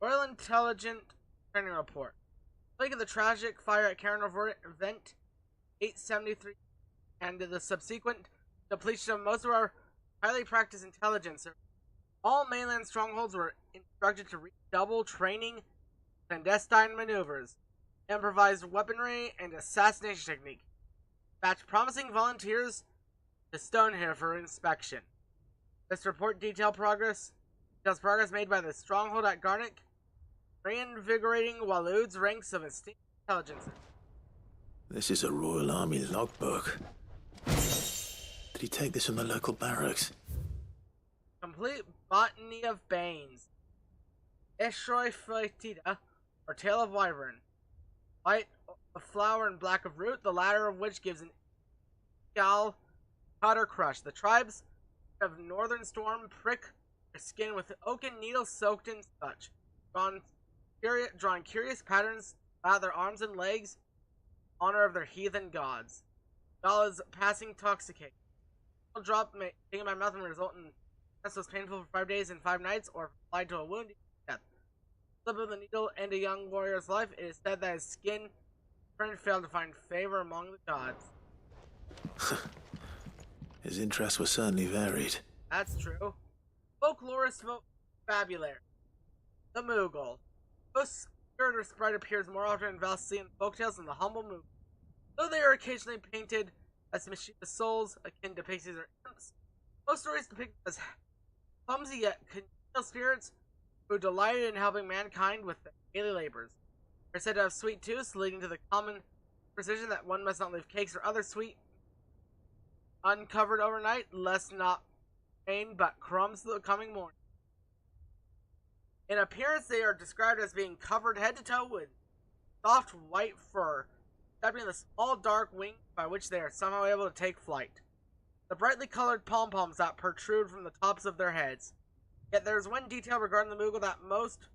Speaker 1: Royal Intelligent Training Report. Look at the tragic fire at Carnival Event 873 and the subsequent depletion of most of our highly practiced intelligence. All mainland strongholds were instructed to redouble training, clandestine maneuvers, improvised weaponry, and assassination technique. Dispatch promising volunteers to Stonehill for inspection. This report details progress made by the stronghold at Garnick, reinvigorating Waloed's ranks of esteemed intelligence.
Speaker 4: This is a Royal Army logbook. Did he take this from the local barracks?
Speaker 1: Complete botany of Banes. Eshroi Flatida, or Tail of Wyvern. White of flower and black of root, the latter of which gives an gal powder crush. The tribes of Northern Storm prick their skin with oaken needles soaked in such, drawing curious patterns out their arms and legs in honor of their heathen gods. Gal is passing intoxicated. A drop may sting in my mouth and result in this was painful for 5 days and 5 nights, or applied to a wound, death. Slip of the needle and a young warrior's life. It is said that his skin friend failed to find favor among the gods.
Speaker 4: His interests were certainly varied.
Speaker 1: That's true. Folklorist vocabulary. The Moogle. Most spirit or sprite appears more often in Valisthean folktales than the humble Moogle. Though they are occasionally painted as mischievous souls, akin to pixies or imps, most stories depict them as clumsy yet congenial spirits who delighted in helping mankind with their daily labors. They are said to have sweet tooths, leading to the common precision that one must not leave cakes or other sweet uncovered overnight, lest not rain but crumbs the coming morning. In appearance, they are described as being covered head to toe with soft white fur, excepting the small dark wings by which they are somehow able to take flight. The brightly colored pom-poms that protrude from the tops of their heads. Yet there is one detail regarding the Moogle that most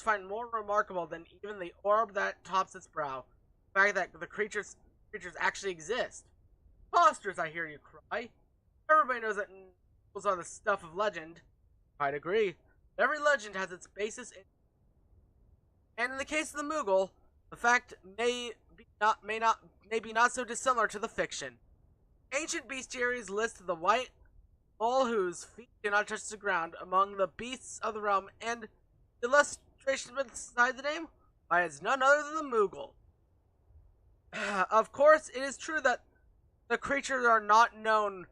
Speaker 1: find more remarkable than even the orb that tops its brow. The fact that the creatures actually exist. Imposters, I hear you cry. Everybody knows that Moogles are the stuff of legend. I'd agree. But every legend has its basis in... And in the case of the Moogle, the fact may be not so dissimilar to the fiction. Ancient bestiaries list the white mole whose feet do not touch the ground among the beasts of the realm, and the illustration beside the name, why, it's none other than the Moogle. Of course, it is true that the creatures are not known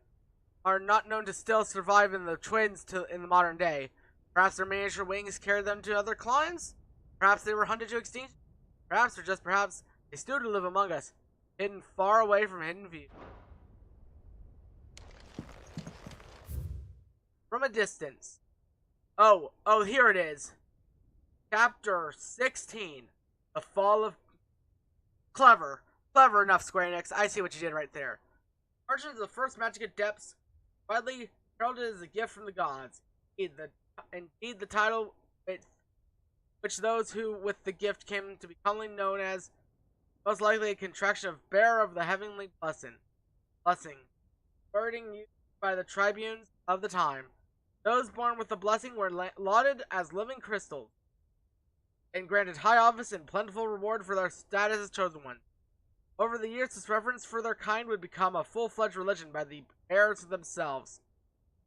Speaker 1: to still survive in the twins in the modern day. Perhaps their miniature wings carried them to other climes. Perhaps they were hunted to extinction. Perhaps, or just perhaps, they still do live among us, hidden far away from hidden view. From a distance. Oh, here it is. Chapter 16. The Fall of... Clever enough, Square Enix. I see what you did right there. Origins of the first magic adepts, widely heralded as a gift from the gods. Indeed, the title which those who with the gift came to be commonly known as, most likely a contraction of bearer of the heavenly blessing. Wording used by the tribunes of the time. Those born with the blessing were lauded as living crystals, and granted high office and plentiful reward for their status as chosen ones. Over the years, this reverence for their kind would become a full-fledged religion by the bearers themselves,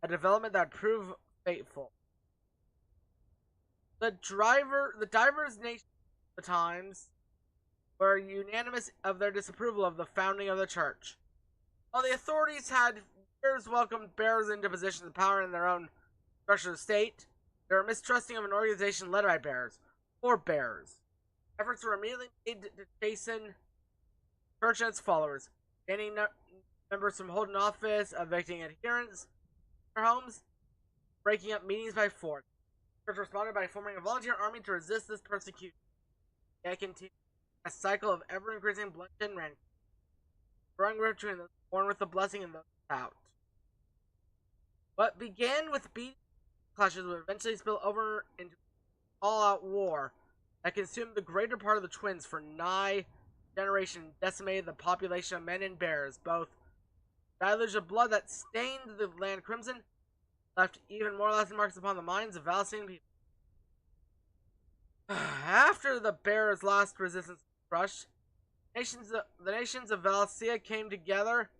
Speaker 1: a development that proved fateful. The divers nations of the times were unanimous of their disapproval of the founding of the church. While the authorities had years welcomed bearers into positions of power in their own structure of state, they were mistrusting of an organization led by bearers, or bearers. Efforts were immediately made to chasten church and its followers, banning members from holding office, evicting adherents from their homes, breaking up meetings by force. The church responded by forming a volunteer army to resist this persecution. They continued a cycle of ever-increasing bloodshed and rancor, growing rift between those born with the blessing and those without. What began with beating clashes would eventually spill over into all-out war that consumed the greater part of the twins for nigh generation, decimated the population of men and bears. Both deluge of blood that stained the land crimson left even more lasting marks upon the minds of Valisthean people. After the bears' last resistance was crushed, the nations of Valisthea came together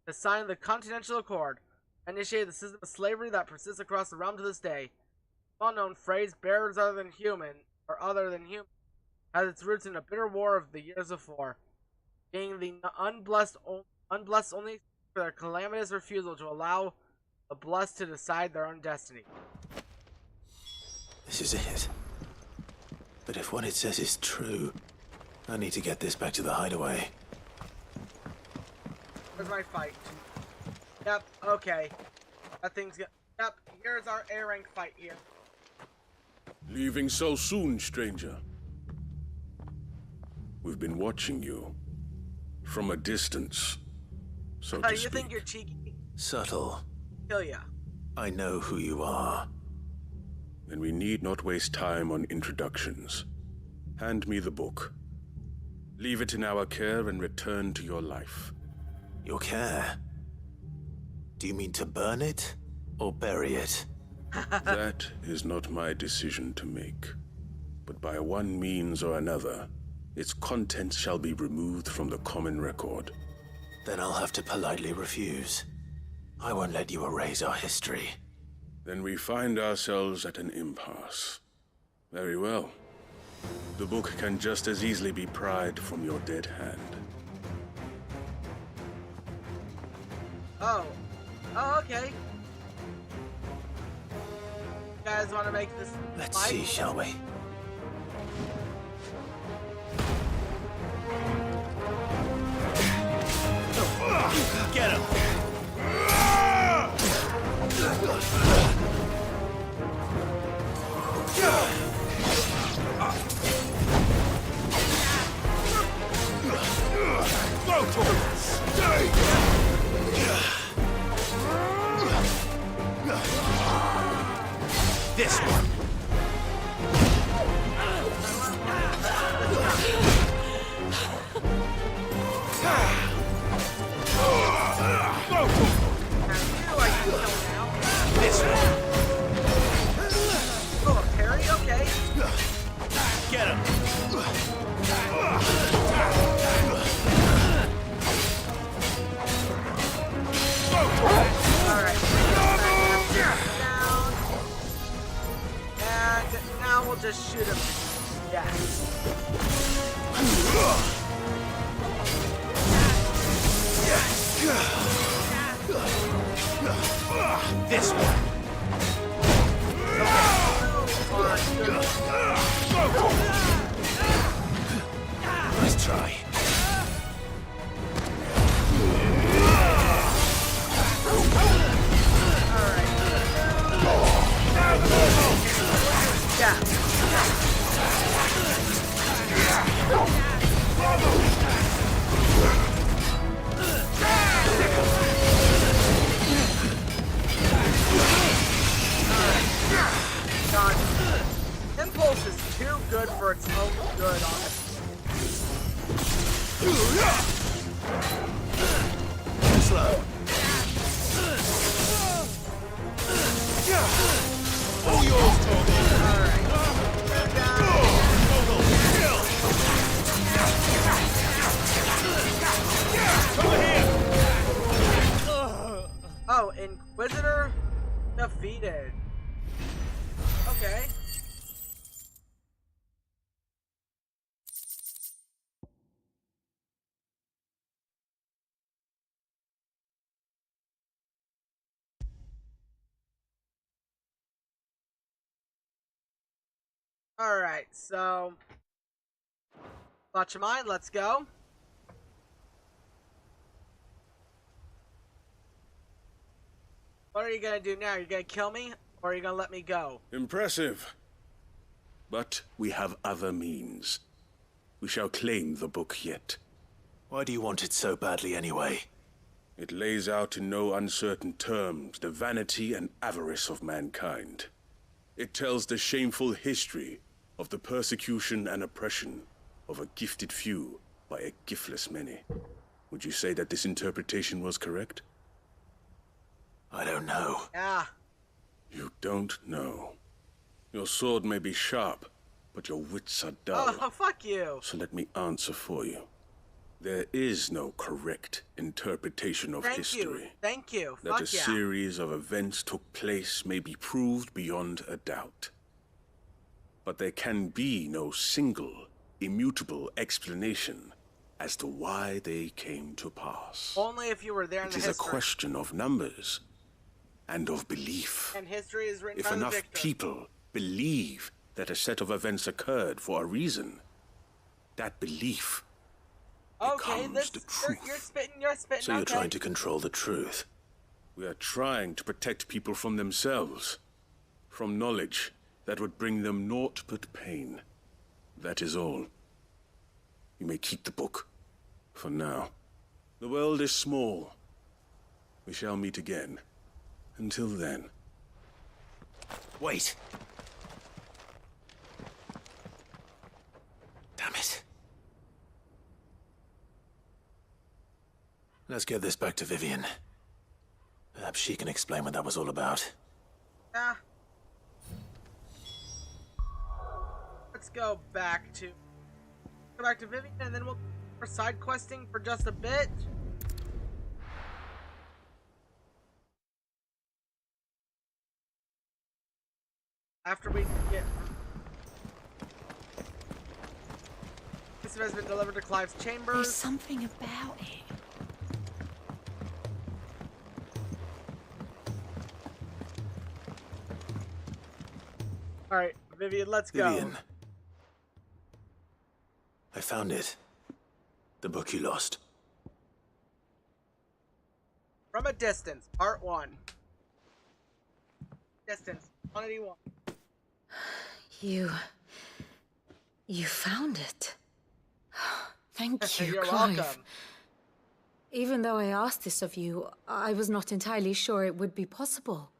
Speaker 1: to sign the Continental Accord, and initiated the system of slavery that persists across the realm to this day. The well-known phrase, bearers other than human, has its roots in a bitter war of the years before, being the unblessed only for their calamitous refusal to allow the blessed to decide their own destiny.
Speaker 4: This is it. But if what it says is true, I need to get this back to the hideaway.
Speaker 1: Where's my fight? Yep, okay. That thing's good. Yep, here's our A-rank fight here.
Speaker 18: Leaving so soon, stranger? We've been watching you. From a distance, so to
Speaker 1: You
Speaker 18: speak.
Speaker 1: think you're cheeky?
Speaker 4: Subtle.
Speaker 1: Kill ya.
Speaker 4: I know who you are.
Speaker 18: Then we need not waste time on introductions. Hand me the book. Leave it in our care and return to your life.
Speaker 4: Your care? Do you mean to burn it, or bury it?
Speaker 18: That is not my decision to make. But by one means or another, its contents shall be removed from the common record.
Speaker 4: Then I'll have to politely refuse. I won't let you erase our history.
Speaker 21: Then we find ourselves at an impasse. Very well. The book can just as easily be pried from your dead hand.
Speaker 1: Oh. Oh, okay. You guys want to make this
Speaker 4: Let's
Speaker 1: fight?
Speaker 4: see, shall we?
Speaker 10: Get him! Go to it! Stay! This one! This one!
Speaker 1: Oh, a parry? Okay.
Speaker 10: Get him!
Speaker 1: Alright. Down. And now we'll just shoot him. Yes.
Speaker 10: This one! Nice try.
Speaker 1: God. Impulse is too good for its own good, honestly.
Speaker 10: Slow. All yours, Toby.
Speaker 1: Alright. Oh, Inquisitor defeated. Okay. Alright, so thought your mind, let's go. What are you gonna do now? You're gonna kill me, or are you gonna let me go?
Speaker 21: Impressive. But we have other means. We shall claim the book yet.
Speaker 4: Why do you want it so badly anyway?
Speaker 21: It lays out in no uncertain terms the vanity and avarice of mankind. It tells the shameful history of the persecution and oppression of a gifted few by a giftless many. Would you say that this interpretation was correct?
Speaker 4: I don't know.
Speaker 1: Yeah.
Speaker 21: You don't know. Your sword may be sharp, but your wits are dull.
Speaker 1: Oh, fuck you.
Speaker 21: So let me answer for you. There is no correct interpretation of history.
Speaker 1: Thank you.
Speaker 21: That a series of events took place may be proved beyond a doubt. But there can be no single, immutable explanation as to why they came to pass.
Speaker 1: Only if you were there in the history.
Speaker 21: It is a question of numbers and of belief.
Speaker 1: And history is written
Speaker 21: If
Speaker 1: by the
Speaker 21: enough
Speaker 1: victor.
Speaker 21: people believe that a set of events occurred for a reason, that belief becomes the truth.
Speaker 1: You're spitting.
Speaker 21: So you're trying to control the truth. We are trying to protect people from themselves, from knowledge that would bring them naught but pain. That is all. You may keep the book, for now. The world is small. We shall meet again. Until then.
Speaker 4: Wait. Damn it. Let's get this back to Vivian. Perhaps she can explain what that was all about.
Speaker 1: Yeah. Let's go back to Vivian, and then we'll for side questing for just a bit. After we get... This has been delivered to Clive's chambers.
Speaker 2: There's something about it.
Speaker 1: Alright, Vivian, let's go.
Speaker 4: Vivian. I found it. The book you lost.
Speaker 1: From a Distance, Part 1. Distance, 181.
Speaker 2: You found it. Thank you,
Speaker 1: You're
Speaker 2: Clive.
Speaker 1: welcome.
Speaker 2: Even though I asked this of you, I was not entirely sure it would be possible.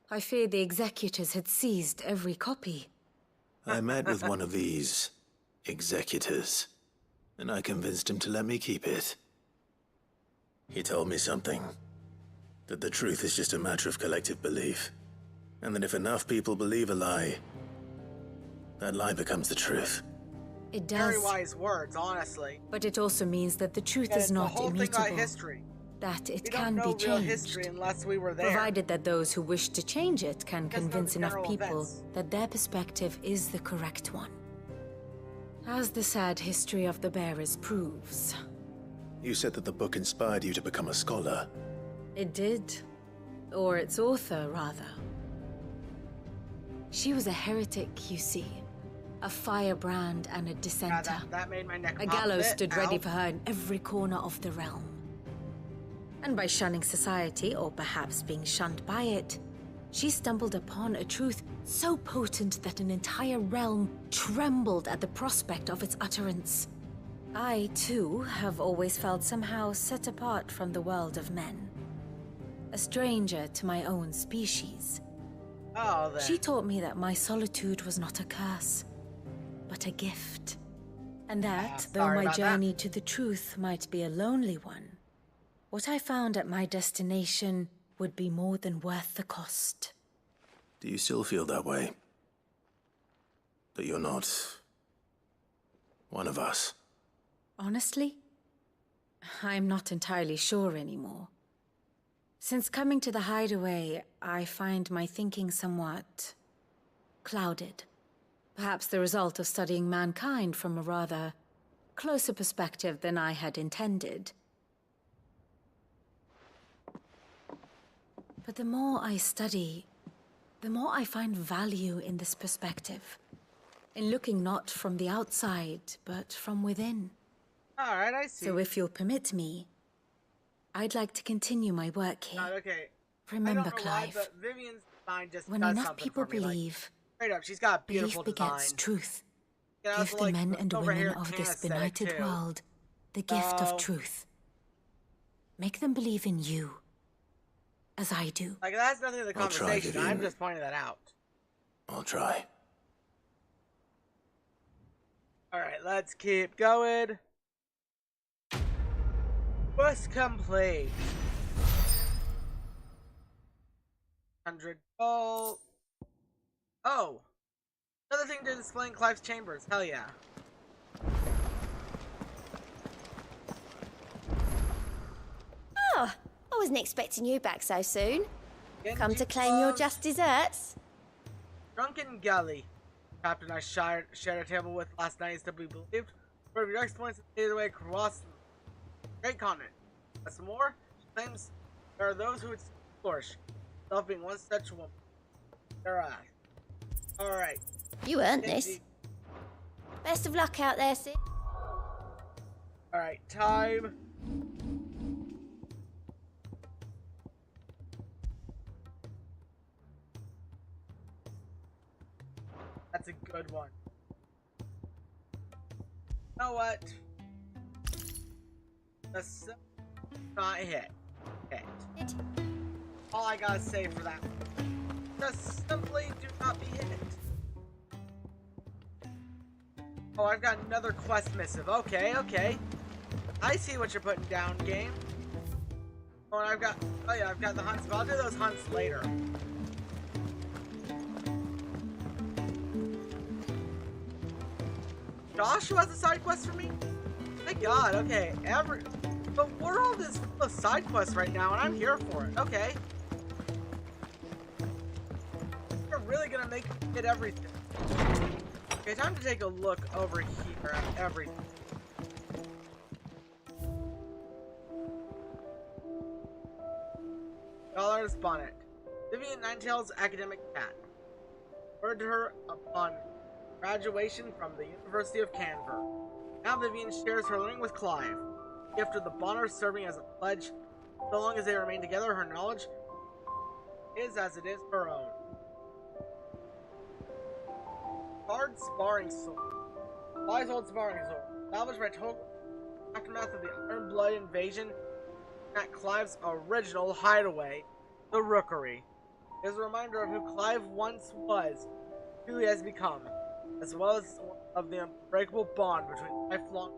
Speaker 2: I feared the executors had seized every copy.
Speaker 4: I met with one of these executors, and I convinced him to let me keep it. He told me something. That the truth is just a matter of collective belief. And that if enough people believe a lie, that lie becomes the truth.
Speaker 2: It does.
Speaker 1: Very wise words, honestly.
Speaker 2: But it also means that the truth
Speaker 1: Yeah,
Speaker 2: is
Speaker 1: it's the
Speaker 2: not
Speaker 1: whole
Speaker 2: immutable.
Speaker 1: thing about history.
Speaker 2: That it
Speaker 1: We
Speaker 2: can
Speaker 1: don't know
Speaker 2: be
Speaker 1: real
Speaker 2: changed.
Speaker 1: history unless we were there.
Speaker 2: Provided that those who wish to change it can
Speaker 1: Just know
Speaker 2: convince
Speaker 1: the
Speaker 2: enough
Speaker 1: general
Speaker 2: people
Speaker 1: events.
Speaker 2: that their perspective is the correct one. As the sad history of the Bearers proves.
Speaker 4: You said that the book inspired you to become a scholar.
Speaker 2: It did. Or its author, rather. She was a heretic, you see. A firebrand and a dissenter.
Speaker 1: That made my neck
Speaker 2: A
Speaker 1: pop
Speaker 2: gallows
Speaker 1: bit.
Speaker 2: stood ready
Speaker 1: Ow.
Speaker 2: for her in every corner of the realm. And by shunning society, or perhaps being shunned by it, she stumbled upon a truth so potent that an entire realm trembled at the prospect of its utterance. I, too, have always felt somehow set apart from the world of men. A stranger to my own species.
Speaker 1: Oh, then.
Speaker 2: She taught me that my solitude was not a curse, but a gift. And that, though
Speaker 1: sorry
Speaker 2: my
Speaker 1: about
Speaker 2: journey to the truth might be a lonely one, what I found at my destination would be more than worth the cost.
Speaker 4: Do you still feel that way? That you're not one of us?
Speaker 2: Honestly, I'm not entirely sure anymore. Since coming to the hideaway, I find my thinking somewhat clouded. Perhaps the result of studying mankind from a rather closer perspective than I had intended. But the more I study, the more I find value in this perspective. In looking not from the outside, but from within.
Speaker 1: Alright, I see.
Speaker 2: So if you'll permit me, I'd like to continue my work here.
Speaker 1: Okay.
Speaker 2: Remember,
Speaker 1: I don't know
Speaker 2: Clive,
Speaker 1: why, but Vivian's design just
Speaker 2: when
Speaker 1: does
Speaker 2: enough
Speaker 1: something
Speaker 2: people
Speaker 1: for me, like,
Speaker 2: believe,
Speaker 1: straight up, she's got a
Speaker 2: belief
Speaker 1: beautiful
Speaker 2: begets
Speaker 1: design.
Speaker 2: truth.
Speaker 1: You know,
Speaker 2: Give
Speaker 1: it's
Speaker 2: the
Speaker 1: like
Speaker 2: men and
Speaker 1: over
Speaker 2: women
Speaker 1: here
Speaker 2: of this
Speaker 1: kinesthetic,
Speaker 2: benighted
Speaker 1: too.
Speaker 2: world the gift
Speaker 1: So-
Speaker 2: of truth. Make them believe in you, as I do.
Speaker 1: Like, that has nothing to do with the
Speaker 4: I'll try,
Speaker 1: conversation.
Speaker 4: Vivian.
Speaker 1: I'm just pointing that out.
Speaker 4: I'll try.
Speaker 1: Alright, let's keep going. Quest complete. 100 gold. Oh! Another thing to display in Clive's chambers. Hell yeah.
Speaker 8: Oh, I wasn't expecting you back so soon. Come to
Speaker 1: Genji
Speaker 8: claim your
Speaker 1: gloves.
Speaker 8: just desserts?
Speaker 1: Drunken Gully. Captain I shared a table with last night is to be believed. One of your exploits the way across the great continent. What's more, she claims there are those who would flourish. Self being one such woman. There are. Alright.
Speaker 8: You earned this. Best of luck out there, Sid.
Speaker 1: Alright, time. That's a good one. You know what? That's not hit. Hit. All I gotta say for that one. Just simply do not be hit. Oh, I've got another quest missive. Okay, okay. I see what you're putting down, game. Oh, and I've got the hunts, but I'll do those hunts later. Joshua has a side quest for me? My god, okay. The world is full of side quests right now, and I'm here for it. Okay. You're really gonna make me get everything. Okay, time to take a look over here at everything. Dollar's bonnet. Vivian Ninetail's academic cat. Ordered her upon graduation from the University of Canver. Now Vivian shares her learning with Clive. The gift of the Bonner serving as a pledge. So long as they remain together, her knowledge is as it is her own. Hard sparring sword. Wise old sparring sword. Salvaged by total aftermath of the Iron Blood invasion at Clive's original hideaway, the Rookery. It is a reminder of who Clive once was, who he has become, as well as of the unbreakable bond between lifelong.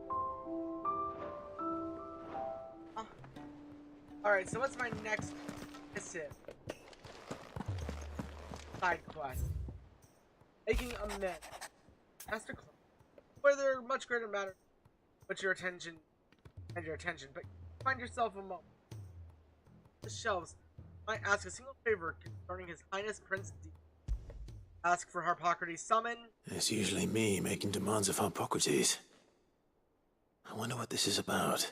Speaker 1: Alright, so what's my next missive? Side quest. Making amends. Master Clive. Where there are much greater matters, but your attention, but find yourself a moment. The shelves might ask a single favor concerning His Highness Prince D. Ask for Harpocrates' summon.
Speaker 4: It's usually me making demands of Harpocrates. I wonder what this is about.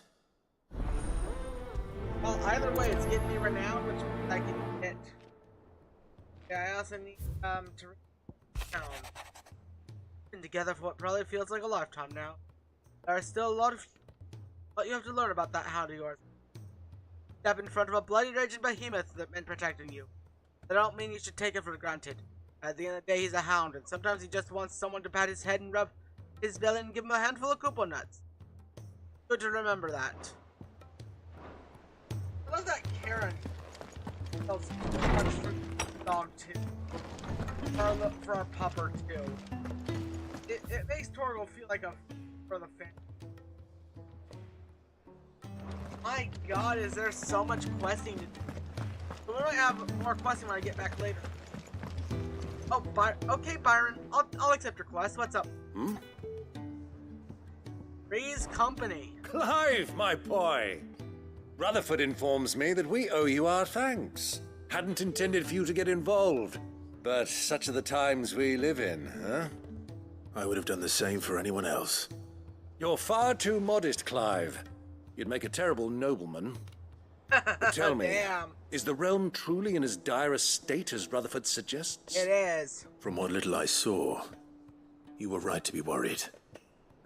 Speaker 1: Well, either way, it's getting me renowned, which means I can get. Yeah, I also need to reach town. Been together for what probably feels like a lifetime now. There are still a lot you have to learn about that hound of yours. Step in front of a bloody raging behemoth that meant protecting you. I don't mean you should take it for granted. At the end of the day, he's a hound, and sometimes he just wants someone to pat his head and rub his belly and give him a handful of Koopa nuts. Good to remember that. I love that Karen sells much for the dog too. For our pupper too. It makes Torgal feel like a for the fan. My god, is there so much questing to do? So we might have more questing when I get back later. Oh, okay, Byron. I'll accept your quest. What's up? Three's Company.
Speaker 14: Clive, my boy! Rutherford informs me that we owe you our thanks. Hadn't intended for you to get involved, but such are the times we live in, huh?
Speaker 4: I would have done the same for anyone else.
Speaker 14: You're far too modest, Clive. You'd make a terrible nobleman. But tell me, is the realm truly in as dire a state as Rutherford suggests?
Speaker 1: It is.
Speaker 4: From what little I saw, you were right to be worried.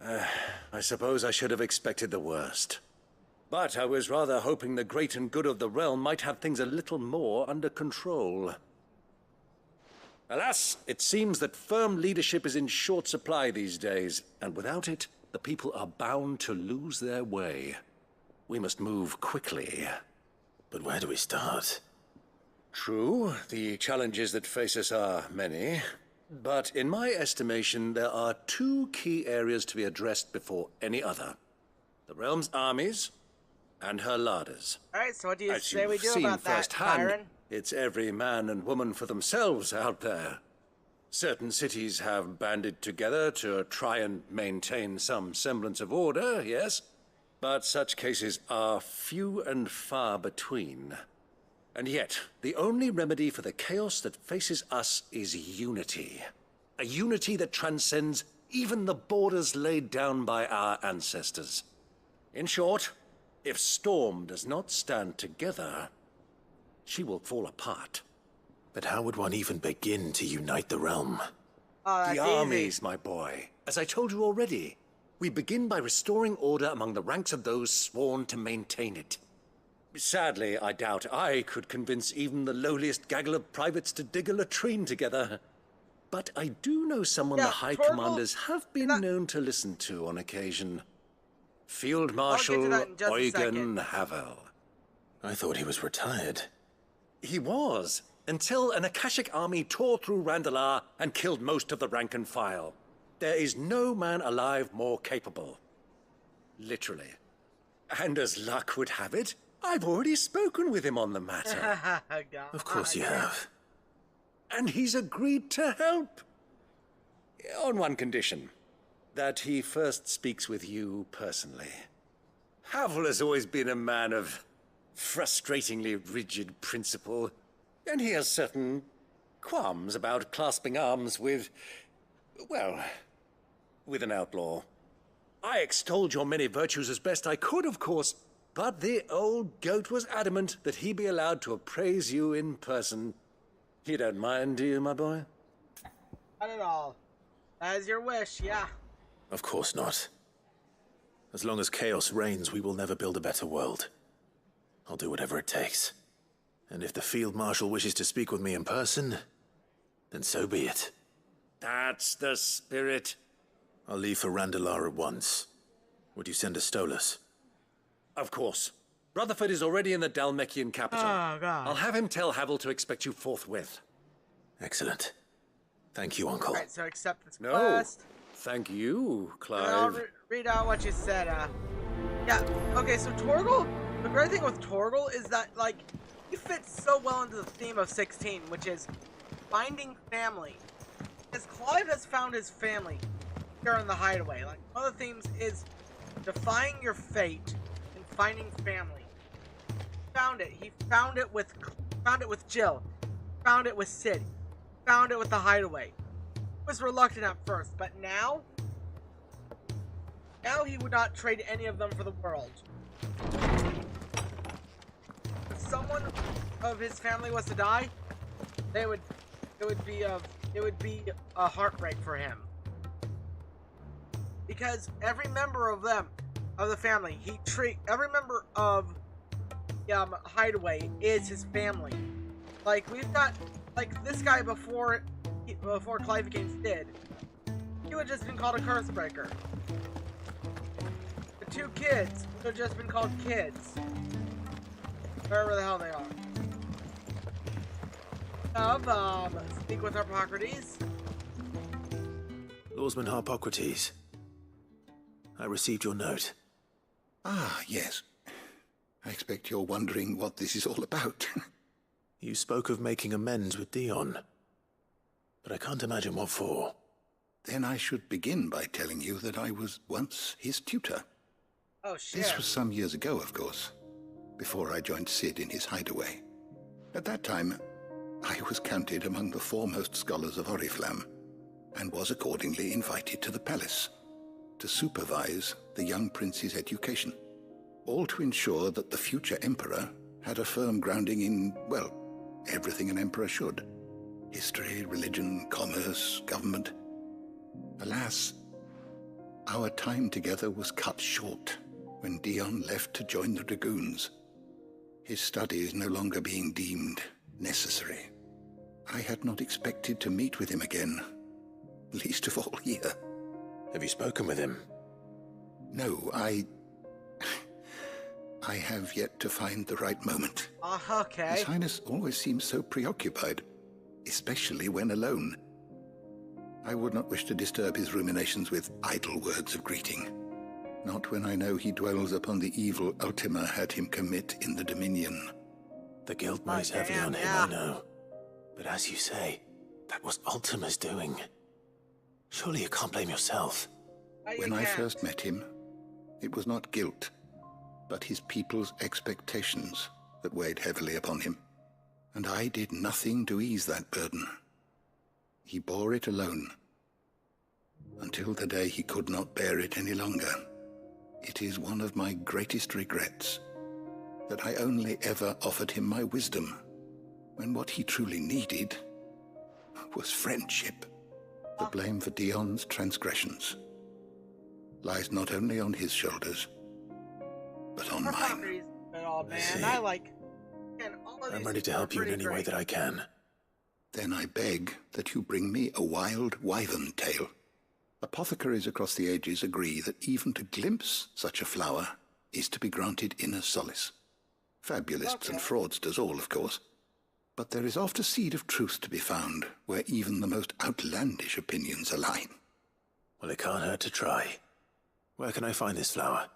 Speaker 14: I suppose I should have expected the worst. But I was rather hoping the great and good of the realm might have things a little more under control. Alas, it seems that firm leadership is in short supply these days, and without it, the people are bound to lose their way. We must move quickly.
Speaker 4: But where do we start?
Speaker 14: True, the challenges that face us are many. But in my estimation, there are two key areas to be addressed before any other. The realm's armies and her larders.
Speaker 1: Alright, so what do you say we do
Speaker 14: seen
Speaker 1: about that,
Speaker 14: firsthand,
Speaker 1: Byron?
Speaker 14: It's every man and woman for themselves out there. Certain cities have banded together to try and maintain some semblance of order, yes? But such cases are few and far between. And yet, the only remedy for the chaos that faces us is unity. A unity that transcends even the borders laid down by our ancestors. In short, if Storm does not stand together, she will fall apart.
Speaker 4: But how would one even begin to unite the realm?
Speaker 14: The armies, my boy. As I told you already, we begin by restoring order among the ranks of those sworn to maintain it. Sadly, I doubt I could convince even the lowliest gaggle of privates to dig a latrine together. But I do know someone the High Commanders have been known to listen to on occasion. Field Marshal Eugen Havel.
Speaker 4: I thought he was retired.
Speaker 14: He was, until an Akashic army tore through Randalar and killed most of the rank and file. There is no man alive more capable. Literally. And as luck would have it, I've already spoken with him on the matter.
Speaker 4: Of course you have.
Speaker 14: And he's agreed to help. On one condition. That he first speaks with you personally. Havel has always been a man of frustratingly rigid principle, and he has certain qualms about clasping arms with, well, with an outlaw. I extolled your many virtues as best I could, of course, but the old goat was adamant that he be allowed to appraise you in person. You don't mind, do you, my boy?
Speaker 1: Not at all. As your wish, yeah.
Speaker 4: Of course not. As long as chaos reigns, we will never build a better world. I'll do whatever it takes. And if the Field Marshal wishes to speak with me in person, then so be it.
Speaker 14: That's the spirit.
Speaker 4: I'll leave for Randalar at once. Would you send a Stolas?
Speaker 14: Of course. Rutherford is already in the Dalmekian capital.
Speaker 1: Oh, God.
Speaker 14: I'll have him tell Havel to expect you forthwith.
Speaker 4: Excellent. Thank you, Uncle.
Speaker 1: Alright, so accept this
Speaker 14: No.
Speaker 1: quest.
Speaker 14: Thank you, Clive.
Speaker 1: And I'll read out what you said. Yeah, okay, so Torgal, the great thing with Torgal is that, like, he fits so well into the theme of 16, which is finding family. Because Clive has found his family here in the Hideaway. Like, one of the themes is defying your fate and finding family. He found it. He found it with Jill. Found it with Sid. Found it with the Hideaway. He was reluctant at first, but now he would not trade any of them for the world. If someone of his family was to die, it would be a heartbreak for him. Because every member of the family, every member of Hideaway is his family. Like, we've got, like, this guy before Clive became Sid, he would have just been called a Cursebreaker. The two kids would have just been called kids. Wherever the hell they are. Speak with Harpocrates.
Speaker 4: Lawsman Harpocrates. I received your note.
Speaker 19: Ah, yes. I expect you're wondering what this is all about.
Speaker 4: You spoke of making amends with Dion, but I can't imagine what for.
Speaker 19: Then I should begin by telling you that I was once his tutor.
Speaker 1: Oh, shit.
Speaker 19: This was some years ago, of course, before I joined Sid in his hideaway. At that time, I was counted among the foremost scholars of Oriflamme, and was accordingly invited to the palace to supervise the young prince's education, all to ensure that the future emperor had a firm grounding in, well, everything an emperor should. History, religion, commerce, government. Alas, our time together was cut short when Dion left to join the Dragoons, his studies no longer being deemed necessary. I had not expected to meet with him again, least of all here.
Speaker 4: Have you spoken with him?
Speaker 19: No, I have yet to find the right moment.
Speaker 1: Okay.
Speaker 19: His Highness always seems so preoccupied, especially when alone. I would not wish to disturb his ruminations with idle words of greeting. Not when I know he dwells upon the evil Ultima had him commit in the Dominion.
Speaker 4: The guild weighs heavily on him, I know. But as you say, that was Ultima's doing. Surely you can't blame yourself.
Speaker 19: When I first met him, it was not guilt, but his people's expectations that weighed heavily upon him. And I did nothing to ease that burden. He bore it alone, until the day he could not bear it any longer. It is one of my greatest regrets that I only ever offered him my wisdom, when what he truly needed was friendship. The blame for Dion's transgressions lies not only on his shoulders, but on mine.
Speaker 1: Oh, man,
Speaker 4: I'm ready to help you in any way that I can.
Speaker 19: Then I beg that you bring me a wild wyvern tail. Apothecaries across the ages agree that even to glimpse such a flower is to be granted inner solace. Fabulists and fraudsters all, of course. But there is oft a seed of truth to be found where even the most outlandish opinions align.
Speaker 4: Well, it can't hurt to try. Where can I find this flower?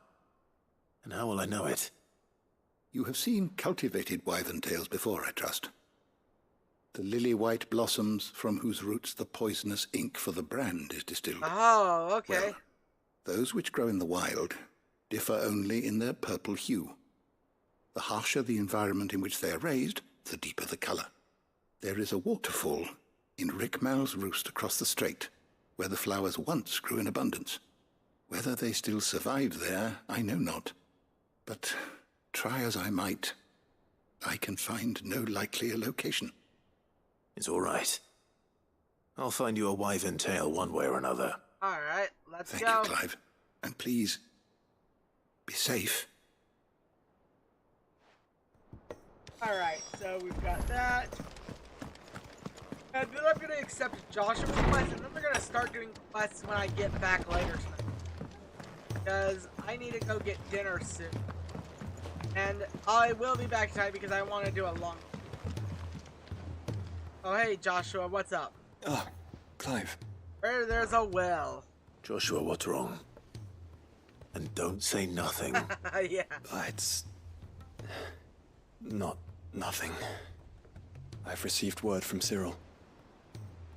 Speaker 4: And how will I know it?
Speaker 19: You have seen cultivated wyvern tails before, I trust. The lily-white blossoms from whose roots the poisonous ink for the brand is distilled.
Speaker 1: Oh, okay.
Speaker 19: Well, those which grow in the wild differ only in their purple hue. The harsher the environment in which they are raised, the deeper the color. There is a waterfall in Rickmal's roost across the strait, where the flowers once grew in abundance. Whether they still survive there, I know not. But try as I might, I can find no likelier location.
Speaker 4: It's all right. I'll find you a wyvern tail one way or another.
Speaker 1: Alright, let's
Speaker 19: Thank
Speaker 1: go.
Speaker 19: you, Clive. And please, be safe.
Speaker 1: Alright, so we've got that. And then I'm going to accept Joshua's quest, and then we're going to start doing quests when I get back later tonight. Because I need to go get dinner soon. And I will be back tonight because I want to do a long... Oh, hey, Joshua, what's up?
Speaker 3: Oh, Clive.
Speaker 1: Where there's a well.
Speaker 4: Joshua, what's wrong? And don't say nothing.
Speaker 1: Yeah.
Speaker 3: It's... not nothing. I've received word from Cyril.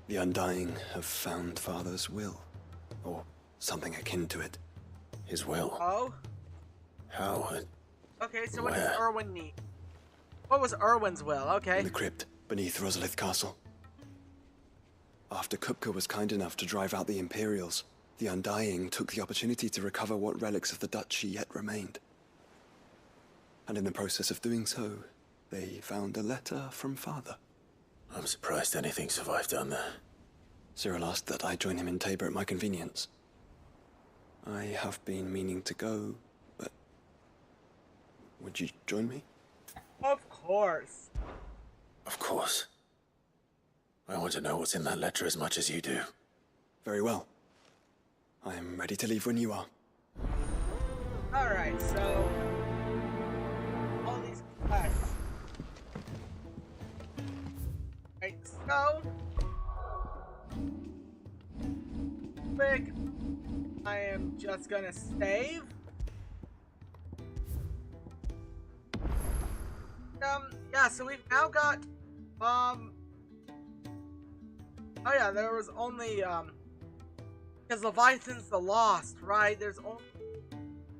Speaker 3: The Undying have found Father's will. Or something akin to it.
Speaker 4: His will?
Speaker 1: Oh?
Speaker 4: How?
Speaker 1: Okay, so what does Erwin need? What was Erwin's will? Okay.
Speaker 3: In the crypt beneath Rosalith Castle. After Kupka was kind enough to drive out the Imperials, the Undying took the opportunity to recover what relics of the Duchy yet remained. And in the process of doing so, they found a letter from Father.
Speaker 4: I'm surprised anything survived down there.
Speaker 3: Cyril asked that I join him in Tabor at my convenience. I have been meaning to go, but... would you join me?
Speaker 1: Of course.
Speaker 4: Of course. I want to know what's in that letter as much as you do.
Speaker 3: Very well. I am ready to leave when you are.
Speaker 1: Alright, so... all these quests. Right, so... quick. I am just gonna save. Yeah, so we've now got, oh yeah, there was only, because Leviathan's the Lost, right? There's only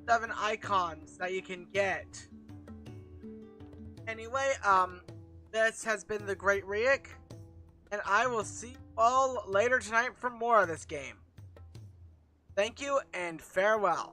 Speaker 1: 7 icons that you can get. Anyway, this has been the Great Riek, and I will see you all later tonight for more of this game. Thank you, and farewell.